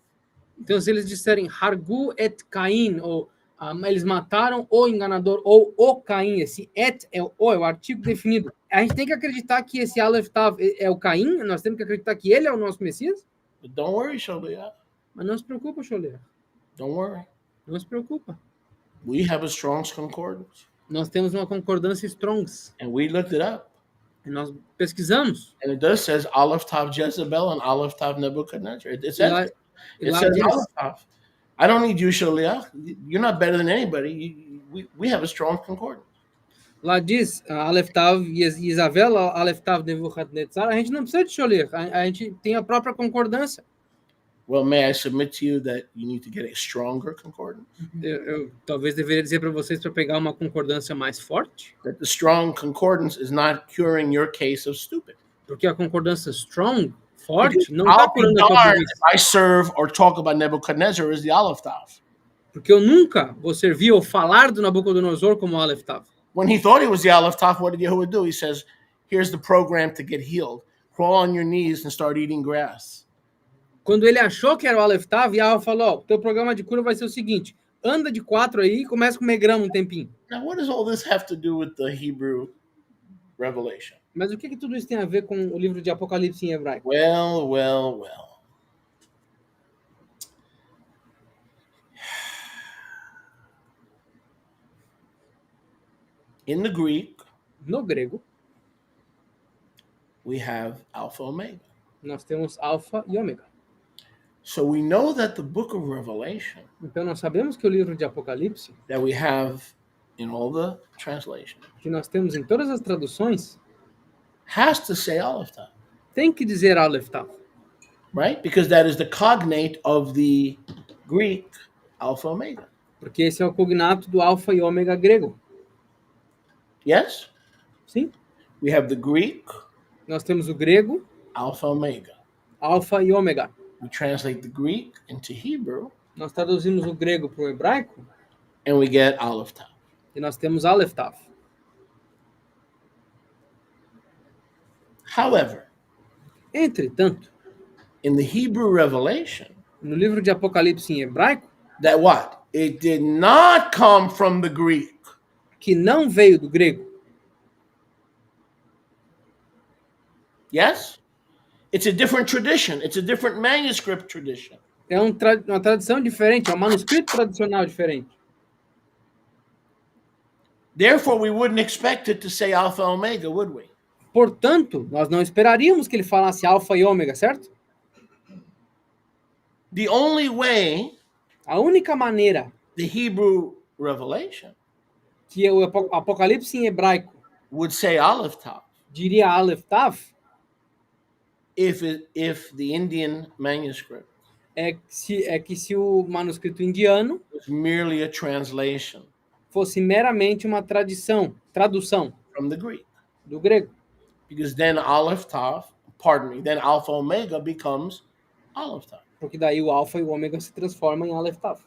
Então, se eles disserem Hargu et Cain, ou eles mataram o enganador, ou o Caim, esse et é o artigo definido. A gente tem que acreditar que esse Aleph Tav é o Caim, nós temos que acreditar que ele é o nosso Messias, But don't worry, Sholiah. mas não se preocupa, Choleira. Don't worry. Não se preocupa. We have a Strong's Concordance, Nós temos uma concordância Strongs, and we looked it up. e nós pesquisamos. And it does says Aleph Tav Jezebel and Aleph Tav Nebuchadnezzar. It E says lá, e it lá says diz, Aleph Tav. I don't need you, Shaliach. You're not better than anybody. We have a strong concordance. lá diz Aleph Tav e Isabel, Aleph Tav Nebuchadnezzar. A gente não precisa de Cholir, a gente tem a própria concordância. Well, may I submit to you that you need to get a stronger concordance? Eu talvez deveria dizer para vocês para pegar uma concordância mais forte, That the strong concordance is not curing your case of stupid. porque a concordância strong, forte, Because não está I'll be curando a tua darned burrice. if I serve or talk about Nebuchadnezzar as the Aleph Tav. Porque eu nunca vou servir ou falar do Nabucodonosor como Aleph Tav. When he thought he was the Aleph Tav, what did Yehuda do? He says, here's the program to get healed. Crawl on your knees and start eating grass. Quando ele achou que era o Aleph Tav, Yahweh falou, ó, o teu programa de cura vai ser o seguinte, anda de 4 aí e começa a comer grama um tempinho. Now, what does all this have to do with the Hebrew revelation? Mas o que tudo isso tem a ver com o livro de Apocalipse em hebraico? Well. In the Greek, No grego, we have Alpha Omega. nós temos alfa e ômega. So we know that the book of Revelation Então nós sabemos que o livro de Apocalipse, that we have in all the translations que nós temos em todas as traduções, has to say Aleph Tav, tem que dizer Aleph Tav, right? Because that is the cognate of the Greek Alpha Omega. porque esse é o cognato do alfa e ômega grego. Yes? Sim? We have the Greek Nós temos o grego, Alpha Omega. alfa e ômega. We translate the Greek into Hebrew Nós traduzimos o grego para o hebraico and we get Aleph Tav. e nós temos Aleph Tav. However, Entretanto, in the Hebrew revelation, no livro de Apocalipse em hebraico, that what? It did not come from the Greek. que não veio do grego, Yes? It's a different tradition. It's a different manuscript tradition. é uma tradição diferente, é um manuscrito tradicional diferente. Therefore, we wouldn't expect it to say Alpha Omega, would we? Portanto, nós não esperaríamos que ele falasse alfa e ômega, certo? The only way A única maneira the Hebrew revelation que o Apocalipse em hebraico would say Aleph Tav diria Aleph Tav if the Indian manuscript é que se o manuscrito indiano was merely a translation fosse meramente uma tradução from the Greek. do grego. Because then then Alpha Omega becomes Aleph Tav. Porque daí o alfa e o ômega se transformam em Aleph Tav.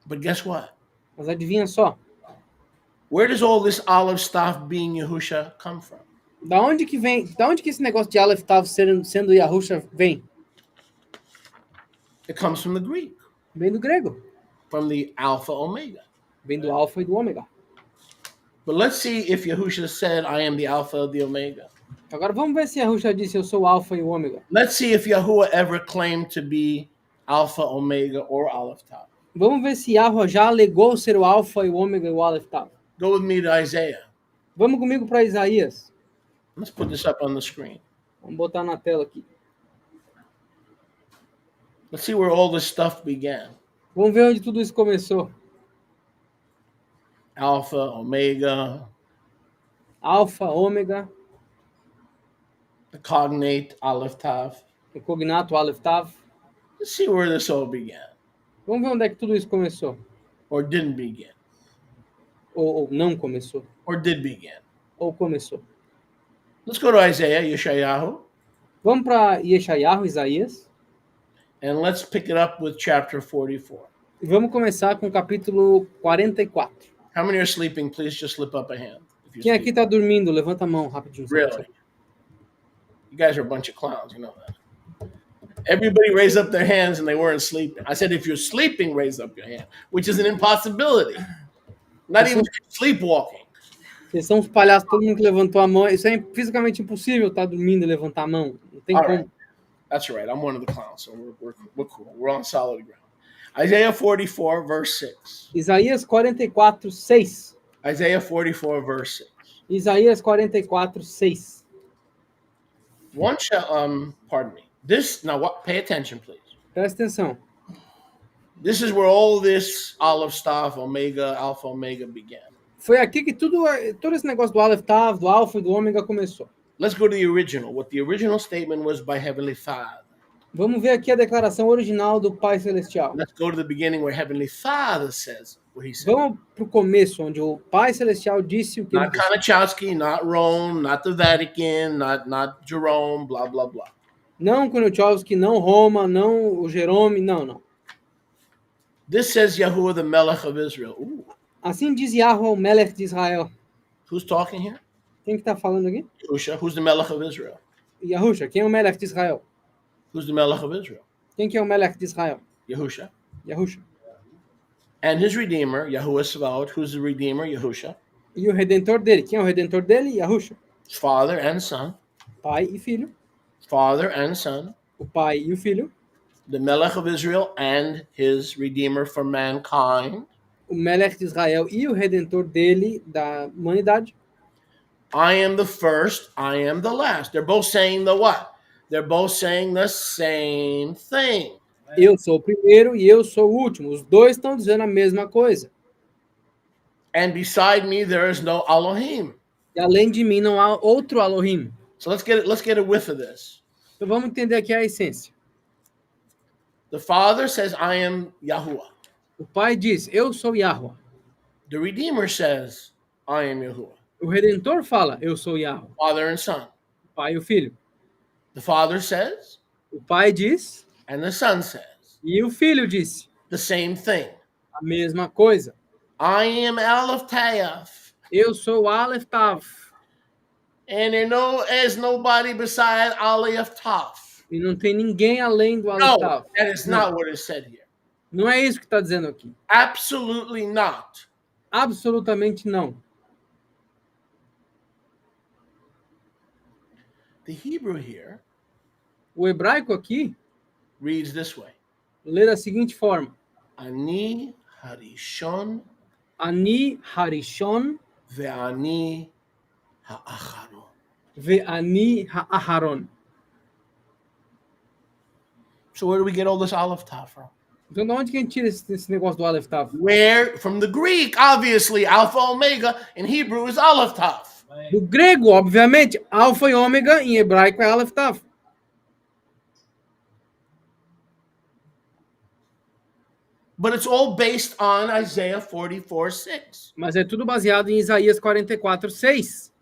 But guess what? Mas adivinha só, Where does all this Aleph Tav being Yahusha come from? da onde que esse negócio de Aleph Tav sendo Yahusha vem? It comes from the Greek, Vem do grego. from the Alpha Omega. Vem do alfa e do ômega. But let's see if Yahusha said, I am the Alpha, the Omega. Agora vamos ver se Yahusha disse eu sou o alfa e o ômega. Let's see if Yahuwah ever claimed to be Alpha, Omega, or Aleph Tav. Vamos ver se Yahweh já alegou ser o alfa e o ômega e o aleph tav. Go with me to Isaiah. Vamos comigo para Isaías. Let's put this up on the screen. Vamos botar na tela aqui. Let's see where all this stuff began. Vamos ver onde tudo isso começou. Alpha, Omega, Alfa, ômega, the cognate Aleph Tav. o cognato aleph tav. Let's see where this all began, Vamos ver onde é que tudo isso começou. or didn't begin, Ou não começou. or did begin. Ou começou. Let's go to Isaiah, Yeshayahu, Vamos para Yeshayahu, Isaías. and let's pick it up with chapter 44. E vamos começar com o capítulo 44. How many are sleeping? Please just slip up a hand. If you're Quem aqui sleeping. está dormindo? Levanta a mão rapidinho. Really? You guys are a bunch of clowns, you know that. Everybody raised up their hands and they weren't sleeping. I said, if you're sleeping, raise up your hand, which is an impossibility. Not even sleepwalking. Vocês são os palhaços, todo mundo que levantou a mão. Isso é fisicamente impossível, estar dormindo e levantar a mão. Não tem All como. right. That's right. I'm one of the clowns, so we're cool. We're on solid ground. Isaiah 44, verse 6. Isaías 44, 6. Isaiah 44, verse 6. Isaías 44, 6. One shall, pardon me. This, now what, pay attention, please. Presta atenção. This is where all this Aleph Staff, Omega, Alpha, Omega began. Foi aqui que todo esse negócio do Aleph Tav, do Alfa e do Ômega começou. Let's go to the original. What the original statement was by Heavenly Father. Vamos ver aqui a declaração original do Pai Celestial. Let's go to the beginning where Heavenly Father says what he said. Vamos para o começo, onde o Pai Celestial disse o que ele Not disse. Kanachowski, not Rome, not the Vatican, not Jerome, blah, blah, blah. Não Kunichowski, não Roma, não o Jerome, não. This says Yahuwah, the Melech of Israel. Ooh, Assim diz Yahweh, o Melech de Israel. who's talking here? Quem que está falando aqui? Yahusha. Who's the Melech of Israel? Yahusha. Quem é o Melech de Israel? Who's the Melech of Israel? Quem que é o Melech de Israel? Yahusha. Yahusha. And his Redeemer, Yahuwah Sabaoth, who's the Redeemer? Yahusha. E o Redentor dele. Quem é o Redentor dele? Yahusha. Father and Son. Pai e Filho. Father and Son. O Pai e o Filho. The Melech of Israel and his Redeemer for mankind. O Melech de Israel e o Redentor dele, da humanidade. I am the first, I am the last. They're both saying the what? They're both saying the same thing. Eu sou o primeiro e eu sou o último. Os dois estão dizendo a mesma coisa. And beside me there is no Elohim. E além de mim não há outro Elohim. So let's get a whiff of this. Então vamos entender aqui a essência. The Father says, I am Yahuwah. O Pai diz, eu sou Yahweh. The Redeemer says, I am Yahuwah. O Redentor fala, eu sou Yahweh. Father and Son. O Pai e o Filho. The Father says, O Pai diz and the Son says, e o Filho disse the same thing. a mesma coisa. I am Aleph Tav. Eu sou Aleph Tav. And there is nobody beside Aleph Tav. E não tem ninguém além do Aleph No, Tav. that is not what is said here. Não é isso que está dizendo aqui. Absolutely not. Absolutamente não. The Hebrew here O hebraico aqui reads this way. lê da seguinte forma. Ani harishon Ani harishon ve'ani ha'acharon. ve'ani ha'aharon. So where do we get all this Aleph Tav from? Então, de onde que a gente tira esse negócio do Aleph Tav? Where? From the Greek, obviously, Alpha Omega. In Hebrew is Aleph Tav. Do grego, obviamente, alfa e ômega, em hebraico é Aleph Tav. But it's all based on Isaiah 44:6. Mas é tudo baseado em Isaías 44, 6.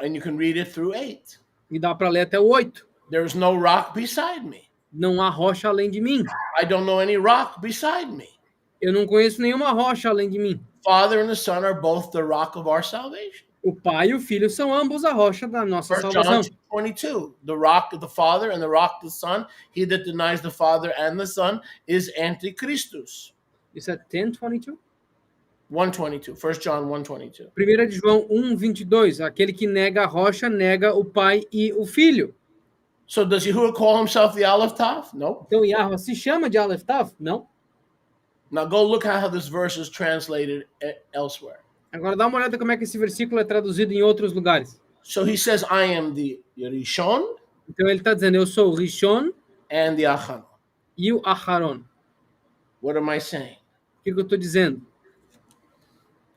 And you can read it through 8. E dá para ler até o 8. There is no rock beside me. Não há rocha além de mim. I don't know any rock beside me. Eu não conheço nenhuma rocha além de mim. Father and the Son are both the rock of our salvation. O Pai e o Filho são ambos a rocha da nossa 1 salvação. John 2:22, the rock of the Father and the rock of the Son. He that denies the Father and the Son is Antichristus. Isso é 10:22. 1:22, 1 John 1:22. 1 de João 1:22. Aquele que nega a rocha, nega o Pai e o Filho. So does Yahuwah call himself the Aleph Tav? No. Então, Yahweh se chama de Aleph Tav? Não. Now go look at how this verse is translated elsewhere. Agora dá uma olhada como é que esse versículo é traduzido em outros lugares. So he says, I am the Rishon Então ele está dizendo, eu sou o Rishon and the Acharon. e o Aharon. What am I saying? O que eu estou dizendo?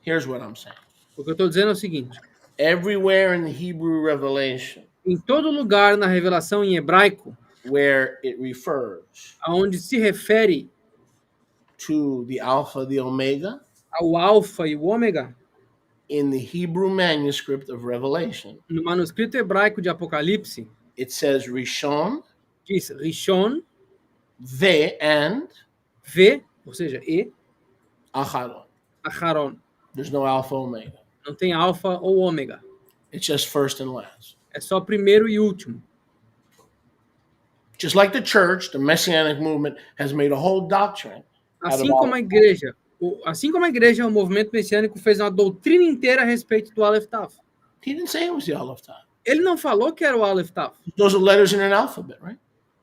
Here's what I'm saying. O que eu estou dizendo é o seguinte. Everywhere in the Hebrew revelation Em todo lugar na revelação em hebraico, where it refers aonde se refere to the Alpha, the Omega, ao alfa e o ômega, in the Hebrew manuscript of Revelation, no manuscrito hebraico de Apocalipse, it says Rishon, diz Rishon, Ve, and V, ou seja, E, Acharon. Aharon. There's no Alpha, Omega. Não tem alfa ou ômega. It's just first and last. É só primeiro e último. Just like the church, the Messianic movement has made a whole doctrine out of Assim como a igreja, o movimento messiânico fez uma doutrina inteira a respeito do Aleph Tav. He didn't say it was the Aleph Tav. Ele não falou que era o Aleph Tav. Those are letters in an alphabet, right?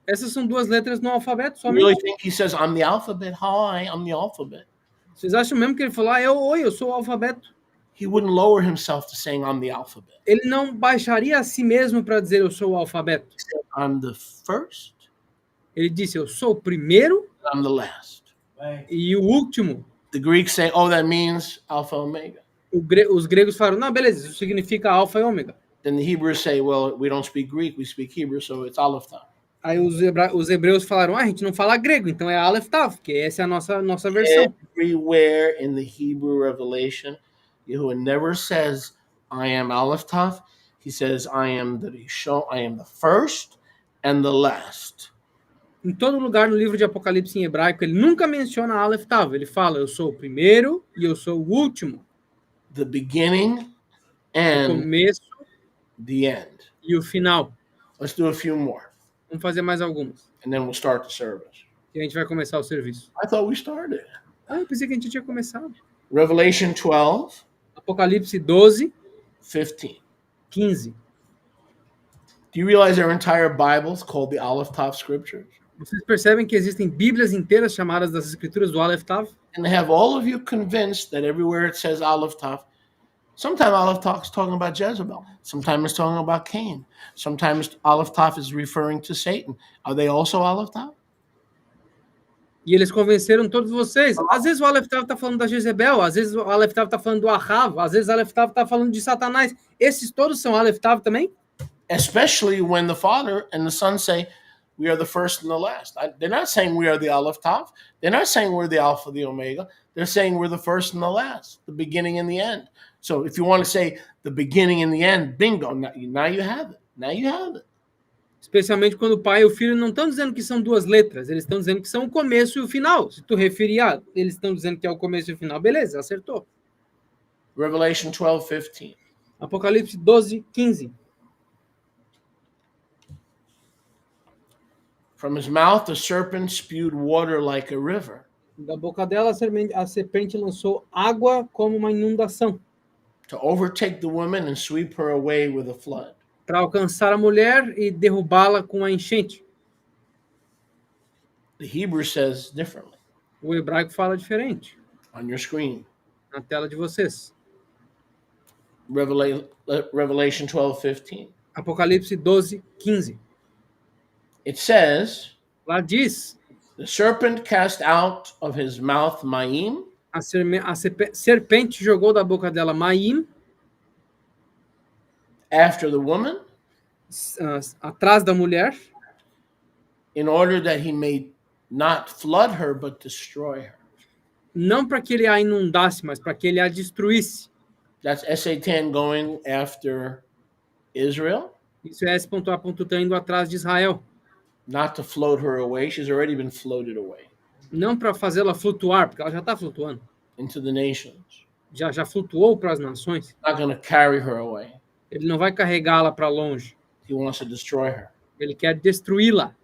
Essas são duas letras no alfabeto You really somente. think he says, I'm the alphabet? Hi, I'm the alphabet. Vocês acham mesmo que ele falou, eu sou o alfabeto? He wouldn't lower himself to saying, I'm the alphabet. Ele não baixaria a si mesmo para dizer eu sou o alfabeto. He said, I'm the first, Ele disse, eu sou o primeiro I'm the last. e o último. The Greeks say, oh, that means Alpha, Omega. Os gregos falaram, não, beleza, isso significa alfa e ômega. Then the Hebrews say, well, we don't speak Greek, we speak Hebrew, so it's Aleph Tav. Aí os hebreus falaram, a gente não fala grego, então é Aleph Tav, que essa é a nossa versão. Everywhere in the Hebrew revelation, Yahuwah never says, I am Aleph Tav. He says, I am the Rishon, I am the first and the last. Em todo lugar no livro de Apocalipse em hebraico, ele nunca menciona Aleph Tav. Ele fala, eu sou o primeiro e eu sou o último. The beginning O and começo the end. e o final. Let's do a few more, Vamos fazer mais algumas. and then we'll start the service. E a gente vai começar o serviço. I thought we started. Ah, eu pensei que a gente tinha começado. Revelation 12, Apocalipse 12, 15. 15. Do you realize our entire Bible is called the Aleph Tav Scriptures? Vocês percebem que existem bíblias inteiras chamadas das escrituras do Aleph Tav? And they have all of you convinced that everywhere it says Aleph Tav, sometimes Aleph Tav is talking about Jezebel. Sometimes it's talking about Cain. Sometimes Aleph Tav is referring to Satan. Are they also Aleph Tav? E eles convenceram todos vocês. Às vezes o Aleph Tav está falando da Jezebel, às vezes o Aleph Tav está falando do Ahav, às vezes o Aleph Tav está falando de Satanás. Esses todos são Aleph Tav também? Especially when the Father and the Son say, we are the first and the last. They're not saying we are the Aleph Tav. They're not saying we're the Alpha, the Omega. They're saying we're the first and the last, the beginning and the end. So if you want to say the beginning and the end, bingo, now you have it. Now you have it. Especialmente quando o pai e o filho não estão dizendo que são duas letras, eles estão dizendo que são o começo e o final. Se tu referir a, eles estão dizendo que é o começo e o final, beleza, acertou. Revelation 12:15. Apocalipse 12, 15. From his mouth the serpent spewed water like a river Da boca dela a serpente lançou água como uma inundação, to overtake the woman and sweep her away with a flood. para alcançar a mulher e derrubá-la com a enchente. The Hebrew says differently O hebraico fala diferente on your screen. na tela de vocês. Revelation 12:15. Apocalipse 12, 15. It says, Lá diz, the serpent cast out of his mouth Maim, a serpente jogou da boca dela Maim, after the woman, atrás da mulher, in order that he may not flood her, but destroy her. não para que ele a inundasse, mas para que ele a destruísse. That's Satan going after Israel, Isso é S.A.T indo atrás de Israel. not to float her away. She's already been floated away Não para fazê-la flutuar, porque ela já está flutuando, into the nations. já flutuou para as nações, not going to carry her away. ele não vai carregá-la para longe. He wants to destroy her. Ele quer destruí-la.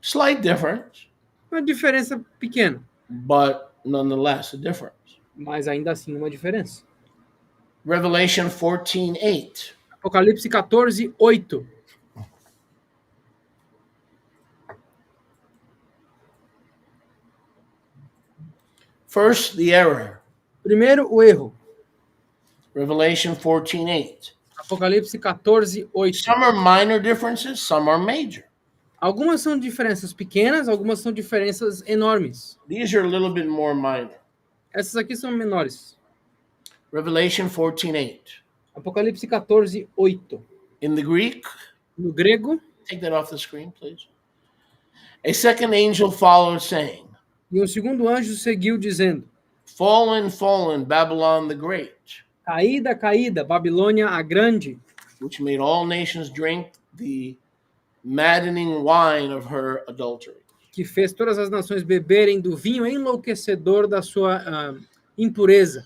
Slight difference, Uma diferença pequena, but nonetheless a difference. mas ainda assim uma diferença. Revelation 14:8. Apocalipse 14, 8. First, the error. Primeiro, o erro. Revelation 14:8. Apocalipse 14, 8. Some are minor differences, some are major. Algumas são diferenças pequenas, algumas são diferenças enormes. These are a little bit more minor. Essas aqui são menores. Revelation 14:8. Apocalipse 14, 8. In the Greek, No grego, take that off the screen, please. A second angel followed, saying, e um segundo anjo seguiu dizendo: Fallen, fallen, Babylon the Great, Caída, caída, Babilônia a grande, which made all nations drink the maddening wine of her adultery. que fez todas as nações beberem do vinho enlouquecedor da sua impureza.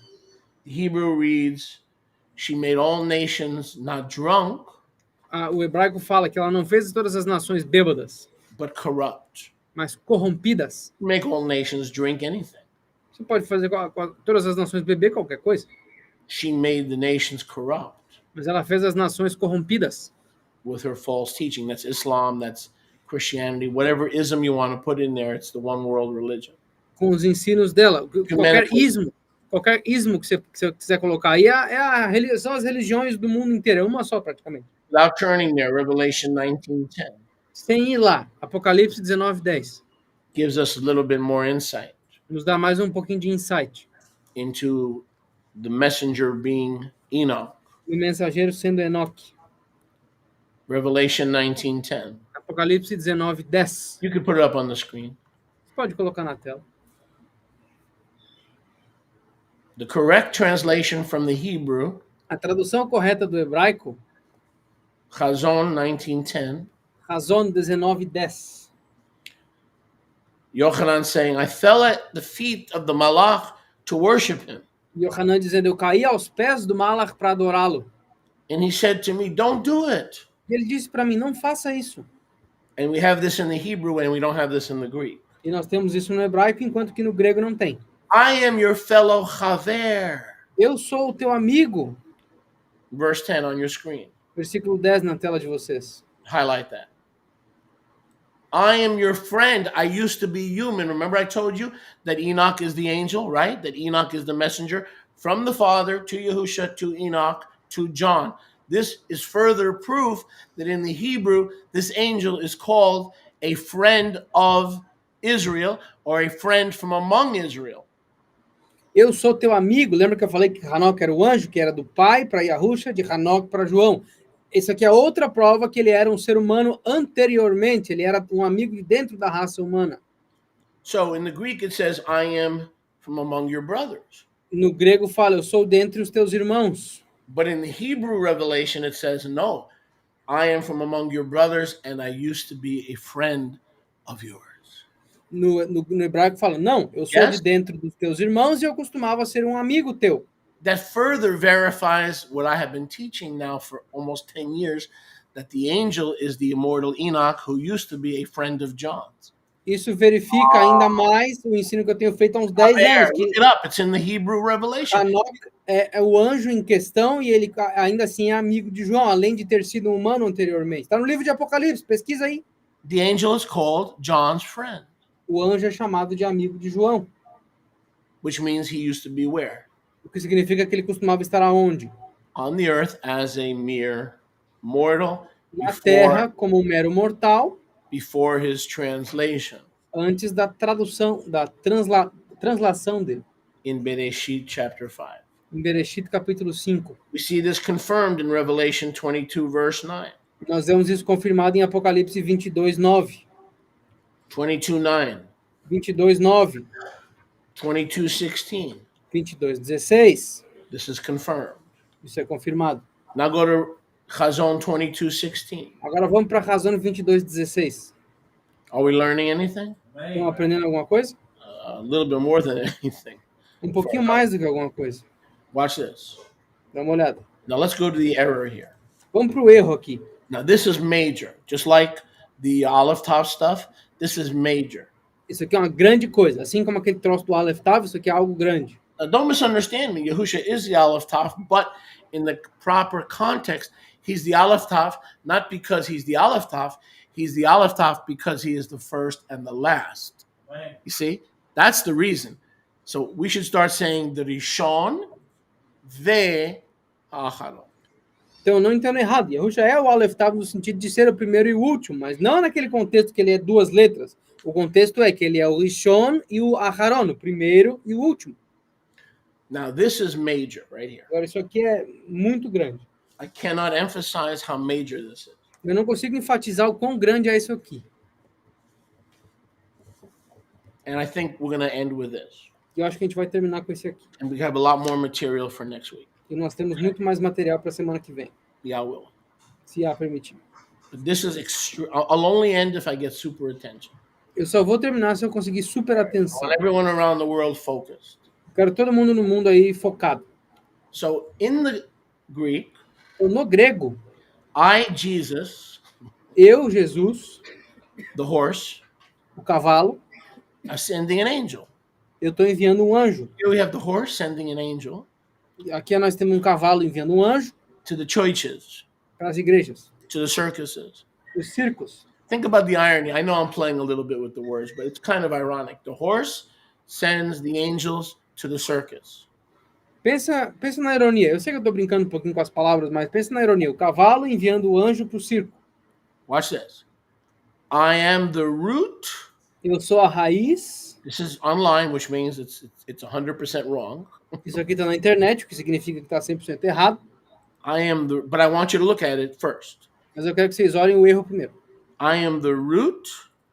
The Hebrew reads, She made all nations not drunk, O hebraico fala que ela não fez todas as nações bêbadas, but corrupt. mas corrompidas. Make all nations drink anything. Você pode fazer todas as nações beber qualquer coisa, She made the nations corrupt mas ela fez as nações corrompidas with her false teaching. That's Islam, that's Christianity, whatever ism you want to put in there, it's the one world religion. com os ensinos dela. Qualquer ismo que você quiser colocar aí são as religiões do mundo inteiro, é uma só praticamente. Without turning there, Revelation 19:10 Sem ir lá, Apocalipse 19, 10 gives us a little bit more insight nos dá mais um pouquinho de insight. into the messenger being Enoch. O mensageiro sendo Enoque. Revelation 19:10. Apocalipse 19, 10. You can put it up on the screen. Pode colocar na tela. The correct translation from the Hebrew, A tradução correta do hebraico, Chazon 19:10, Razon 19, 10. Yochanan saying, I fell at the feet of the Malach to worship him. Yohanan dizendo, eu caí aos pés do Malach para adorá-lo. And he said to me, don't do it. E ele disse para mim, não faça isso. And we have this in the Hebrew and we don't have this in the Greek. E nós temos isso no hebraico, enquanto que no grego não tem. I am your fellow Chaver. Eu sou o teu amigo. Verse 10 on your screen. Versículo 10 na tela de vocês. Highlight that. I am your friend. I used to be human. Remember I told you that Enoch is the angel, right? That Enoch is the messenger from the Father to Yahusha to Enoch to John. This is further proof that in the Hebrew, this angel is called a friend of Israel or a friend from among Israel. Eu sou teu amigo. Lembra que eu falei que Hanoque era o anjo, que era do pai para Yahusha, de Hanoque para João. Essa aqui é outra prova que ele era um ser humano anteriormente. Ele era um amigo de dentro da raça humana. So in the Greek it says, I am from among your brothers. No grego fala, eu sou dentre os teus irmãos. But in the Hebrew revelation it says, no, I am from among your brothers and I used to be a friend of yours. No hebraico fala, não, eu sou Yes. de dentro dos teus irmãos e eu costumava ser um amigo teu. That further verifies what I have been teaching now for almost 10 years, that the angel is the immortal Enoch who used to be a friend of John's. Isso verifica ainda mais o ensino que eu tenho feito há uns 10 There, anos, look que it up. It's in the Hebrew revelation. Hanoque é o anjo em questão e ele ainda assim é amigo de João, além de ter sido um humano anteriormente. Está no livro de Apocalipse, pesquisa aí. The angel is called John's friend, O anjo é chamado de amigo de João, which means he used to be where? o que significa que ele costumava estar aonde? On the earth as a mere mortal Na terra, como um mero mortal, before his translation antes da tradução, da translação dele. in Bereshit chapter 5. Em Bereshit, capítulo 5. We see this confirmed in Revelation 22, verse 9. Nós vemos isso confirmado em Apocalipse 22, 9. 22, 9. 22, 9. 22, 16. 22, 16. This is confirmed. Isso é confirmado. Now go to Chazon 22, 16. Agora vamos para Razão 22, 16. Are we learning anything? Estão aprendendo alguma coisa? A little bit more than anything. Um pouquinho mais do que alguma coisa. Watch this. Dá uma olhada. Now let's go to the error here. Vamos para o erro aqui. Now this is major. Just like the olive top stuff, this is major. Isso aqui é uma grande coisa. Assim como aquele troço do Aleph Tav, isso aqui é algo grande. Now, don't misunderstand me. Yahusha is the olive top, but in the proper context, he's the olive top, not because he's the olive top. He's the olive top because he is the first and the last. Right. You see? That's the reason. So we should start saying the Rishon ve Acharon. Então, eu não entendo errado. Yahusha é o Aleph Tav no sentido de ser o primeiro e o último, mas não naquele contexto que ele é duas letras. O contexto é que ele é o Rishon e o Aharon, o primeiro e o último. Now this is major right here. Agora, isso aqui é muito grande. I cannot emphasize how major this is. Eu não consigo enfatizar o quão grande é isso aqui. And I think we're going to end with this. E eu acho que a gente vai terminar com esse aqui. And we have a lot more material for next week. E nós temos muito mais material para a semana que vem, Yeah, I will. se a permitir. But this is extreme. I'll only end if I get super attention. Eu só vou terminar se eu conseguir super I atenção. want everyone around the world focused. Quero todo mundo no mundo aí focado. So in the Greek, Então, no grego, I, Jesus, eu, Jesus, the horse, o cavalo, are sending an angel. eu estou enviando um anjo. Here we have the horse sending an angel Aqui nós temos um cavalo enviando um anjo to the churches, para as igrejas, to the circuses. os circos. Think about the irony. I know I'm playing a little bit with the words, but it's kind of ironic. The horse sends the angels to the circus. Pensa na ironia. Eu sei que eu estou brincando um pouquinho com as palavras, mas pensa na ironia. O cavalo enviando o anjo para o circo. Watch this. I am the root. Eu sou a raiz. This is online, which means it's 100% wrong. Isso aqui está na internet, o que significa que está 100% errado. But I want you to look at it first. Mas eu quero que vocês olhem o erro primeiro. I am the root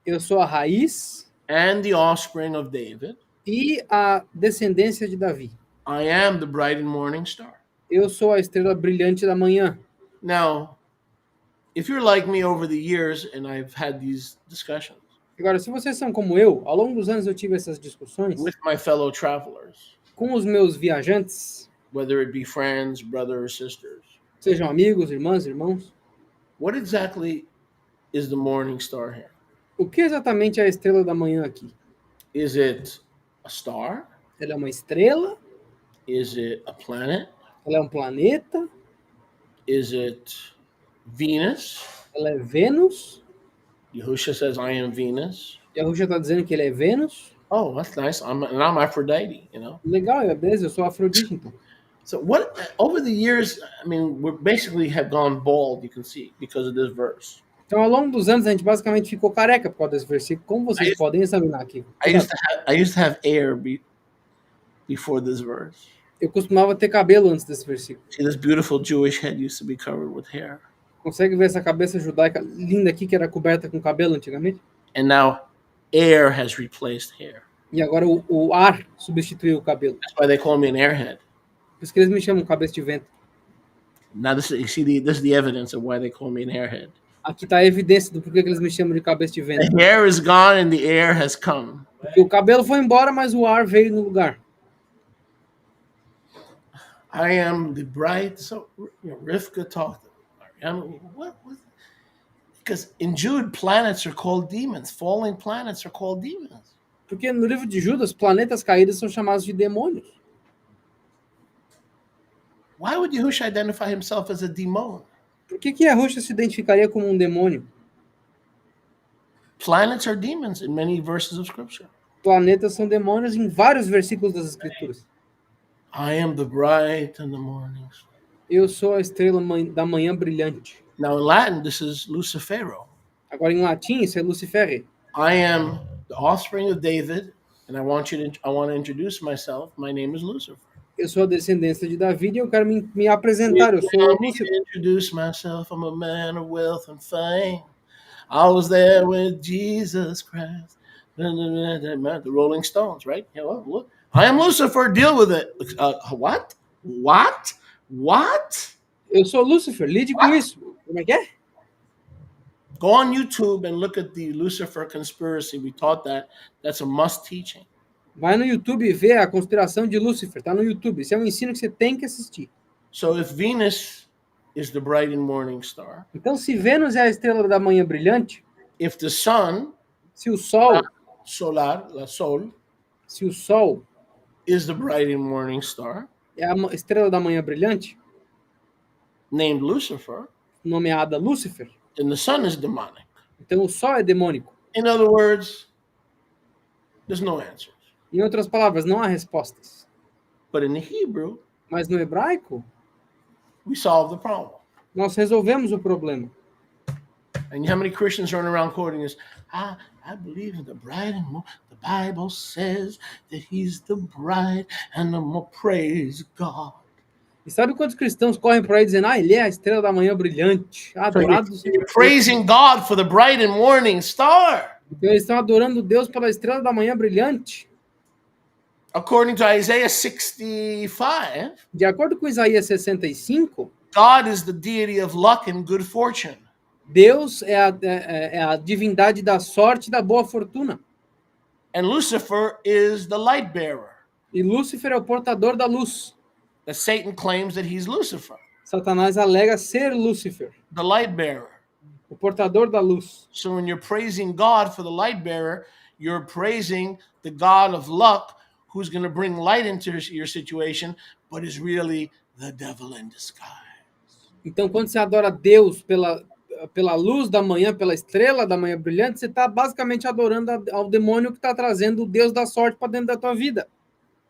Eu sou a raiz and the offspring of David. e a descendência de Davi. I am the bright and morning star. Eu sou a estrela brilhante da manhã. Now, if you're like me over the years, and I've had these discussions Agora, se vocês são como eu, ao longo dos anos eu tive essas discussões with my fellow travelers, com os meus viajantes, whether it be friends, brothers, or sisters, sejam amigos, irmãs, irmãos. what exactly is the morning star here? O que exatamente é a estrela da manhã aqui? Is it a star? Ela é uma estrela? Is it a planet? Ela é um planeta? Is it Venus? Ela é Vênus? Yahusha says, I am Venus. Yahusha está dizendo que ele é Vênus? Oh, that's nice. I'm Aphrodite, you know? Legal, beleza, eu sou Afrodite, então. So what, over the years, I mean, we basically have gone bald, you can see, because of this verse. Então, ao longo dos anos, a gente basicamente ficou careca por causa desse versículo, como vocês podem examinar aqui. I used to have hair before this verse. Eu costumava ter cabelo antes desse versículo. See, this beautiful Jewish head used to be covered with hair. Consegue ver essa cabeça judaica linda aqui, que era coberta com cabelo antigamente? And now air has replaced hair. E agora o ar substituiu o cabelo. That's why they call me an airhead. Por isso que eles me chamam cabeça de vento. Now this is the evidence of why they call me an airhead. Aqui está a evidência do porquê que eles me chamam de cabeça de vento. The hair is gone and the air has come. Porque o cabelo foi embora, mas o ar veio no lugar. I am the bright. So Rivka talked. I mean, what? Because in Jude, planets are called demons. Falling planets are called demons. Porque no livro de Judas, planetas caídos são chamados de demônios. Why would Yahushua identify himself as a demon? Por que Yahusha se identificaria como um demônio? Planets are demons in many verses of Scripture. Planetas são demônios em vários versículos das Escrituras. I am the bright and the morning star. Eu sou a estrela da manhã brilhante. Now in Latin, this is Lucifero. Agora em latim isso é Lucifere. I am the offspring of David, and I want to introduce myself. My name is Lucifer. Eu sou a descendência de Davi e eu quero me apresentar. Eu sou Allow me to Lúcifer. introduce myself. I'm a man of wealth and fame. I was there with Jesus Christ. The Rolling Stones, right? Yeah, well, look. I am Lucifer. Deal with it. What? What? What? Eu sou Lúcifer. Lide com isso. Como é que é? Go on YouTube and look at the Lucifer conspiracy. We taught that. That's a must teaching. Vai no YouTube e vê a conspiração de Lúcifer. Tá no YouTube. Esse é um ensino que você tem que assistir. So if Venus is the bright and morning star, Então, se Vênus é a estrela da manhã brilhante, if the sun, se o Sol, la sol, se o Sol is the bright and morning star, é a estrela da manhã brilhante, named Lucifer, nomeada Lúcifer, then the sun is demonic. então o Sol é demônico. In other words, there's no answers. Em outras palavras, não há respostas. But in the Hebrew, Mas no hebraico, we solve the problem. nós resolvemos o problema. And how many Christians run around quoting this? I believe in the bride and the Bible says that he's the bride and I'm gonna praise God. E sabe quantos cristãos correm por aí dizendo, ele é a estrela da manhã brilhante, adorado do Senhor. You're praising God for the bright and morning star. Então eles estão adorando Deus pela estrela da manhã brilhante. According to Isaiah 65, De acordo com Isaías 65, God is the deity of luck and good fortune. Deus é a divindade da sorte e da boa fortuna. And Lucifer is the light bearer. E Lúcifer é o portador da luz. That Satan claims that he's Lucifer, Satanás alega ser Lúcifer, the light bearer. o portador da luz. So when you're praising God for the light bearer, you're praising the God of luck who's going to bring light into your situation, but is really the devil in disguise. Então, quando você adora Deus pela luz da manhã, pela estrela da manhã brilhante, você está basicamente adorando ao demônio que está trazendo o Deus da sorte para dentro da tua vida.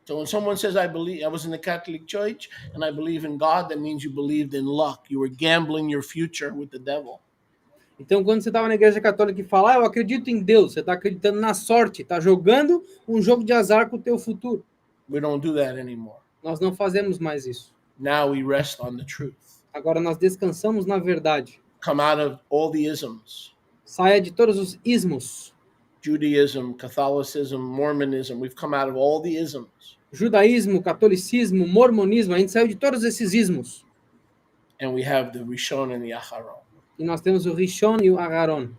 So when someone says, I was in the Catholic Church and I believe in God, that means you believed in luck. You were gambling your future with the devil. Então, quando você estava na igreja católica e fala, eu acredito em Deus, você está acreditando na sorte, está jogando um jogo de azar com o teu futuro. We don't do that anymore. Nós não fazemos mais isso. Now we rest on the truth. Agora nós descansamos na verdade. Come out of all the isms. Saia de todos os ismos. Judaism, Catholicism, Mormonism. We've come out of all the isms. Judaísmo, catolicismo, mormonismo, a gente saiu de todos esses ismos. And we have the Rishon and the Acharon. E nós temos o Rishon e o Aharon.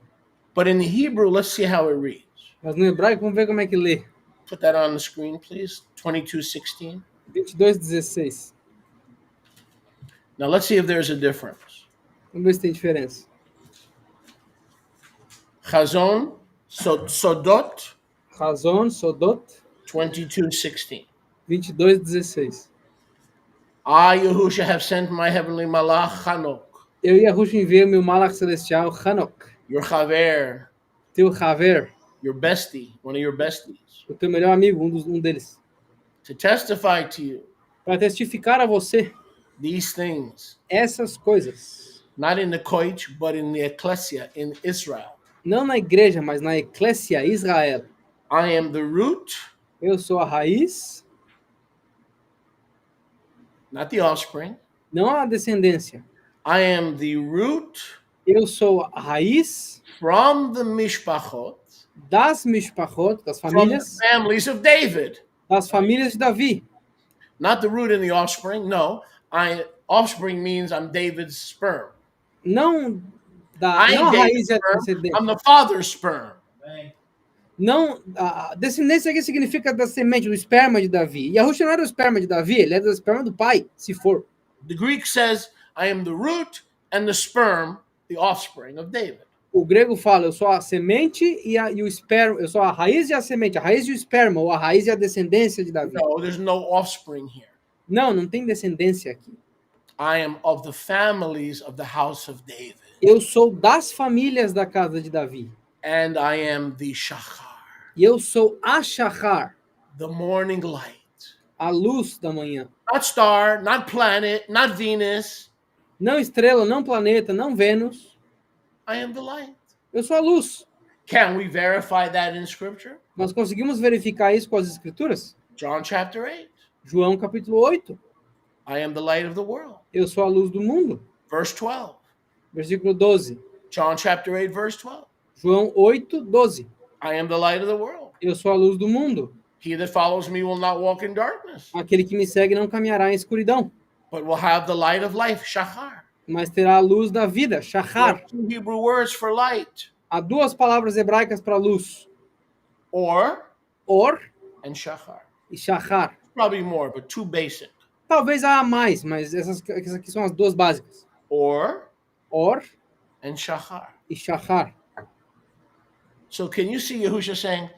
But in the Hebrew, let's see how it reads. Mas no hebraico, vamos ver como é que lê. Put that on the screen, please. 22:16. 22:16. Now let's see if there's a difference. Vamos ver se tem diferença. Chazon, Sodot, Razon, Sodot, 22:16. 22:16. I, Yahusha, have sent my heavenly malach, Chanok, Eu e Yahushua enviei o meu malach celestial, Hanok, your chaver, teu Haver, your bestie, one of your besties, o teu melhor amigo, um deles, to testify to you para testificar a você these things, essas coisas. not in the koich, but in the ecclesia, in Israel. Não na igreja, mas na Eclésia Israel. I am the root, Eu sou a raiz, not the offspring. não a descendência. I am the root Eu sou a raiz from the mishpachot, das mishpachot, das from the famílias, families of David. das famílias de Davi. Not the root and the offspring. No, offspring means I'm David's sperm. Não não a I'm raiz David's e a sperm. descendência. I'm the father's sperm. Não, a descendência aqui significa da semente, do esperma de Davi. Yahushua não era o esperma de Davi, ele era do esperma do pai, se for. The Greek says, I am the root and the sperm, the offspring of David. O grego fala, eu sou a semente e o esperma, eu sou a raiz e a semente, a raiz e o esperma, ou a raiz e a descendência de Davi. No, there's no offspring here. Não tem descendência aqui. I am of the families of the house of David. Eu sou das famílias da casa de Davi. And I am the Shachar, E eu sou a Shachar, the morning light. a luz da manhã. Not star, not planet, not Venus. Não estrela, não planeta, não Vênus. I am the light. Eu sou a luz. Can we verify that in Scripture? Nós conseguimos verificar isso com as escrituras? John chapter 8. João capítulo 8. I am the light of the world. Eu sou a luz do mundo. Verse 12. Versículo 12. John chapter 8, verse 12. João 8, 12. I am the light of the world. Eu sou a luz do mundo. He that follows me will not walk in darkness, Aquele que me segue não caminhará em escuridão, but will have the light of life, Shachar. mas terá a luz da vida, There Shachar. are two Hebrew words for light. Há duas palavras hebraicas para luz. Or, Or, and shachar. e shachar. Probably more, but two basic. Talvez há mais, mas essas aqui são as duas básicas. Or Or and shachar. e shachar. So can you see Yahusha saying,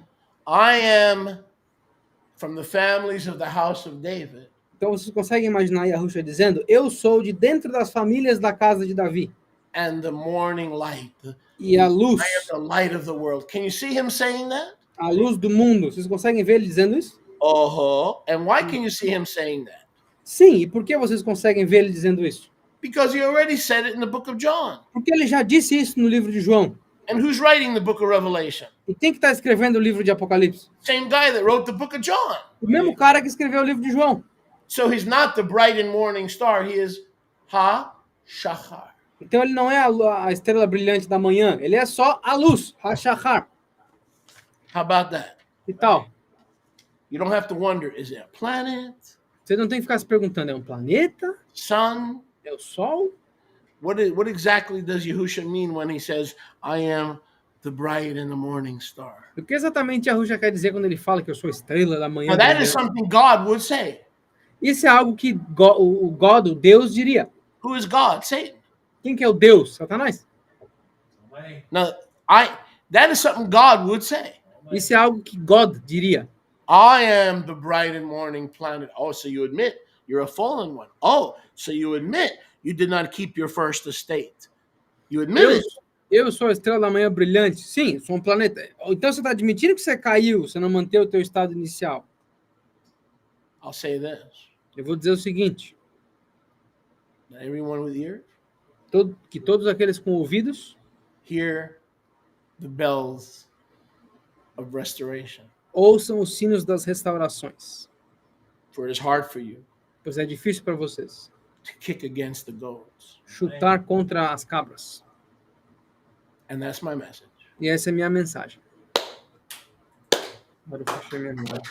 I am from the families of the house of David, Então vocês conseguem imaginar Yahusha dizendo: eu sou de dentro das famílias da casa de Davi. and the morning light, E a luz, I am the light of the world. Can you see him saying that? a luz do mundo. Vocês conseguem ver ele dizendo isso? Uh-huh. And why can you see him saying that? Sim, e por que vocês conseguem ver ele dizendo isso? Because he already said it in the book of John. Porque ele já disse isso no livro de João. And who's writing the book of Revelation? E quem que está escrevendo o livro de Apocalipse? Same guy that wrote the book of John. O mesmo cara que escreveu o livro de João. So he's not the bright and morning star. He is Ha-Shachar. Então ele não é a estrela brilhante da manhã, ele é só a luz, ha-shachar. How about that? E tal. You don't have to wonder, is it a planet? Você não tem que ficar se perguntando, é um planeta? Sun? É o sol? What exactly does Yahusha mean when he says, I am the bright and the morning star? O que exatamente Yahusha quer dizer quando ele fala que eu sou a estrela da manhã? Now that is something God would say. Isso é algo que o Deus diria. Who is God? Satan. Quem que é o Deus? Satanás? Now, that is something God would say. Isso é algo que God diria. I am the bright and morning planet. Oh, so you admit you're a fallen one. Oh, so you admit you did not keep your first estate. You admit it. Eu sou a estrela da manhã brilhante. Sim, sou um planeta. Então você está admitindo que você caiu, você não manteve o teu estado inicial. I'll say this. Eu vou dizer o seguinte, Everyone with ears, que todos aqueles com ouvidos hear the bells of restoration. ouçam os sinos das restaurações, For it is hard for you pois é difícil para vocês to kick against the goats. chutar contra as cabras. And that's my message. E essa é a minha mensagem. Agora eu fechei minha mensagem.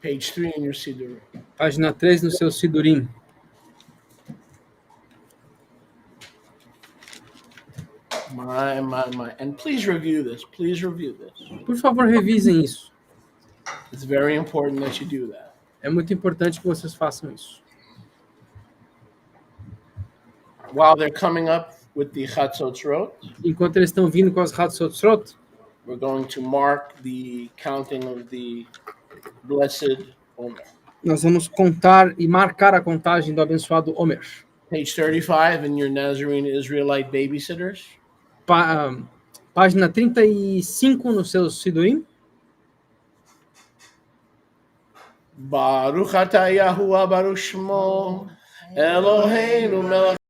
Page 3 in your Siddur. Página 3 no seu Sidurim. My. And please review this. Please review this. Por favor, revisem isso. It's very important that you do that. É muito importante que vocês façam isso. While they're coming up with the Chatzotzrot, Enquanto eles estão vindo com as Hatzotzrot, we're going to mark the counting of the blessed Omer. nós vamos contar e marcar a contagem do abençoado Omer. Page 35 in your Nazarene Israelite babysitters. Página 35 no seu Sidurim. Baruch atah Yahuwah Baruch Shmo Eloheinu melech